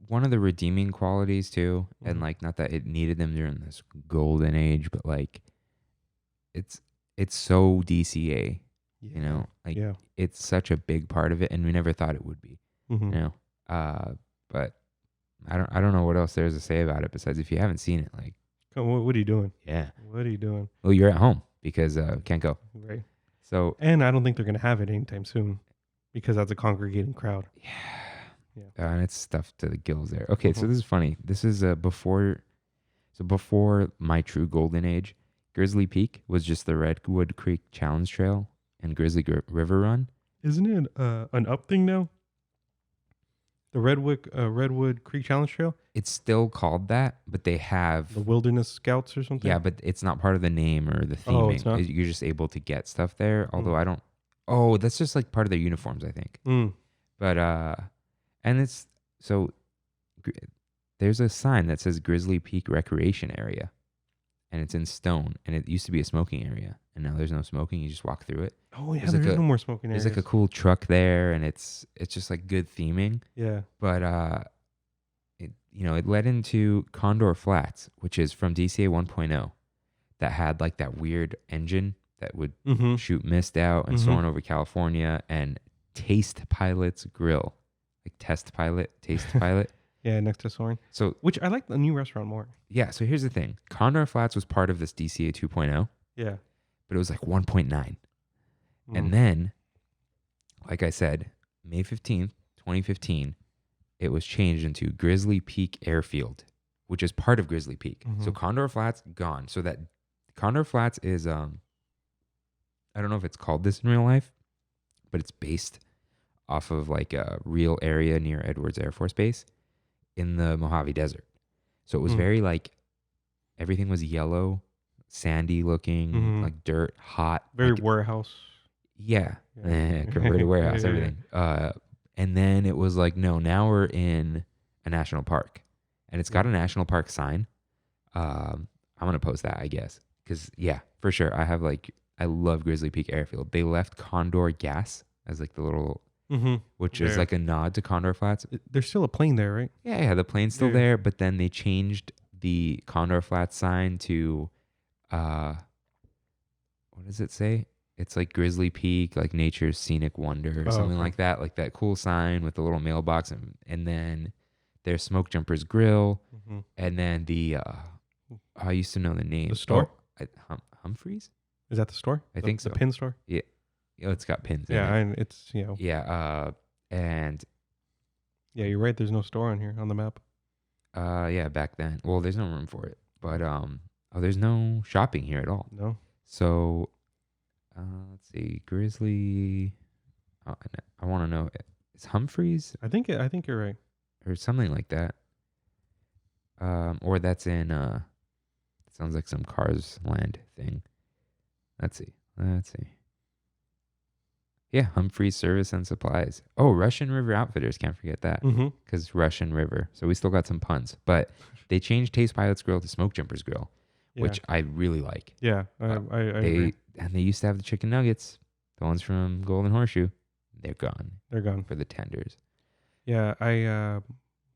Speaker 1: one of the redeeming qualities too, and like not that it needed them during this golden age, but like it's so DCA, you know, like it's such a big part of it, and we never thought it would be, you know. But I don't know what else there is to say about it besides if you haven't seen it, like,
Speaker 2: what are you doing?
Speaker 1: Yeah,
Speaker 2: what are you doing?
Speaker 1: Well, you're at home because can't go,
Speaker 2: right?
Speaker 1: So,
Speaker 2: and I don't think they're gonna have it anytime soon because that's a congregating crowd.
Speaker 1: Yeah, and it's stuffed to the gills there. Okay, so this is funny. This is before my true golden age. Grizzly Peak was just the Redwood Creek Challenge Trail and Grizzly River Run.
Speaker 2: Isn't it an up thing now? The Redwood Creek Challenge Trail?
Speaker 1: It's still called that, but they have
Speaker 2: the Wilderness Scouts or something?
Speaker 1: Yeah, but it's not part of the name or the theming.
Speaker 2: Oh, it's not?
Speaker 1: You're just able to get stuff there, although I don't... Oh, that's just like part of their uniforms, I think. But, and it's... So, there's a sign that says Grizzly Peak Recreation Area, and it's in stone, and it used to be a smoking area, and now there's no smoking. You just walk through it.
Speaker 2: Oh, yeah, there's no more smoking areas.
Speaker 1: There's like a cool truck there, and it's just like good theming.
Speaker 2: Yeah.
Speaker 1: But, it led into Condor Flats, which is from DCA 1.0, that had like that weird engine that would shoot mist out and soaring over California, and Taste Pilot's Grill, like Taste Pilot.
Speaker 2: Yeah, next to Soaring.
Speaker 1: So,
Speaker 2: which I like the new restaurant more.
Speaker 1: Yeah, so here's the thing. Condor Flats was part of this DCA 2.0.
Speaker 2: Yeah.
Speaker 1: But it was like 1.9. And then, like I said, May 15th, 2015, it was changed into Grizzly Peak Airfield, which is part of Grizzly Peak. So Condor Flats, gone. So that Condor Flats is, I don't know if it's called this in real life, but it's based off of like a real area near Edwards Air Force Base in the Mojave Desert. So it was very like, everything was yellow, sandy looking, like dirt, hot.
Speaker 2: Very
Speaker 1: like,
Speaker 2: warehouse.
Speaker 1: Yeah. Converted warehouse, everything. And then it was like, no, now we're in a national park. And it's got a national park sign. I'm going to post that, I guess. Because, yeah, for sure. I love Grizzly Peak Airfield. They left Condor Gas as like the little... which is like a nod to Condor Flats.
Speaker 2: There's still a plane there, right?
Speaker 1: Yeah, the plane's still there, but then they changed the Condor Flats sign to, what does it say? It's like Grizzly Peak, like nature's scenic wonder or something like that cool sign with the little mailbox, and then there's Smoke Jumper's Grill, and then the, I used to know the name.
Speaker 2: The store?
Speaker 1: Humphreys?
Speaker 2: Is that the store?
Speaker 1: I think so.
Speaker 2: The pin store?
Speaker 1: Yeah. It's got pins in it.
Speaker 2: And it's,
Speaker 1: Yeah, and...
Speaker 2: Yeah, you're right. There's no store on here on the map.
Speaker 1: Yeah, back then. Well, there's no room for it. But, there's no shopping here at all.
Speaker 2: No.
Speaker 1: So, let's see. Grizzly... I want to know. Is Humphreys?
Speaker 2: I think you're right.
Speaker 1: Or something like that. Or that's in... it sounds like some Cars Land thing. Let's see. Yeah, Humphreys Service and Supplies. Oh, Russian River Outfitters. Can't forget that. Because Russian River. So we still got some puns. But they changed Taste Pilot's Grill to Smoke Jumper's Grill, which I really like.
Speaker 2: Yeah, I agree. And
Speaker 1: they used to have the chicken nuggets, the ones from Golden Horseshoe. They're gone.
Speaker 2: They're gone.
Speaker 1: For the tenders.
Speaker 2: Yeah,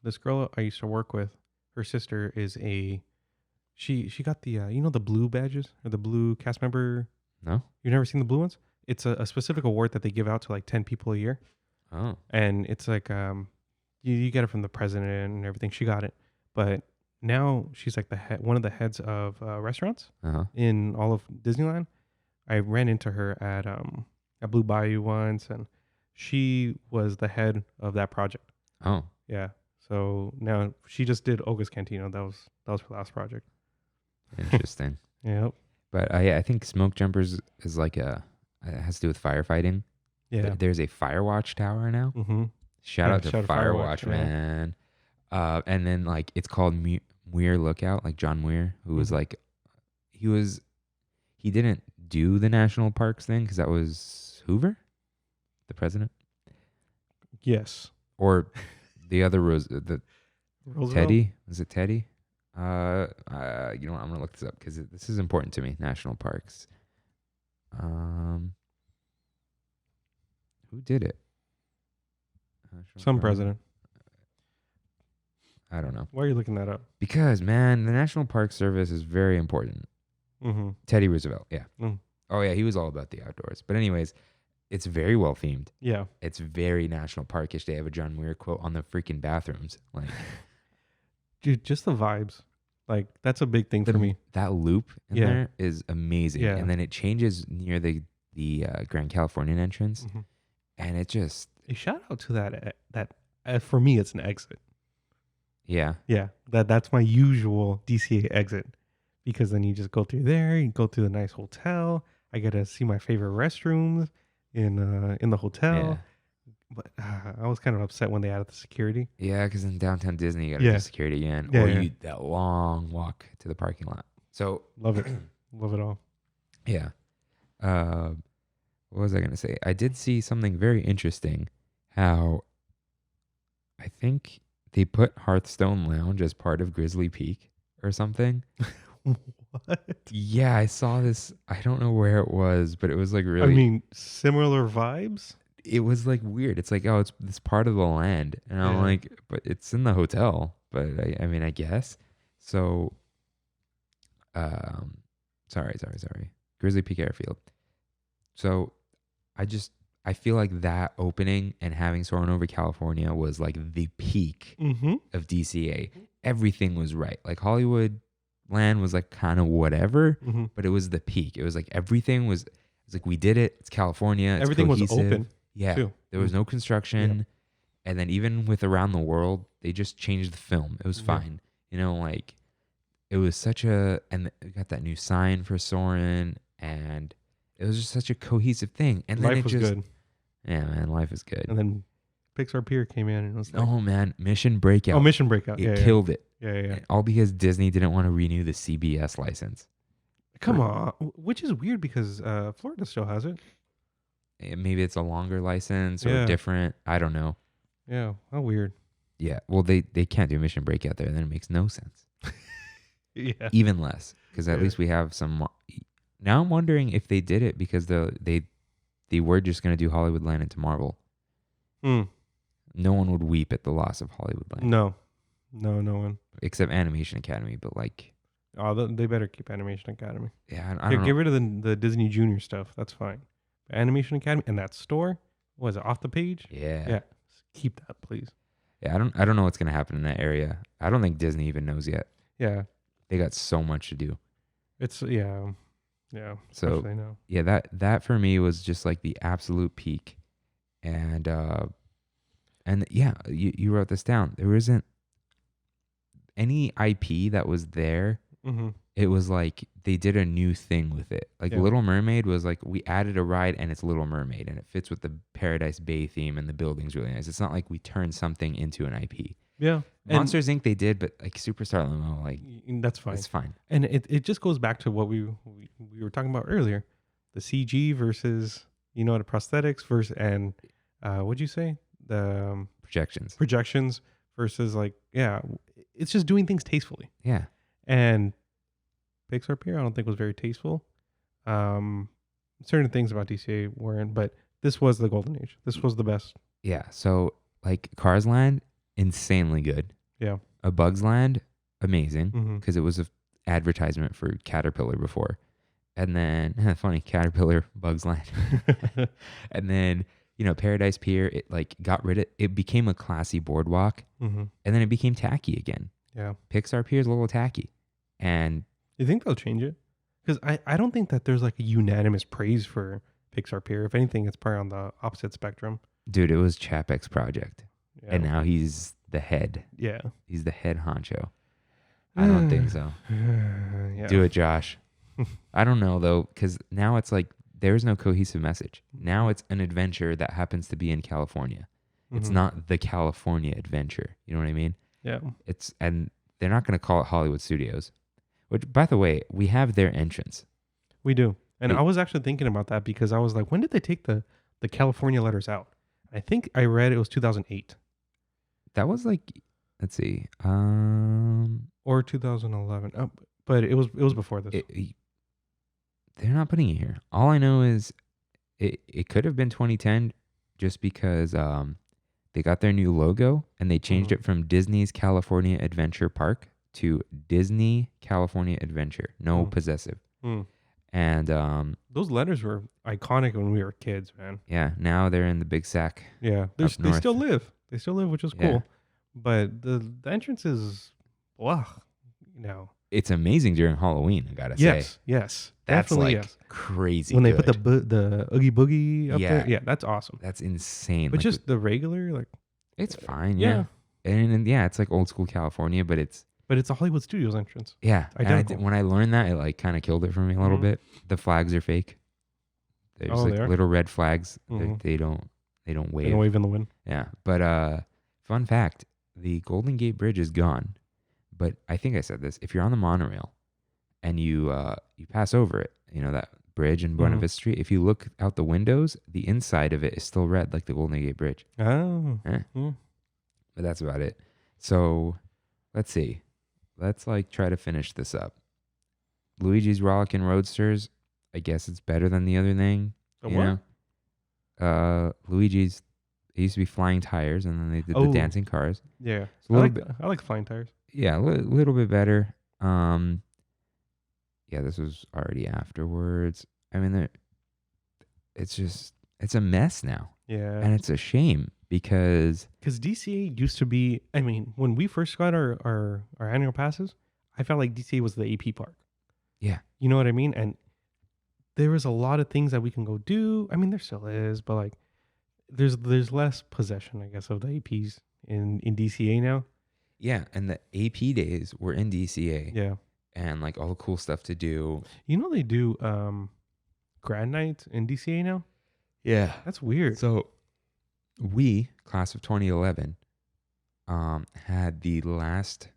Speaker 2: this girl I used to work with, her sister is she got the, the blue badges or the blue cast member.
Speaker 1: No?
Speaker 2: You've never seen the blue ones? It's a specific award that they give out to like 10 people a year.
Speaker 1: Oh.
Speaker 2: And it's like, you get it from the president and everything. She got it. But now she's like one of the heads of restaurants in all of Disneyland. I ran into her at Blue Bayou once, and she was the head of that project.
Speaker 1: Oh.
Speaker 2: Yeah. So now she just did Olga's Cantina. That was her last project.
Speaker 1: Interesting.
Speaker 2: Yep.
Speaker 1: But I think Smoke Jumpers is like it has to do with firefighting.
Speaker 2: Yeah.
Speaker 1: There's a Firewatch tower now. Shout out to Firewatch, man. And then like it's called Muir Lookout, like John Muir, who was like, he he didn't do the national parks thing because that was Hoover, the president,
Speaker 2: Yes.
Speaker 1: or the other the
Speaker 2: Roosevelt?
Speaker 1: Teddy. Was it Teddy? You know what? I'm gonna look this up because this is important to me. National parks. Who did it?
Speaker 2: Some president.
Speaker 1: I don't know.
Speaker 2: Why are you looking that up?
Speaker 1: Because, man, the National Park Service is very important.
Speaker 2: Mm-hmm.
Speaker 1: Teddy Roosevelt, yeah.
Speaker 2: Mm.
Speaker 1: Oh, yeah, he was all about the outdoors. But anyways, it's very well themed.
Speaker 2: Yeah.
Speaker 1: It's very National Parkish. They have a John Muir quote on the freaking bathrooms. Like,
Speaker 2: Dude, just the vibes. Like, that's a big thing for me.
Speaker 1: That loop in there is amazing.
Speaker 2: Yeah.
Speaker 1: And then it changes near the Grand Californian entrance.
Speaker 2: Mm-hmm.
Speaker 1: And it just...
Speaker 2: A shout out to that for me, it's an exit.
Speaker 1: Yeah.
Speaker 2: Yeah, that's my usual DCA exit, because then you just go through there, you go to the nice hotel. I get to see my favorite restrooms in the hotel.
Speaker 1: Yeah.
Speaker 2: But I was kind of upset when they added the security.
Speaker 1: Yeah, because in downtown Disney, you got to do security again.
Speaker 2: Yeah,
Speaker 1: or
Speaker 2: yeah.
Speaker 1: that long walk to the parking lot. So...
Speaker 2: Love it. Love it all.
Speaker 1: Yeah. What was I going to say? I did see something very interesting. How I think they put Hearthstone Lounge as part of Grizzly Peak or something.
Speaker 2: What?
Speaker 1: Yeah, I saw this. I don't know where it was, but it was like really...
Speaker 2: I mean, similar vibes.
Speaker 1: It was like weird. It's like, oh, it's this part of the land. And I'm like, but it's in the hotel. But I mean, I guess. So, sorry. Grizzly Peak Airfield. So I feel like that opening and having Soarin' Over California was like the peak of DCA. Everything was right. Like Hollywood Land was like kind of whatever, but it was the peak. It was like everything was like, we did it. It's California. It's
Speaker 2: Everything
Speaker 1: cohesive.
Speaker 2: was open.
Speaker 1: Yeah.
Speaker 2: Too.
Speaker 1: There was no construction. Yeah. And then even with Around the World, they just changed the film. It was fine. You know, like it was and we got that new sign for Soarin', and it was just such a cohesive thing. And then
Speaker 2: Life was good.
Speaker 1: Yeah, man, life is good.
Speaker 2: And then Pixar Pier came in and it was like,
Speaker 1: oh man, Mission Breakout.
Speaker 2: Oh, Mission Breakout.
Speaker 1: It killed it.
Speaker 2: Yeah.
Speaker 1: And all because Disney didn't want to renew the CBS license.
Speaker 2: Come on. Which is weird because Florida still has it.
Speaker 1: Maybe it's a longer license or different. I don't know.
Speaker 2: Yeah. How weird.
Speaker 1: Yeah. Well, they can't do Mission Breakout there. Then it makes no sense.
Speaker 2: Yeah.
Speaker 1: Even less. Because at least we have some... Now I'm wondering if they did it because they were just going to do Hollywood Land into Marvel. No one would weep at the loss of Hollywood Land.
Speaker 2: No one.
Speaker 1: Except Animation Academy, but like...
Speaker 2: Oh, they better keep Animation Academy.
Speaker 1: Yeah, I don't know.
Speaker 2: Get rid of the Disney Junior stuff. That's fine. Animation Academy and that store, was it Off the Page?
Speaker 1: Yeah.
Speaker 2: Keep that, please.
Speaker 1: Yeah, I don't know what's going to happen in that area. I don't think Disney even knows yet.
Speaker 2: Yeah.
Speaker 1: They got so much to do.
Speaker 2: It's, yeah.
Speaker 1: So, yeah, that for me was just like the absolute peak. And yeah, you wrote this down. There isn't any IP that was there. It was like they did a new thing with it. Like Little Mermaid was like, we added a ride and it's Little Mermaid and it fits with the Paradise Bay theme and the building's really nice. It's not like we turned something into an IP.
Speaker 2: Yeah.
Speaker 1: Monsters Inc. they did, but like Superstar Limo, like
Speaker 2: that's fine.
Speaker 1: It's fine.
Speaker 2: And it just goes back to what we were talking about earlier. The CG versus, the prosthetics versus, and what'd you say? The projections versus like, it's just doing things tastefully.
Speaker 1: Yeah.
Speaker 2: And Pixar Pier, I don't think was very tasteful. Certain things about DCA weren't, but this was the golden age. This was the best.
Speaker 1: Yeah. So like Cars Land, insanely good.
Speaker 2: Yeah.
Speaker 1: A Bug's Land, amazing, because it was an advertisement for Caterpillar before. And then, funny, Caterpillar, Bug's Land. And then, Paradise Pier, it like got rid of, it became a classy boardwalk. And then it became tacky again.
Speaker 2: Yeah.
Speaker 1: Pixar Pier is a little tacky. And
Speaker 2: you think they'll change it? Because I don't think that there's like a unanimous praise for Pixar Pier. If anything, it's probably on the opposite spectrum.
Speaker 1: Dude, it was Chapek's project. Yeah. And now he's the head.
Speaker 2: Yeah.
Speaker 1: He's the head honcho. I don't think so.
Speaker 2: Yeah.
Speaker 1: Do it, Josh. I don't know, though, because now it's like there's no cohesive message. Now it's an adventure that happens to be in California. It's not the California adventure. You know what I mean?
Speaker 2: Yeah.
Speaker 1: And they're not going to call it Hollywood Studios. Which, by the way, we have their entrance.
Speaker 2: We do. And
Speaker 1: It-
Speaker 2: I was actually thinking about that because I was like, when did they take the California letters out? I think I read it was 2008
Speaker 1: That was like, let's see.
Speaker 2: or 2011. But it was before this.
Speaker 1: They're not putting it here. All I know is it could have been 2010 just because they got their new logo and they changed it from Disney's California Adventure Park to Disney California Adventure. No possessive. And
Speaker 2: Those letters were iconic when we were kids, man.
Speaker 1: yeah, now they're in the big sack.
Speaker 2: Yeah, they
Speaker 1: north.
Speaker 2: still live. They still live, which is cool.
Speaker 1: Yeah.
Speaker 2: But the entrance is,
Speaker 1: It's amazing during Halloween, I gotta say.
Speaker 2: Yes,
Speaker 1: That's
Speaker 2: definitely
Speaker 1: like
Speaker 2: yes.
Speaker 1: crazy.
Speaker 2: When they
Speaker 1: good.
Speaker 2: put the Oogie Boogie up there, yeah, that's awesome.
Speaker 1: That's insane.
Speaker 2: But
Speaker 1: Like,
Speaker 2: just the regular, like,
Speaker 1: it's fine,
Speaker 2: yeah.
Speaker 1: yeah. And yeah, it's like old school California, but it's
Speaker 2: a Hollywood Studios entrance.
Speaker 1: yeah. And
Speaker 2: Identical.
Speaker 1: when I learned that, it like kind of killed it for me a little
Speaker 2: Mhm.
Speaker 1: bit. The flags are fake. They're just
Speaker 2: Oh,
Speaker 1: like
Speaker 2: they are?
Speaker 1: little red flags.
Speaker 2: Mhm.
Speaker 1: They don't
Speaker 2: They
Speaker 1: wave.
Speaker 2: can wave in the wind.
Speaker 1: Yeah, but fun fact: the Golden Gate Bridge is gone. But I think I said this: if you're on the monorail and you pass over it, that bridge in Buena
Speaker 2: Mhm.
Speaker 1: Vista Street. If you look out the windows, the inside of it is still red, like the Golden Gate Bridge.
Speaker 2: Oh,
Speaker 1: Eh.
Speaker 2: yeah.
Speaker 1: But that's about it. So let's see. Let's like try to finish this up. Luigi's Rollickin' Roadsters. I guess it's better than the other thing.
Speaker 2: The
Speaker 1: you
Speaker 2: what?
Speaker 1: know? Luigi's. It used to be flying tires, and then they did the
Speaker 2: Oh.
Speaker 1: dancing cars.
Speaker 2: Yeah,
Speaker 1: It's a little
Speaker 2: I like flying tires.
Speaker 1: Yeah, a little bit better. Yeah, this was already afterwards. I mean, it's a mess now,
Speaker 2: Yeah,
Speaker 1: and it's a shame because
Speaker 2: because DCA used to be. I mean, when we first got our annual passes, I felt like DCA was the AP park.
Speaker 1: yeah,
Speaker 2: You know what I mean? And there was a lot of things that we can go do. I mean, there still is, but like, there's less possession, I guess, of the APs in DCA now.
Speaker 1: yeah, and the AP days were in DCA,
Speaker 2: Yeah,
Speaker 1: and like all the cool stuff to do.
Speaker 2: they do grad nights in DCA now.
Speaker 1: Yeah,
Speaker 2: That's weird.
Speaker 1: so we class of 2011 had the last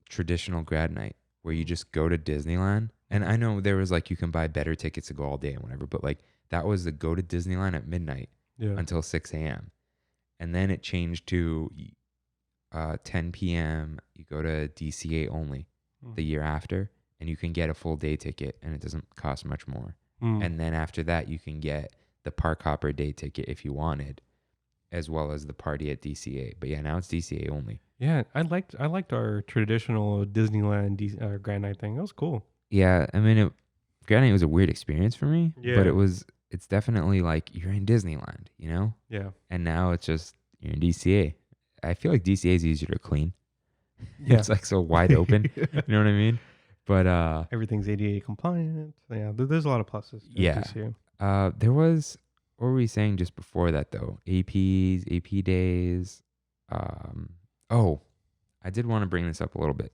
Speaker 1: traditional grad night where you just go to Disneyland. And I know there was like you can buy better tickets to go all day and whatever, but like that was the go to Disneyland at midnight
Speaker 2: Yeah,
Speaker 1: until 6 a.m. And then it changed to 10 p.m. You go to DCA only the year after, and you can get a full day ticket and it doesn't cost much more. And then after that, you can get the Park Hopper day ticket if you wanted, as well as the party at DCA. But yeah, now it's DCA only.
Speaker 2: yeah. I liked our traditional Disneyland grand night thing. That was cool.
Speaker 1: Yeah, I mean, granted, it was a weird experience for me,
Speaker 2: Yeah.
Speaker 1: but it's definitely like you're in Disneyland,
Speaker 2: Yeah,
Speaker 1: And now it's just you're in DCA. I feel like DCA is easier to clean.
Speaker 2: yeah.
Speaker 1: It's like so wide open. You know what I mean? But
Speaker 2: Everything's ADA compliant. Yeah, there's a lot of pluses. to
Speaker 1: Yeah.
Speaker 2: DCA.
Speaker 1: there was, what were we saying just before that though? APs, AP days. I did want to bring this up a little bit.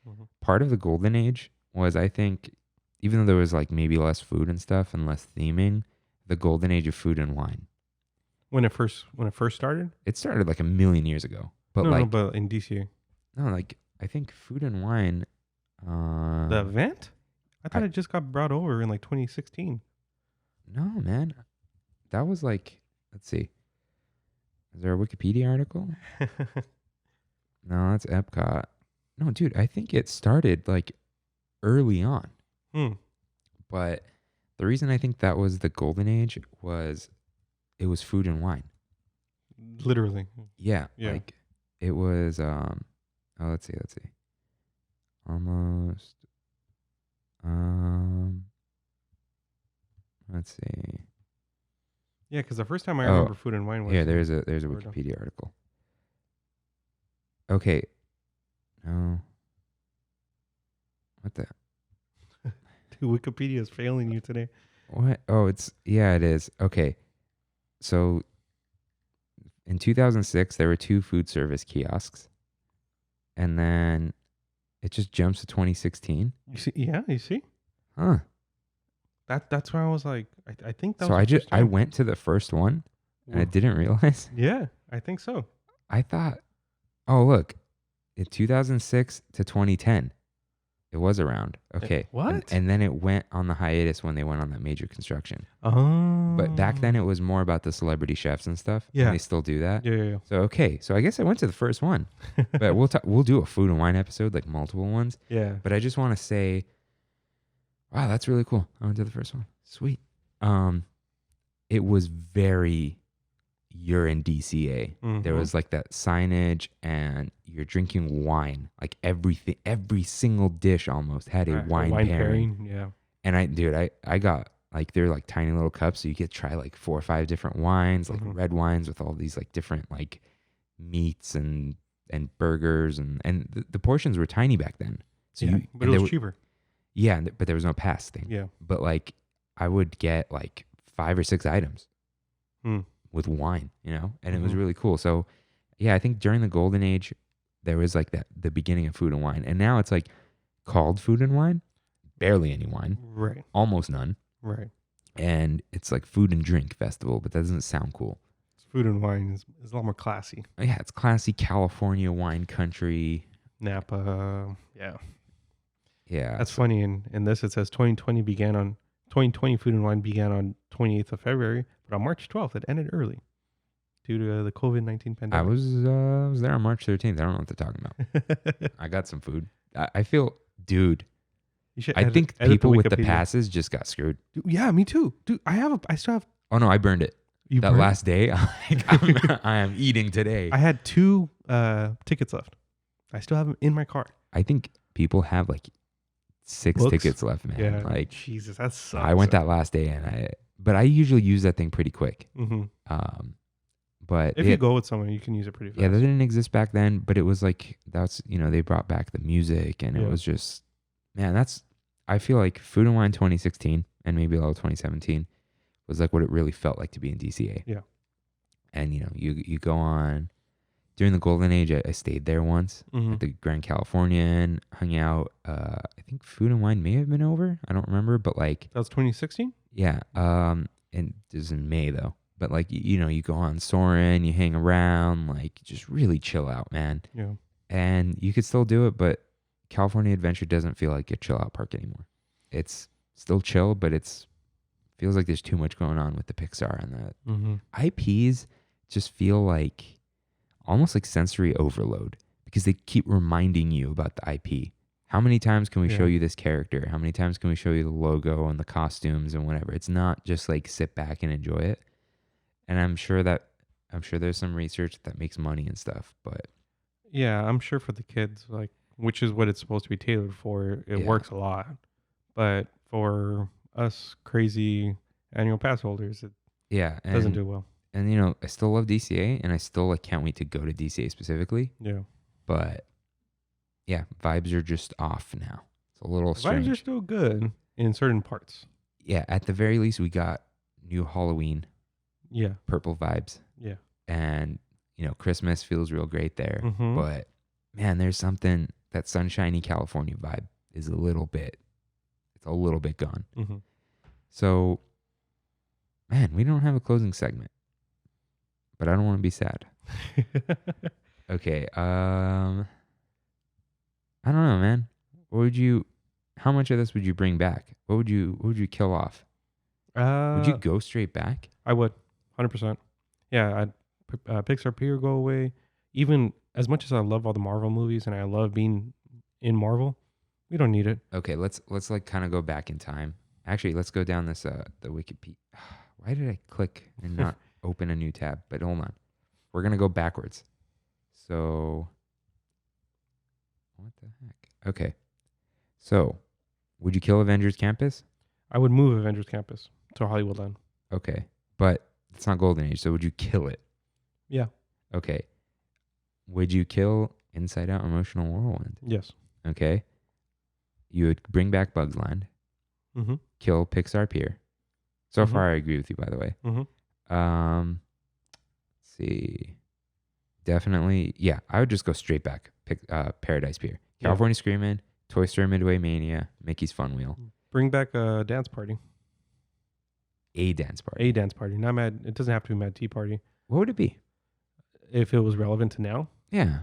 Speaker 2: Mhm.
Speaker 1: Part of the golden age was, I think, even though there was like maybe less food and stuff and less theming, the golden age of food and wine.
Speaker 2: When it first started.
Speaker 1: It started like a million years ago. But
Speaker 2: No,
Speaker 1: like,
Speaker 2: but in DCA,
Speaker 1: like I think food and wine.
Speaker 2: the event. I thought
Speaker 1: I-
Speaker 2: it just got brought over in like 2016.
Speaker 1: No, man. That was like, let's see. Is there a Wikipedia article? No, that's Epcot. No, dude, I think it started like early on. But the reason I think that was the golden age was it was food and wine.
Speaker 2: Literally.
Speaker 1: Yeah.
Speaker 2: Yeah.
Speaker 1: Like it was let's see. Almost let's see.
Speaker 2: Yeah, because the first time I remember food and wine was
Speaker 1: Yeah, there's a
Speaker 2: Florida.
Speaker 1: Wikipedia article. Okay. No. What the
Speaker 2: Dude, Wikipedia is failing you today.
Speaker 1: what? Oh, it is. Okay. So in 2006 there were 2 food service kiosks. And then it just jumps to 2016.
Speaker 2: You see? Yeah, you see?
Speaker 1: Huh.
Speaker 2: That's why I was like, I think that
Speaker 1: So
Speaker 2: was the first
Speaker 1: I
Speaker 2: time.
Speaker 1: went to the first one and I
Speaker 2: Oof.
Speaker 1: didn't realize.
Speaker 2: Yeah, I think so.
Speaker 1: I thought, oh look, in 2006 to 2010, it It was around. Okay.
Speaker 2: What?
Speaker 1: And then it went on the hiatus when they went on that major construction.
Speaker 2: Oh.
Speaker 1: But back then it was more about the celebrity chefs and stuff.
Speaker 2: Yeah.
Speaker 1: And they still do that.
Speaker 2: Yeah.
Speaker 1: So okay. So I guess I went to the first one. But we'll do a food and wine episode, like multiple ones.
Speaker 2: Yeah.
Speaker 1: But I just want to say, wow, that's really cool. I went to the first one. Sweet. It was very, you're in DCA.
Speaker 2: Mm-hmm.
Speaker 1: There was like that signage, and you're drinking wine. Like every single dish almost had a wine pairing.
Speaker 2: Yeah.
Speaker 1: And I got like, they're like tiny little cups, so you get to try like 4 or 5 different wines, like red wines with all these like different like meats and burgers, and the portions were tiny back then. So
Speaker 2: yeah, but it was cheaper.
Speaker 1: Yeah, but there was no pass thing.
Speaker 2: Yeah.
Speaker 1: But like, I would get like 5 or 6 items with wine, and it was really cool. So yeah, I think during the golden age, there was like the beginning of food and wine. And now it's like called food and wine, barely any wine,
Speaker 2: right?
Speaker 1: Almost none,
Speaker 2: right?
Speaker 1: And it's like food and drink festival, but that doesn't sound cool.
Speaker 2: Food and wine is a lot more classy.
Speaker 1: Yeah, it's classy California wine country.
Speaker 2: Napa, yeah.
Speaker 1: Yeah.
Speaker 2: That's funny. In this, it says 2020 Food and Wine began on 28th of February, but on March 12th, it ended early due to the COVID-19 pandemic.
Speaker 1: I was there on March 13th. I don't know what they're talking about. I got some food. I feel, dude, I think people with the passes just got screwed.
Speaker 2: Dude, yeah, me too. Dude, I still have.
Speaker 1: Oh no, I burned it. That last day, I am eating today.
Speaker 2: I had 2 tickets left. I still have them in my car.
Speaker 1: I think people have like 6 tickets left, man.
Speaker 2: Yeah,
Speaker 1: like
Speaker 2: Jesus, that sucks.
Speaker 1: I went that last day, but I usually use that thing pretty quick.
Speaker 2: Mm-hmm.
Speaker 1: But
Speaker 2: if you go with someone, you can use it pretty fast.
Speaker 1: Yeah, that didn't exist back then, but it was like, that's, they brought back the music, and it was just, man, I feel like Food and Wine 2016 and maybe a little 2017 was like what it really felt like to be in DCA.
Speaker 2: Yeah.
Speaker 1: And you go on during the golden age. I stayed there once at the Grand Californian, hung out. I think Food and Wine may have been over. I don't remember, but like
Speaker 2: that was 2016.
Speaker 1: Yeah. And it was in May though. But like you go on Soarin', you hang around, like just really chill out, man.
Speaker 2: Yeah. And
Speaker 1: you could still do it, but California Adventure doesn't feel like a chill out park anymore. It's still chill, but feels like there's too much going on with the Pixar and the IPs. Just feel like almost like sensory overload because they keep reminding you about the IP. How many times can we show you this character? How many times can we show you the logo and the costumes and whatever? It's not just like sit back and enjoy it. And I'm sure there's some research that makes money and stuff, but
Speaker 2: yeah, I'm sure for the kids, like, which is what it's supposed to be tailored for, it works a lot. But for us crazy annual pass holders, it doesn't do well.
Speaker 1: And I still love DCA, and I still like can't wait to go to DCA specifically.
Speaker 2: Yeah.
Speaker 1: But yeah, vibes are just off now. It's a little strange.
Speaker 2: Vibes are still good in certain parts.
Speaker 1: Yeah, at the very least, we got new Halloween.
Speaker 2: Yeah.
Speaker 1: Purple vibes.
Speaker 2: Yeah.
Speaker 1: And Christmas feels real great there.
Speaker 2: Mm-hmm.
Speaker 1: But man, there's something, that sunshiny California vibe is a little bit gone.
Speaker 2: Mm-hmm.
Speaker 1: So, man, we don't have a closing segment, but I don't want to be sad. Okay. I don't know, man. How much of this would you bring back? What would you kill off? Would you go straight back?
Speaker 2: I would, 100%. Yeah, Pixar Pier go away. Even as much as I love all the Marvel movies and I love being in Marvel, we don't need it.
Speaker 1: Okay, let's like kind of go back in time. Actually, let's go down this the Wikipedia. Why did I click and not open a new tab? But hold on, we're gonna go backwards. So, what the heck? Okay, so would you kill Avengers Campus?
Speaker 2: I would move Avengers Campus to Hollywoodland.
Speaker 1: Okay, but it's not Golden Age, so would you kill it?
Speaker 2: Yeah.
Speaker 1: Okay. Would you kill Inside Out Emotional Whirlwind?
Speaker 2: Yes.
Speaker 1: Okay. You would bring back Bugs Land.
Speaker 2: Mm-hmm.
Speaker 1: Kill Pixar Pier. So far, I agree with you, by the way.
Speaker 2: Mm-hmm.
Speaker 1: Let's see. Definitely. Yeah, I would just go straight back. Paradise Pier. California Screamin', Toy Story Midway Mania, Mickey's Fun Wheel.
Speaker 2: Bring back a dance party.
Speaker 1: A dance party.
Speaker 2: A dance party. Not Mad. It doesn't have to be Mad Tea Party.
Speaker 1: What would it be?
Speaker 2: If it was relevant to now?
Speaker 1: Yeah.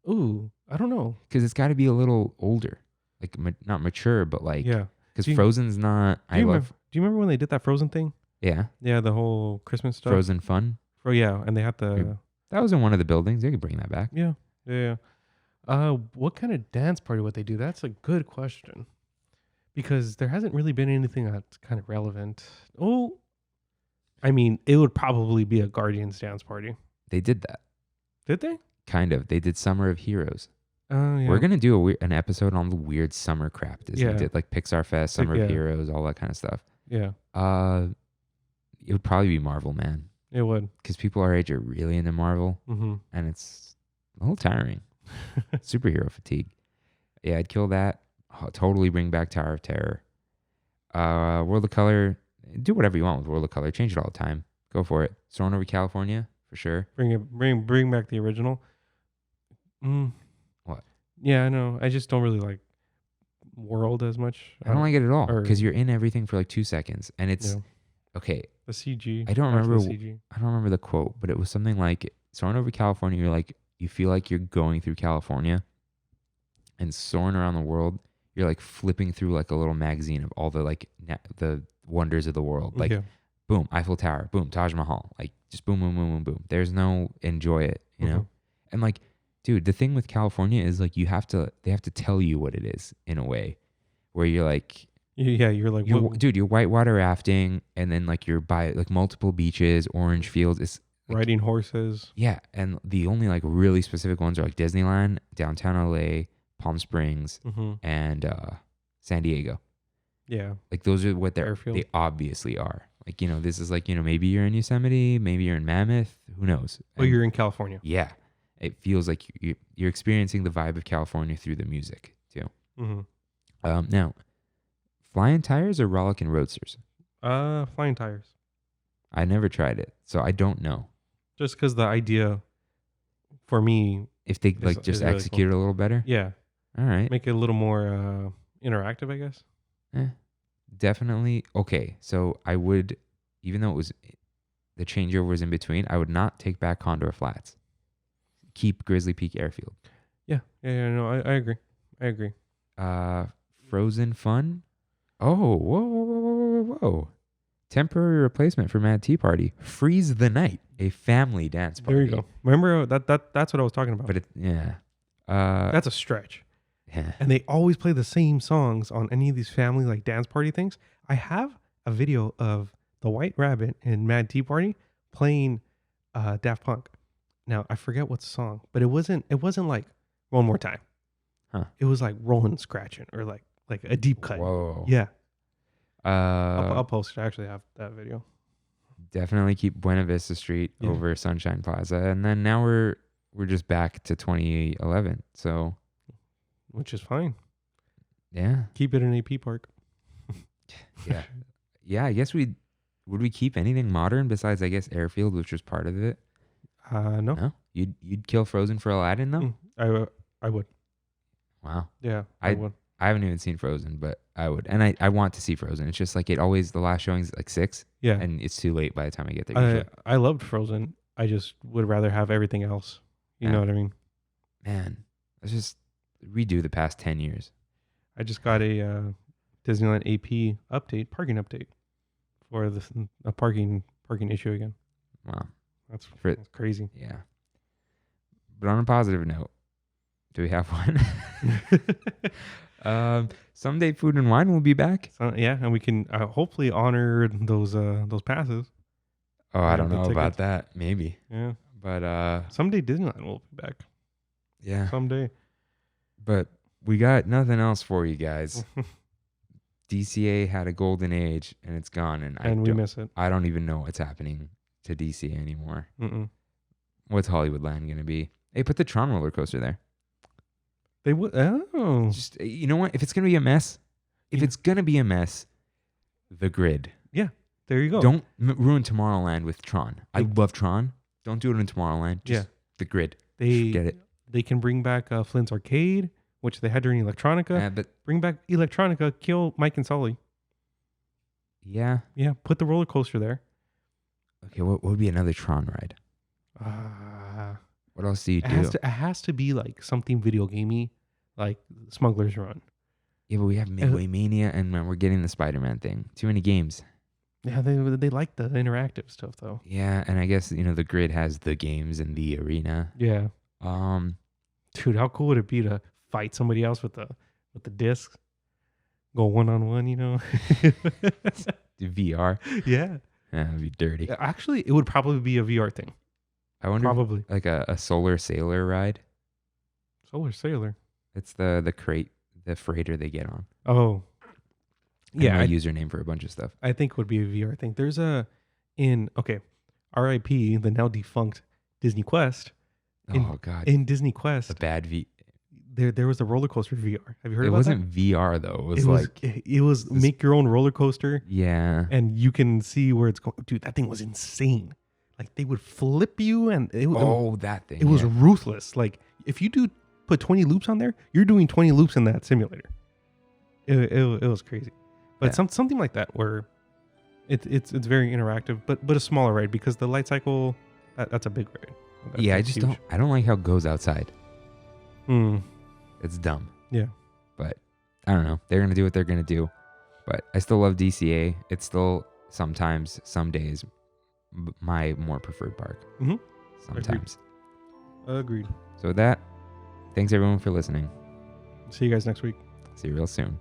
Speaker 2: Ooh, I don't know.
Speaker 1: Because it's got to be a little older. like not mature, but like
Speaker 2: Yeah.
Speaker 1: because
Speaker 2: Do you-
Speaker 1: Frozen's not.
Speaker 2: Do you remember when they did that Frozen thing?
Speaker 1: Yeah,
Speaker 2: Yeah, the whole Christmas stuff.
Speaker 1: Frozen Fun.
Speaker 2: Yeah, and they had the
Speaker 1: That was in one of the buildings. They could bring that back.
Speaker 2: yeah. What kind of dance party would they do? That's a good question. Because there hasn't really been anything that's kind of relevant. Oh, I mean, it would probably be a Guardians dance party.
Speaker 1: They did that.
Speaker 2: Did they?
Speaker 1: Kind of. They did Summer of Heroes.
Speaker 2: Oh, yeah.
Speaker 1: We're gonna do an episode on the weird summer crap Disney
Speaker 2: Yeah.
Speaker 1: did, like Pixar Fest,
Speaker 2: Like,
Speaker 1: Summer
Speaker 2: yeah.
Speaker 1: of Heroes, all that kind of stuff.
Speaker 2: Yeah,
Speaker 1: It would probably be Marvel, man,
Speaker 2: it would.
Speaker 1: because people our age are really into Marvel,
Speaker 2: Mm-hmm.
Speaker 1: and it's a little tiring. Superhero fatigue. Yeah, I'd kill that. Totally bring back Tower of Terror. World of Color. Do whatever you want with World of Color. Change it all the time. Go for it. Soaring over California for sure.
Speaker 2: Bring back the original.
Speaker 1: What?
Speaker 2: Yeah, I know. I just don't really like World as much.
Speaker 1: I don't like it at all
Speaker 2: or-
Speaker 1: because you're in everything for like 2 seconds, and it's
Speaker 2: Yeah.
Speaker 1: okay.
Speaker 2: The CG.
Speaker 1: I don't
Speaker 2: actually
Speaker 1: remember.
Speaker 2: the CG.
Speaker 1: I don't remember the quote, but it was something like soaring over California. You're like, you feel like you're going through California, and soaring around the world, you're like flipping through like a little magazine of all the like the wonders of the world. Like,
Speaker 2: yeah.
Speaker 1: boom, Eiffel Tower, boom, Taj Mahal. Like, just boom, boom, boom, boom, boom. There's no enjoy it, you know. And like, dude, the thing with California is like they have to tell you what it is in a way, where you're like.
Speaker 2: Yeah, you're like,
Speaker 1: Dude, you're whitewater rafting, and then like you're by like multiple beaches, orange fields. It's like,
Speaker 2: riding horses.
Speaker 1: yeah, and the only like really specific ones are like Disneyland, downtown LA, Palm Springs,
Speaker 2: Mm-hmm.
Speaker 1: and San Diego.
Speaker 2: Yeah.
Speaker 1: Like those are what
Speaker 2: Airfield.
Speaker 1: they obviously are. Like, you know, this is like, you know, maybe you're in Yosemite, maybe you're in Mammoth, who knows?
Speaker 2: But
Speaker 1: And
Speaker 2: you're in California.
Speaker 1: yeah, it feels like you're experiencing the vibe of California through the music too.
Speaker 2: Mm-hmm.
Speaker 1: Now, flying tires or rollicking roadsters?
Speaker 2: Flying tires.
Speaker 1: I never tried it, so I don't know
Speaker 2: Just because the idea for me,
Speaker 1: if they like
Speaker 2: It's
Speaker 1: just
Speaker 2: really
Speaker 1: execute it a little better.
Speaker 2: yeah,
Speaker 1: All right,
Speaker 2: make it a little more interactive, I guess.
Speaker 1: definitely okay. So I would, even though it was the changeovers in between, I would not take back Condor Flats. Keep Grizzly Peak Airfield.
Speaker 2: Yeah. No, I agree.
Speaker 1: Frozen Fun. Oh, whoa. Temporary replacement for Mad Tea Party. Freeze the Night, a family dance party.
Speaker 2: There you go. Remember that's what I was talking about.
Speaker 1: But yeah.
Speaker 2: That's a stretch.
Speaker 1: Yeah.
Speaker 2: And they always play the same songs on any of these family like dance party things. I have a video of the White Rabbit and Mad Tea Party playing Daft Punk. Now I forget what song, but it wasn't like One More Time.
Speaker 1: Huh.
Speaker 2: It was like Rolling Scratching or like a deep cut.
Speaker 1: Whoa.
Speaker 2: Yeah. I'll post it. I actually have that video.
Speaker 1: Definitely keep Buena Vista Street
Speaker 2: Yeah.
Speaker 1: over Sunshine Plaza, and then now we're just back to 2011. So
Speaker 2: Which is fine.
Speaker 1: yeah,
Speaker 2: Keep it in AP Park.
Speaker 1: yeah. I guess would we keep anything modern besides, I guess, Airfield, which was part of it?
Speaker 2: No.
Speaker 1: No, you'd kill Frozen for Aladdin though.
Speaker 2: I would.
Speaker 1: Wow,
Speaker 2: Yeah, I would.
Speaker 1: I haven't even seen Frozen, but I would, and I want to see Frozen. It's just like the last showing's like 6,
Speaker 2: Yeah.
Speaker 1: and it's too late by the time I get there. usually.
Speaker 2: I loved Frozen. I just would rather have everything else. You
Speaker 1: Yeah.
Speaker 2: know what I mean?
Speaker 1: Man, let's just redo the past 10 years.
Speaker 2: I just got a Disneyland AP parking update for a parking issue again.
Speaker 1: Wow.
Speaker 2: That's
Speaker 1: For-
Speaker 2: crazy.
Speaker 1: Yeah. But on a positive note, do we have one? Someday Food and Wine will be back.
Speaker 2: So, yeah, and we can hopefully honor those passes.
Speaker 1: Oh, I
Speaker 2: Yeah,
Speaker 1: don't
Speaker 2: the
Speaker 1: know
Speaker 2: tickets.
Speaker 1: about that. Maybe.
Speaker 2: Yeah.
Speaker 1: But
Speaker 2: Someday Disneyland will be back.
Speaker 1: yeah.
Speaker 2: Someday.
Speaker 1: But we got nothing else for you guys. DCA had a golden age and it's gone, and
Speaker 2: we miss it.
Speaker 1: I don't even know what's happening to DCA anymore.
Speaker 2: Mm-mm.
Speaker 1: What's Hollywoodland going to be? Hey, put the Tron roller coaster there.
Speaker 2: They would. Oh.
Speaker 1: Just, you know what? If it's going to be a mess, the grid.
Speaker 2: There you go.
Speaker 1: Don't ruin Tomorrowland with Tron. I love Tron. Don't do it in Tomorrowland. Just the grid. Forget it.
Speaker 2: They can bring back Flint's Arcade, which they had during Electronica.
Speaker 1: But
Speaker 2: Bring back Electronica. Kill Mike and Sully.
Speaker 1: yeah.
Speaker 2: Yeah. Put the roller coaster there.
Speaker 1: Okay, what would be another Tron ride? What else do you do?
Speaker 2: It has to be like something video gamey, like Smuggler's Run.
Speaker 1: Yeah, but we have Midway Mania, and we're getting the Spider-Man thing. Too many games.
Speaker 2: Yeah, they like the interactive stuff though.
Speaker 1: Yeah, and I guess the grid has the games in the arena.
Speaker 2: Yeah.
Speaker 1: Um,
Speaker 2: Dude, how cool would it be to fight somebody else with the discs? Go 1-on-1,
Speaker 1: VR.
Speaker 2: Yeah.
Speaker 1: That'd be dirty.
Speaker 2: Actually, it would probably be a VR thing.
Speaker 1: I wonder,
Speaker 2: Probably.
Speaker 1: like a Solar Sailor ride.
Speaker 2: Solar Sailor.
Speaker 1: It's the crate, the freighter they get on.
Speaker 2: Oh.
Speaker 1: And
Speaker 2: Yeah.
Speaker 1: my username for a bunch of stuff.
Speaker 2: I think it would be a VR thing. There's RIP, the now defunct Disney Quest.
Speaker 1: Oh God.
Speaker 2: In Disney Quest,
Speaker 1: A bad V.
Speaker 2: there was a roller coaster VR. Have you heard
Speaker 1: It
Speaker 2: about
Speaker 1: wasn't VR though.
Speaker 2: it was make your own roller coaster,
Speaker 1: yeah.
Speaker 2: and you can see where it's going. Dude, that thing was insane. Like they would flip you, and
Speaker 1: That thing.
Speaker 2: it was ruthless. Like if you put 20 loops on there, you're doing 20 loops in that simulator. It was crazy, but something like that where it's very interactive, but a smaller ride because the light cycle that's a big ride.
Speaker 1: I just
Speaker 2: huge.
Speaker 1: I don't like how it goes outside.
Speaker 2: Mm.
Speaker 1: It's dumb.
Speaker 2: Yeah.
Speaker 1: But I don't know. They're gonna do what they're gonna do. But I still love DCA. It's still sometimes, some days, my more preferred park.
Speaker 2: Mm-hmm.
Speaker 1: Sometimes.
Speaker 2: Agreed.
Speaker 1: So with that, thanks everyone for listening.
Speaker 2: See you guys next week.
Speaker 1: See you real soon.